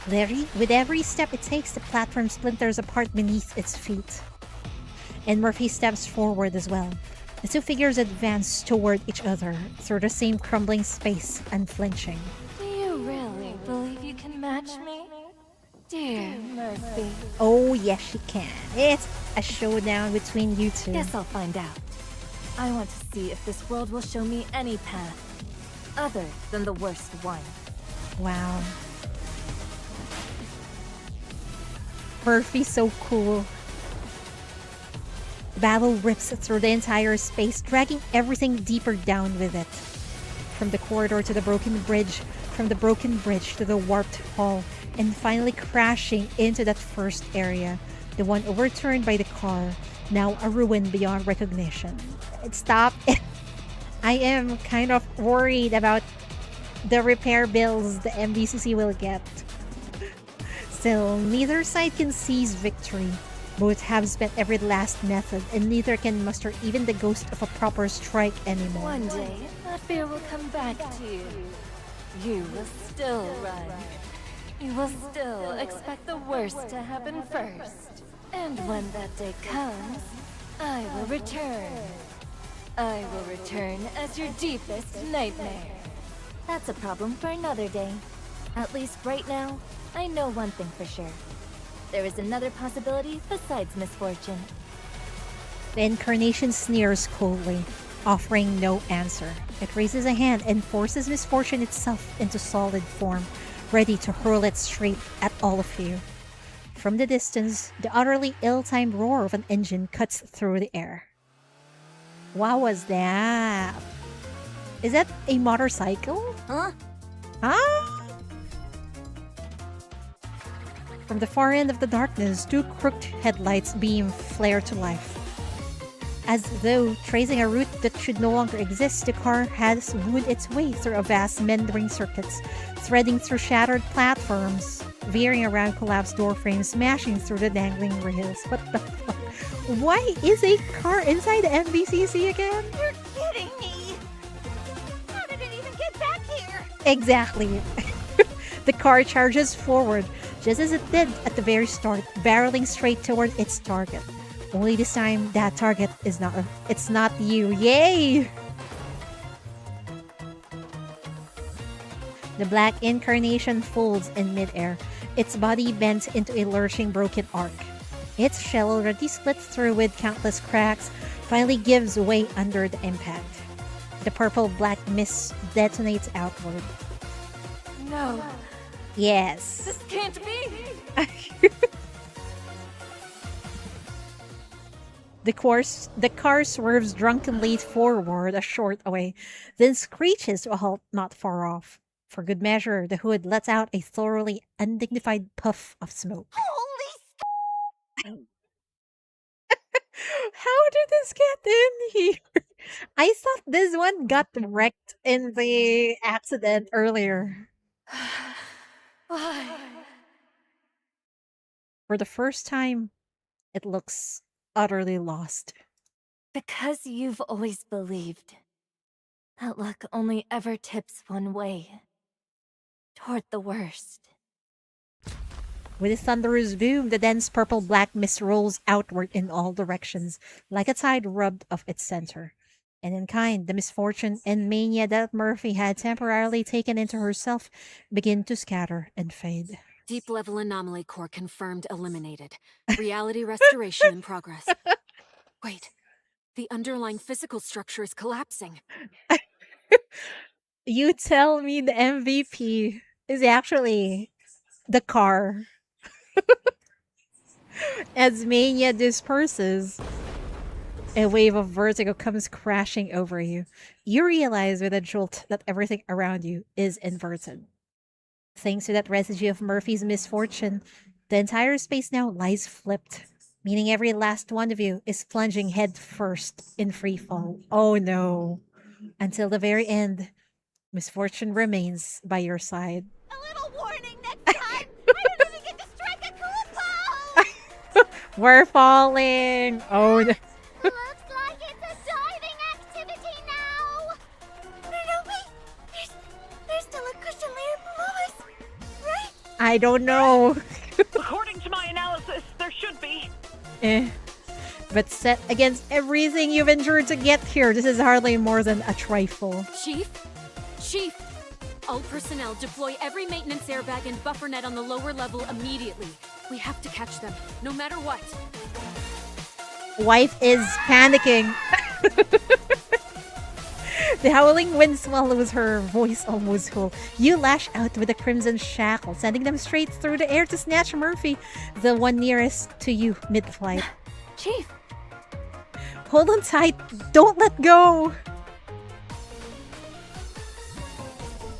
With every step it takes, the platform splinters apart beneath its feet. And Murphy steps forward as well. The two figures advance toward each other through the same crumbling space, unflinching. Do you really believe you can match me? Dear Murphy. Oh yes, she can. It's a showdown between you two. Guess I'll find out. I want to see if this world will show me any path other than the worst one. Wow. Murphy's so cool. The battle rips through the entire space, dragging everything deeper down with it. From the corridor to the broken bridge, from the broken bridge to the warped hall, and finally crashing into that first area, the one overturned by the car, now a ruin beyond recognition. Stop it. I am kind of worried about the repair bills the MBCC will get. Still, neither side can seize victory. Both have spent every last method, and neither can muster even the ghost of a proper strike anymore. One day, that fear will come back to you. You will still run. You will still expect the worst to happen first. And when that day comes, I will return. I will return as your deepest nightmare. That's a problem for another day. At least right now, I know one thing for sure. There is another possibility besides misfortune. The incarnation sneers coldly, offering no answer. It raises a hand and forces misfortune itself into solid form, ready to hurl it straight at all of you. From the distance, the utterly ill-timed roar of an engine cuts through the air. What was that? Is that a motorcycle? Huh? Huh? From the far end of the darkness, two crooked headlights beam flare to life. As though tracing a route that should no longer exist, the car has wound its way through a vast meandering circuits, threading through shattered platforms, veering around collapsed door frames, smashing through the dangling rails. What the fuck? Why is a car inside the MBCC again? You're kidding me! How did it even get back here? Exactly. The car charges forward, just as it did at the very start, barreling straight toward its target. Only this time, that target is it's not you. Yay! The black incarnation folds in midair, its body bent into a lurching broken arc. Its shell, already split through with countless cracks, finally gives way under the impact. The purple-black mist detonates outward. No. Yes. This can't be! The car swerves drunkenly forward a short way, then screeches to a halt not far off. For good measure, the hood lets out a thoroughly undignified puff of smoke. How did this get in here? I thought this one got wrecked in the accident earlier. Why? For the first time, it looks utterly lost. Because you've always believed that luck only ever tips one way. Toward the worst. With a thunderous boom, the dense purple-black mist rolls outward in all directions, like a tide rubbed off its center. And in kind, the misfortune and mania that Murphy had temporarily taken into herself begin to scatter and fade. Deep-level anomaly core confirmed eliminated. Reality restoration in progress. Wait, the underlying physical structure is collapsing. You tell me the MVP is actually the car. As mania disperses, a wave of vertigo comes crashing over you. You realize with a jolt that everything around you is inverted. Thanks to that residue of Murphy's misfortune, the entire space now lies flipped, meaning every last one of you is plunging head first in free fall. Oh no. Until the very end, misfortune remains by your side. A little warning next time! I don't even get to strike a cool pose! We're falling! Oh no. Looks like it's a diving activity now! No, wait! There's still a cushion layer below us, right? I don't know. According to my analysis, there should be. But set against everything you've endured to get here, this is hardly more than a trifle. Chief? Chief! All personnel deploy every maintenance airbag and buffer net on the lower level immediately. We have to catch them, no matter what. Wife is panicking. The howling wind swallows her, voice almost whole. You lash out with a crimson shackle, sending them straight through the air to snatch Murphy, the one nearest to you mid-flight. Chief! Hold on tight, don't let go!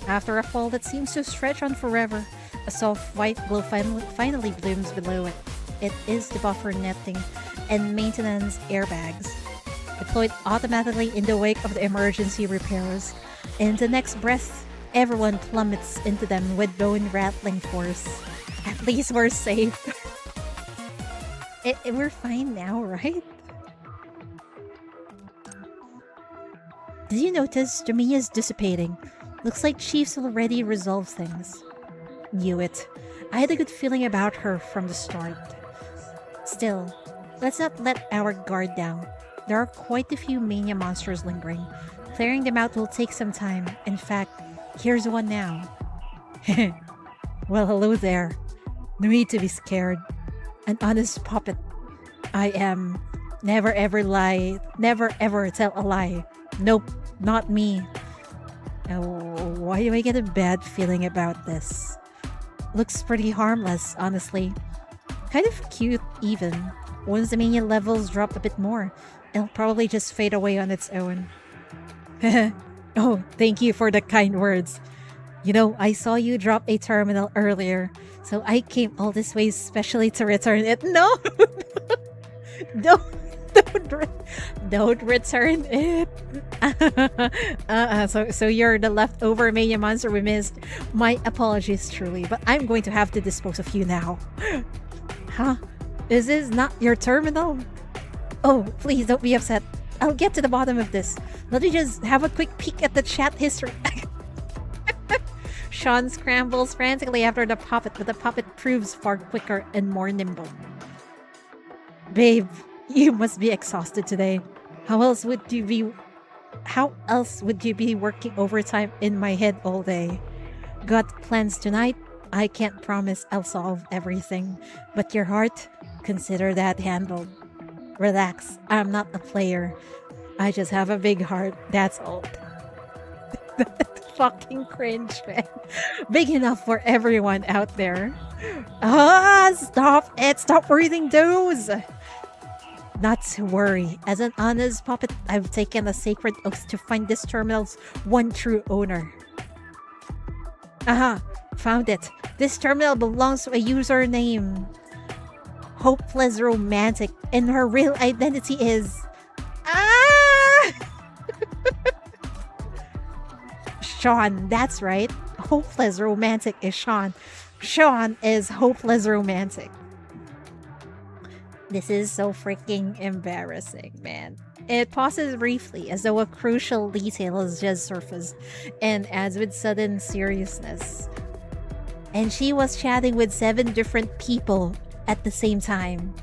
After a fall that seems to stretch on forever, a soft white glow finally blooms below it. It is the buffer netting and maintenance airbags, deployed automatically in the wake of the emergency repairs. In the next breath, everyone plummets into them with bone-rattling force. At least we're safe. We're fine now, right? Did you notice Jamia's dissipating? Looks like Chief's already resolved things. Knew it. I had a good feeling about her from the start. Still, let's not let our guard down. There are quite a few mania monsters lingering. Clearing them out will take some time. In fact, here's one now. Well, hello there. No need to be scared. An honest puppet. I am. Never ever lie. Never ever tell a lie. Nope, not me. Oh, why do I get a bad feeling about this? Looks pretty harmless, honestly. Kind of cute, even. Once the mania levels drop a bit more, it'll probably just fade away on its own. Oh, thank you for the kind words. You know, I saw you drop a terminal earlier, so I came all this way specially to return it. No! Don't return it. So you're the leftover mania monster we missed. My apologies truly, but I'm going to have to dispose of you now. Huh? Is this not your terminal? Oh, please don't be upset. I'll get to the bottom of this. Let me just have a quick peek at the chat history. Sean scrambles frantically after the puppet, but the puppet proves far quicker and more nimble. Babe, you must be exhausted today. How else would you be working overtime in my head all day? Got plans tonight? I can't promise I'll solve everything, but your heart, consider that handled. Relax, I'm not a player. I just have a big heart, that's all. Fucking cringe, man. Big enough for everyone out there. Stop it! Stop reading those! Not to worry. As an honest puppet, I've taken a sacred oath to find this terminal's one true owner. Aha! Found it. This terminal belongs to a user named Hopeless Romantic, and her real identity is... Sean, that's right. Hopeless Romantic is Sean. Sean is Hopeless Romantic. This is so freaking embarrassing, man. It pauses briefly as though a crucial detail has just surfaced and adds with sudden seriousness. And she was chatting with 7 different people at the same time.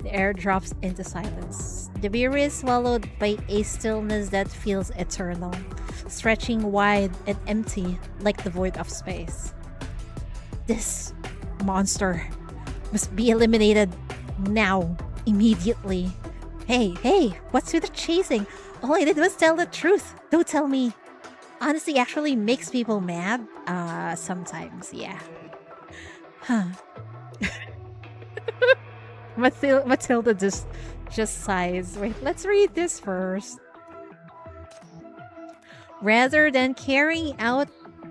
The air drops into silence. The beer is swallowed by a stillness that feels eternal, stretching wide and empty like the void of space. This monster must be eliminated now, immediately. Hey, what's with the chasing? All I did was tell the truth. Don't tell me. Honesty actually makes people mad. Sometimes, yeah. Huh. Matilda just sighs. Wait, let's read this first. Rather than carrying out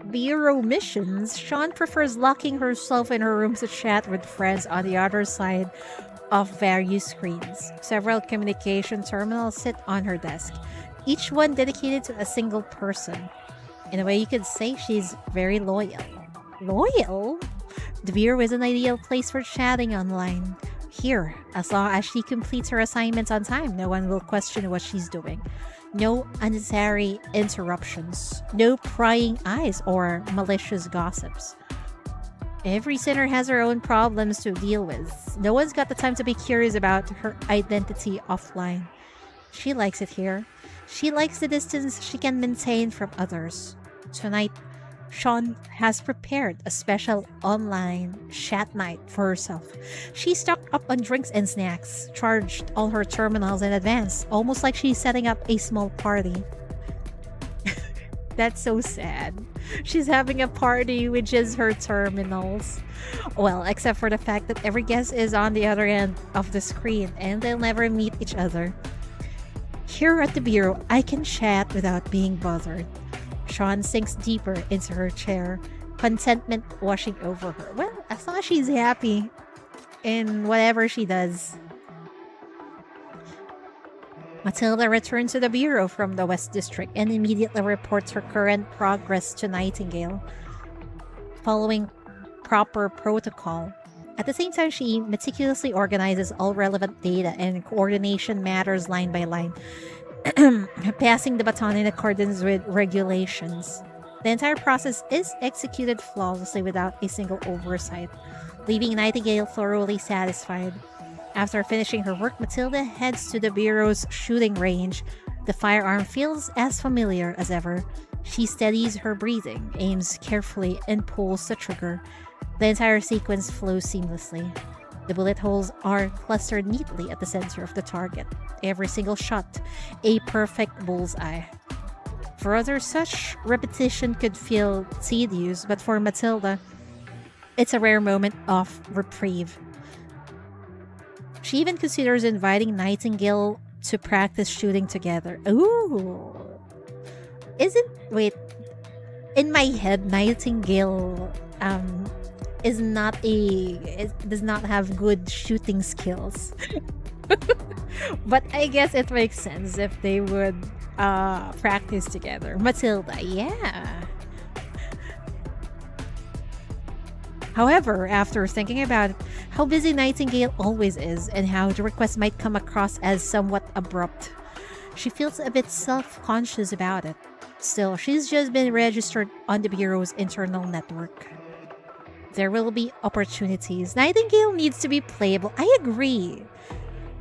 bureau missions, Sean prefers locking herself in her room to chat with friends on the other side of various screens. Several communication terminals sit on her desk, each one dedicated to a single person. In a way, you could say she's very loyal. Loyal? The bureau is an ideal place for chatting online. Here, as long as she completes her assignments on time, no one will question what she's doing. No unnecessary interruptions. No prying eyes or malicious gossips. Every sinner has her own problems to deal with. No one's got the time to be curious about her identity offline. She likes it here. She likes the distance she can maintain from others. Tonight, Sean has prepared a special online chat night for herself. She stocked up on drinks and snacks, charged all her terminals in advance, almost like she's setting up a small party. That's so sad. She's having a party with just her terminals. Well, except for the fact that every guest is on the other end of the screen and they'll never meet each other. Here at the bureau, I can chat without being bothered. Sean sinks deeper into her chair, contentment washing over her. Well, as long as she's happy in whatever she does. Matilda returns to the bureau from the West District and immediately reports her current progress to Nightingale. Following proper protocol, At the same time, she meticulously organizes all relevant data and coordination matters line by line, passing the baton in accordance with regulations. The entire process is executed flawlessly without a single oversight, leaving Nightingale thoroughly satisfied. After finishing her work, Matilda heads to the Bureau's shooting range. The firearm feels as familiar as ever. She steadies her breathing, aims carefully, and pulls the trigger. The entire sequence flows seamlessly. The bullet holes are clustered neatly at the center of the target. Every single shot, a perfect bullseye. For others, such repetition could feel tedious, but for Matilda, it's a rare moment of reprieve. She even considers inviting Nightingale to practice shooting together. Ooh! Wait, in my head, Nightingale does not have good shooting skills. But I guess it makes sense if they would practice together. Matilda, yeah. However, after thinking about how busy Nightingale always is and how the request might come across as somewhat abrupt, she feels a bit self-conscious about it. Still, she's just been registered on the Bureau's internal network. There will be opportunities. Nightingale needs to be playable. I agree.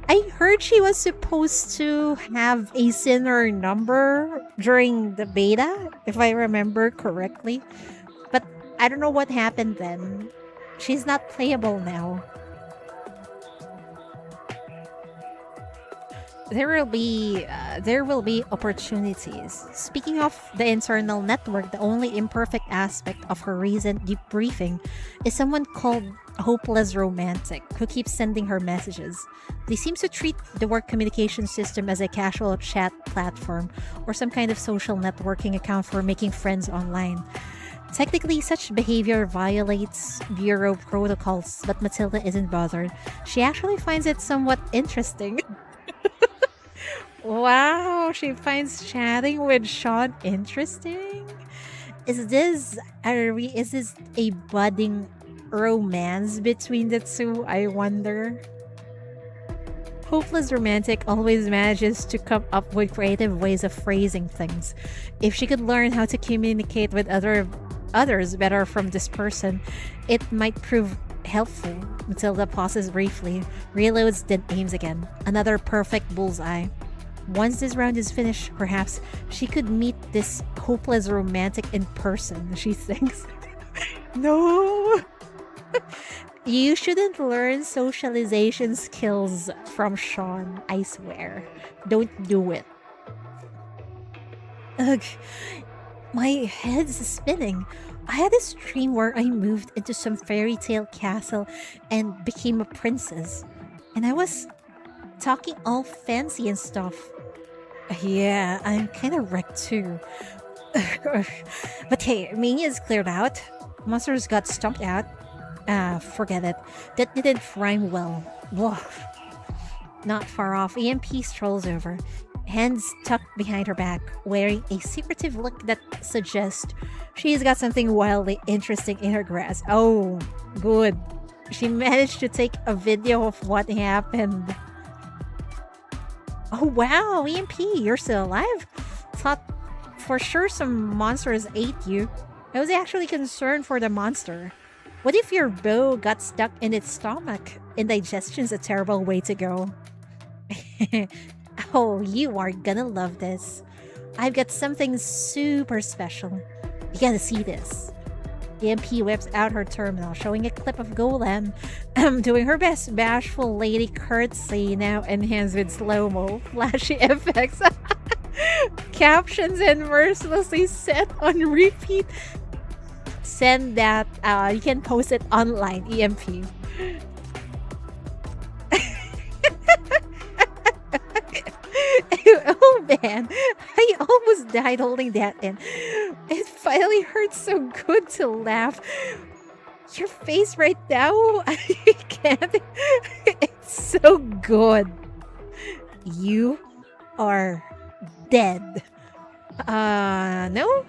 I heard she was supposed to have a Sinner number during the beta, if I remember correctly. But I don't know what happened then. She's not playable now. There will be opportunities. Speaking of the internal network, the only imperfect aspect of her recent debriefing is someone called Hopeless Romantic, who keeps sending her messages. They seem to treat the work communication system as a casual chat platform or some kind of social networking account for making friends online. Technically, such behavior violates Bureau protocols, but Matilda isn't bothered. She actually finds it somewhat interesting. Wow, she finds chatting with Sean interesting? Is this a budding romance between the two, I wonder? Hopeless Romantic always manages to come up with creative ways of phrasing things. If she could learn how to communicate with others better from this person, it might prove helpful. Matilda pauses briefly, reloads, then aims again. Another perfect bullseye. Once this round is finished, perhaps she could meet this Hopeless Romantic in person, she thinks. No! You shouldn't learn socialization skills from Sean, I swear. Don't do it. Ugh, my head's spinning. I had this dream where I moved into some fairy tale castle and became a princess. And I was talking all fancy and stuff. Yeah, I'm kind of wrecked too. But hey, Mania's cleared out. Monsters got stomped out. Forget it. That didn't rhyme well. Whoa. Not far off, EMP strolls over, hands tucked behind her back, wearing a secretive look that suggests she's got something wildly interesting in her grasp. Oh, good. She managed to take a video of what happened. Oh wow, EMP, you're still alive? Thought for sure some monsters ate you. I was actually concerned for the monster. What if your bow got stuck in its stomach? Indigestion's a terrible way to go. Oh, you are gonna love this. I've got something super special. You gotta see this. EMP whips out her terminal, showing a clip of Golem doing her best bashful lady curtsy, now enhanced with slow-mo, flashy effects, captions, and mercilessly set on repeat. Send that, you can post it online, EMP. Oh man, I almost died holding that in. It finally hurts so good to laugh. Your face right now, I can't. It's so good. You are dead. No?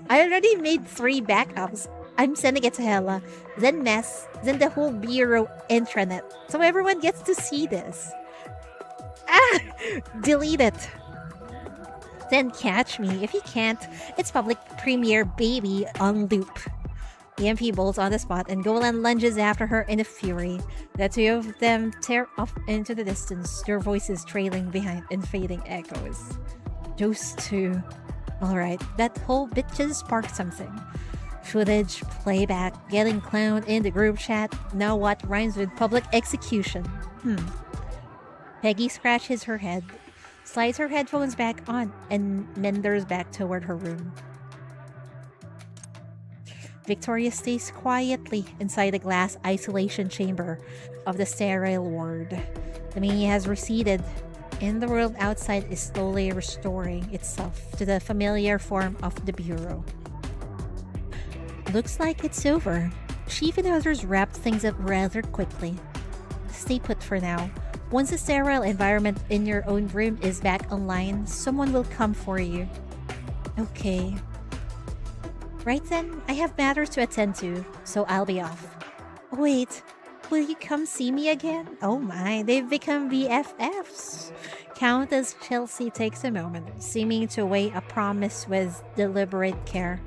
I already made 3 backups. I'm sending it to Hella, then Ness, then the whole Bureau intranet, so everyone gets to see this. Delete it. Then catch me. If you can't, it's public premiere baby on loop. The MP bolts on the spot and Golan lunges after her in a fury. The two of them tear off into the distance, their voices trailing behind in fading echoes. Those two. Alright, that whole bit just sparked something. Footage, playback, getting clowned in the group chat. Now what rhymes with public execution? Peggy scratches her head, slides her headphones back on, and meanders back toward her room. Victoria stays quietly inside the glass isolation chamber of the sterile ward. The mania has receded, and the world outside is slowly restoring itself to the familiar form of the Bureau. Looks like it's over. Chief and others wrapped things up rather quickly. Stay put for now. Once the sterile environment in your own room is back online, someone will come for you. Okay. Right then, I have matters to attend to, so I'll be off. Wait, will you come see me again? Oh my, they've become BFFs. Countess Chelsea takes a moment, seeming to weigh a promise with deliberate care.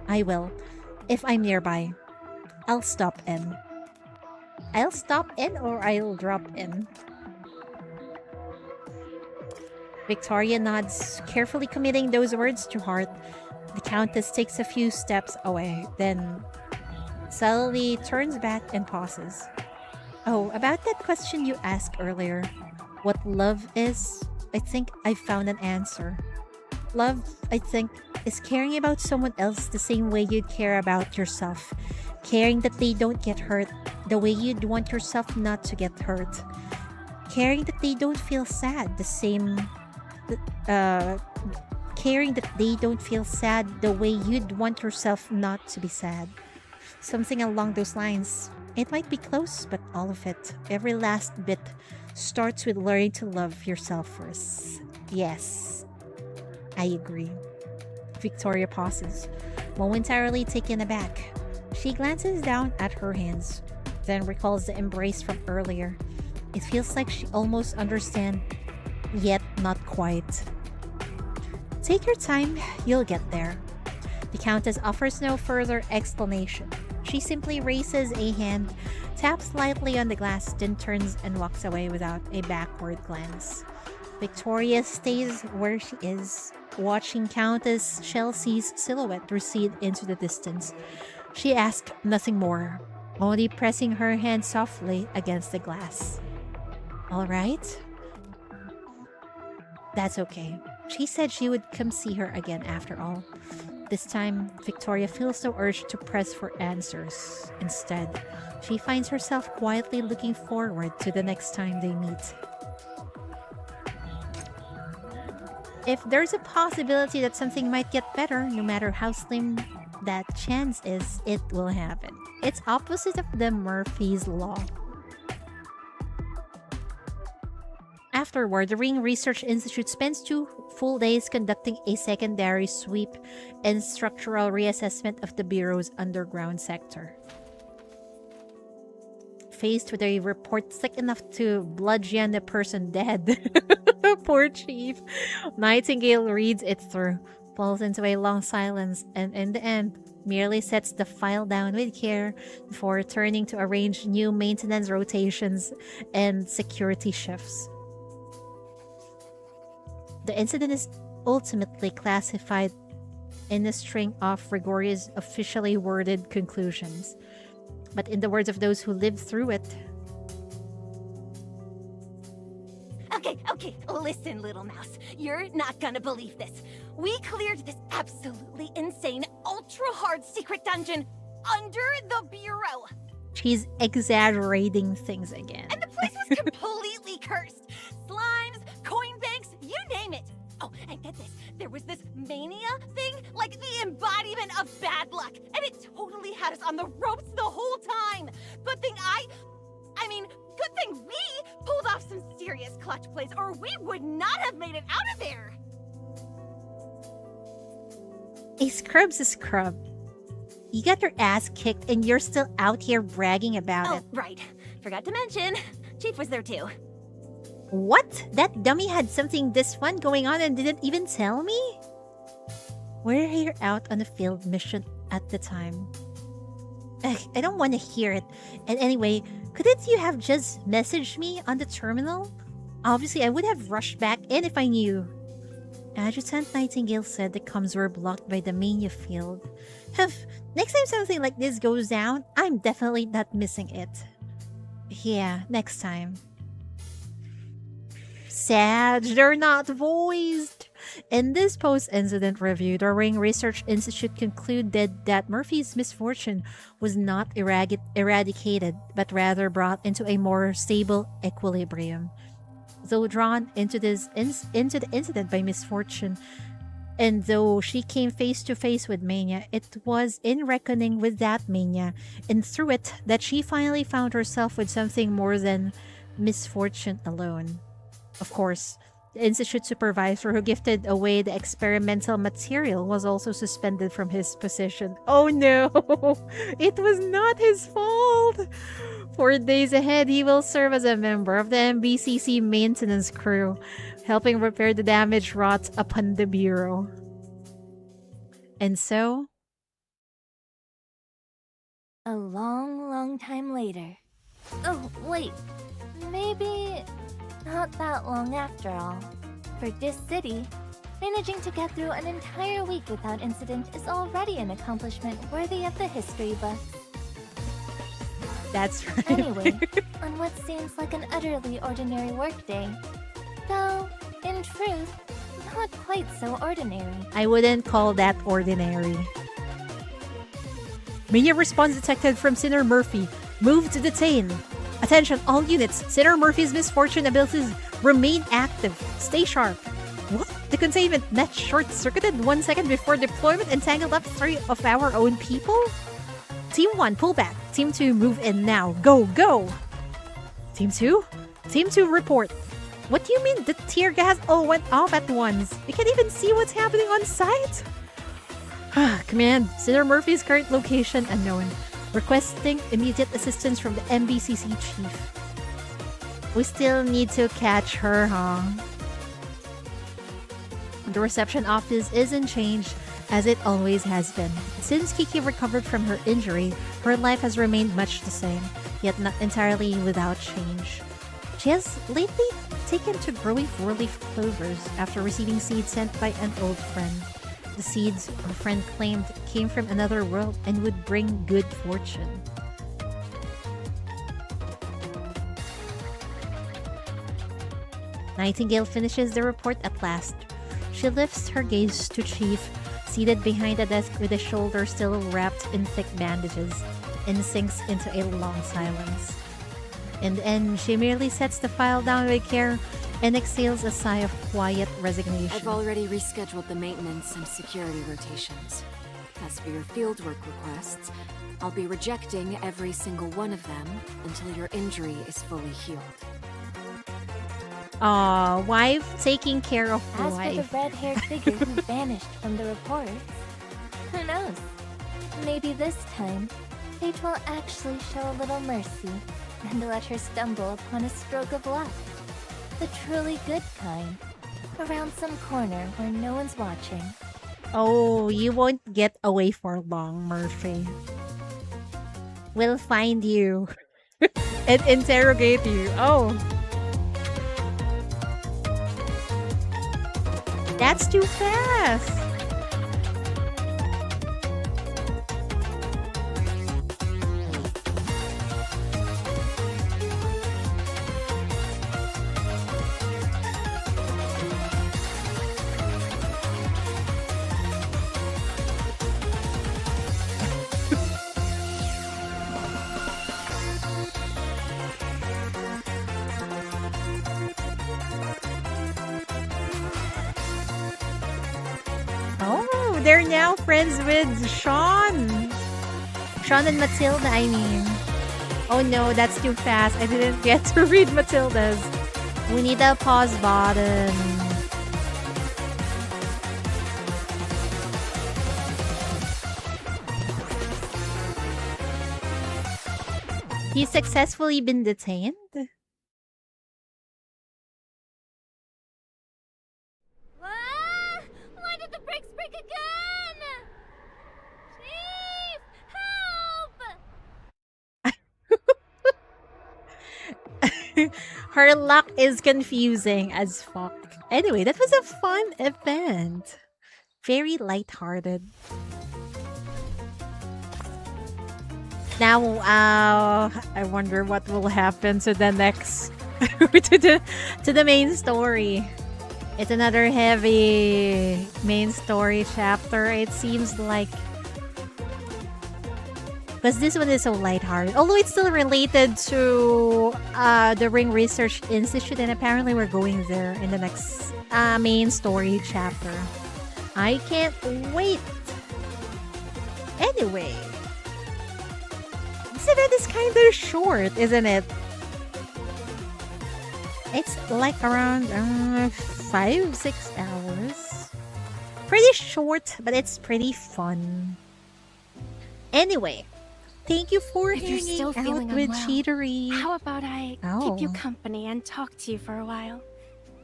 I will, if I'm nearby. I'll stop in. I'll stop in or I'll drop in. Victoria nods, carefully committing those words to heart. The Countess takes a few steps away, then subtly turns back and pauses. Oh, about that question you asked earlier. What love is? I think I found an answer. Love, I think, is caring about someone else the same way you'd care about yourself. Caring that they don't get hurt the way you'd want yourself not to get hurt. Caring that they don't feel sad the same... caring that they don't feel sad the way you'd want yourself not to be sad. Something along those lines. It might be close, but all of it, every last bit, starts with learning to love yourself first. Yes, I agree. Victoria pauses, momentarily taken aback. She glances down at her hands, then recalls the embrace from earlier. It feels like she almost understands, yet not quite. Take your time, you'll get there. The Countess offers no further explanation. She simply raises a hand, taps lightly on the glass, then turns and walks away without a backward glance. Victoria stays where she is, watching Countess Chelsea's silhouette recede into the distance. She asks nothing more, only pressing her hand softly against the glass. All right? That's okay. She said she would come see her again after all. This time, Victoria feels no urge to press for answers. Instead, she finds herself quietly looking forward to the next time they meet. If there's a possibility that something might get better, no matter how slim that chance is, it will happen. It's opposite of the Murphy's Law. Afterward, the Ring Research Institute spends 2 full days conducting a secondary sweep and structural reassessment of the Bureau's underground sector. Faced with a report thick enough to bludgeon the person dead, poor Chief, Nightingale reads it through, falls into a long silence, and in the end, merely sets the file down with care before turning to arrange new maintenance rotations and security shifts. The incident is ultimately classified in a string of rigorous, officially worded conclusions. But in the words of those who lived through it... Okay, listen, little mouse. You're not gonna believe this. We cleared this absolutely insane, ultra-hard secret dungeon under the Bureau. She's exaggerating things again. And the place was completely cursed. Slimes, coin banks, you name it. Oh, and get this. There was this mania thing, like the embodiment of bad luck. And it totally had us on the ropes the whole time. Good thing good thing we pulled off some serious clutch plays, or we would not have made it out of there. A scrub's a scrub. You got your ass kicked and you're still out here bragging about it. Right. Forgot to mention, Chief was there too. What? That dummy had something this fun going on and didn't even tell me? We're here out on a field mission at the time. Ugh, I don't want to hear it. And anyway, couldn't you have just messaged me on the terminal? Obviously, I would have rushed back in if I knew. Adjutant Nightingale said the comms were blocked by the Mania field. Next time something like this goes down, I'm definitely not missing it. Yeah, next time. Sad, they're not voiced. In this post-incident review, the Ring Research Institute concluded that Murphy's misfortune was not eradicated, but rather brought into a more stable equilibrium. Though drawn into the incident by misfortune, and though she came face to face with Mania, it was in reckoning with that Mania, and through it, that she finally found herself with something more than misfortune alone. Of course, the Institute supervisor who gifted away the experimental material was also suspended from his position. Oh no! It was not his fault! 4 days ahead, he will serve as a member of the MBCC maintenance crew, helping repair the damage wrought upon the Bureau. And so... A long, long time later. Oh, wait. Maybe not that long after all. For this city, managing to get through an entire week without incident is already an accomplishment worthy of the history books. That's right. Anyway, on what seems like an utterly ordinary workday, though, in truth, not quite so ordinary. I wouldn't call that ordinary. Mania response detected from Sinner Murphy. Move to detain. Attention, all units. Sinner Murphy's misfortune abilities remain active. Stay sharp. What? The containment net short-circuited 1 second before deployment and tangled up 3 of our own people? Team 1, pull back. Team 2, move in now. Go, go! Team 2? Team 2, report. What do you mean the tear gas all went off at once? We can't even see what's happening on site? Command, Sinner Murphy's current location unknown. Requesting immediate assistance from the MBCC chief. We still need to catch her, huh? The reception office isn't changed as it always has been. Since Kiki recovered from her injury, her life has remained much the same, yet not entirely without change. She has lately taken to growing 4-leaf clovers after receiving seeds sent by an old friend. The seeds her friend claimed came from another world and would bring good fortune. Nightingale finishes the report at last. She lifts her gaze to Chief, seated behind a desk with a shoulder still wrapped in thick bandages, and sinks into a long silence. In the end, she merely sets the file down with care and exhales a sigh of quiet resignation. I've already rescheduled the maintenance and security rotations. As for your fieldwork requests, I'll be rejecting every single one of them until your injury is fully healed. Aw, wife taking care of As wife. for the red-haired figure who vanished from the reports, who knows? Maybe this time, fate will actually show a little mercy and let her stumble upon a stroke of luck. The truly good kind. Around some corner where no one's watching. Oh, you won't get away for long, Murphy. We'll find you and interrogate you. Oh. That's too fast. Oh, they're now friends with Sean. Sean and Matilda, I mean. Oh no, that's too fast. I didn't get to read Matilda's. We need a pause button. He's successfully been detained? Ah! Why did the brakes break again? Chief! Help! Her luck is confusing as fuck. Anyway, that was a fun event. Very lighthearted. Now, I wonder what will happen to the next to the main story. It's another heavy main story chapter. It seems like, because this one is so lighthearted. Although it's still related to the Ring Research Institute, and apparently we're going there in the next main story chapter. I can't wait. Anyway, this event is kind of short, isn't it? It's like around 5-6 hours. Pretty short, but it's pretty fun. Anyway, thank you for If you're hanging still out feeling with unwell, Cheatery. how about I keep you company and talk to you for a while?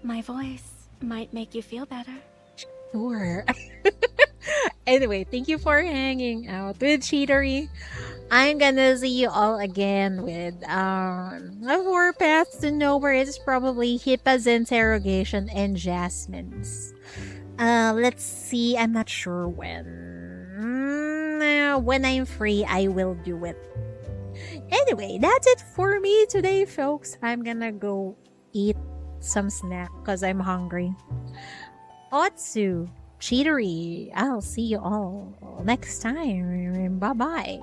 My voice might make you feel better. Sure. Anyway, thank you for hanging out with Cheatery. I'm gonna see you all again with Four Paths to Nowhere. It's probably Hippa's interrogation and Jasmine's. Let's see. I'm not sure when. When I'm free, I will do it. Anyway, that's it for me today, folks. I'm gonna go eat some snack because I'm hungry. Otsu, Cheatery, I'll see you all next time. Bye-bye.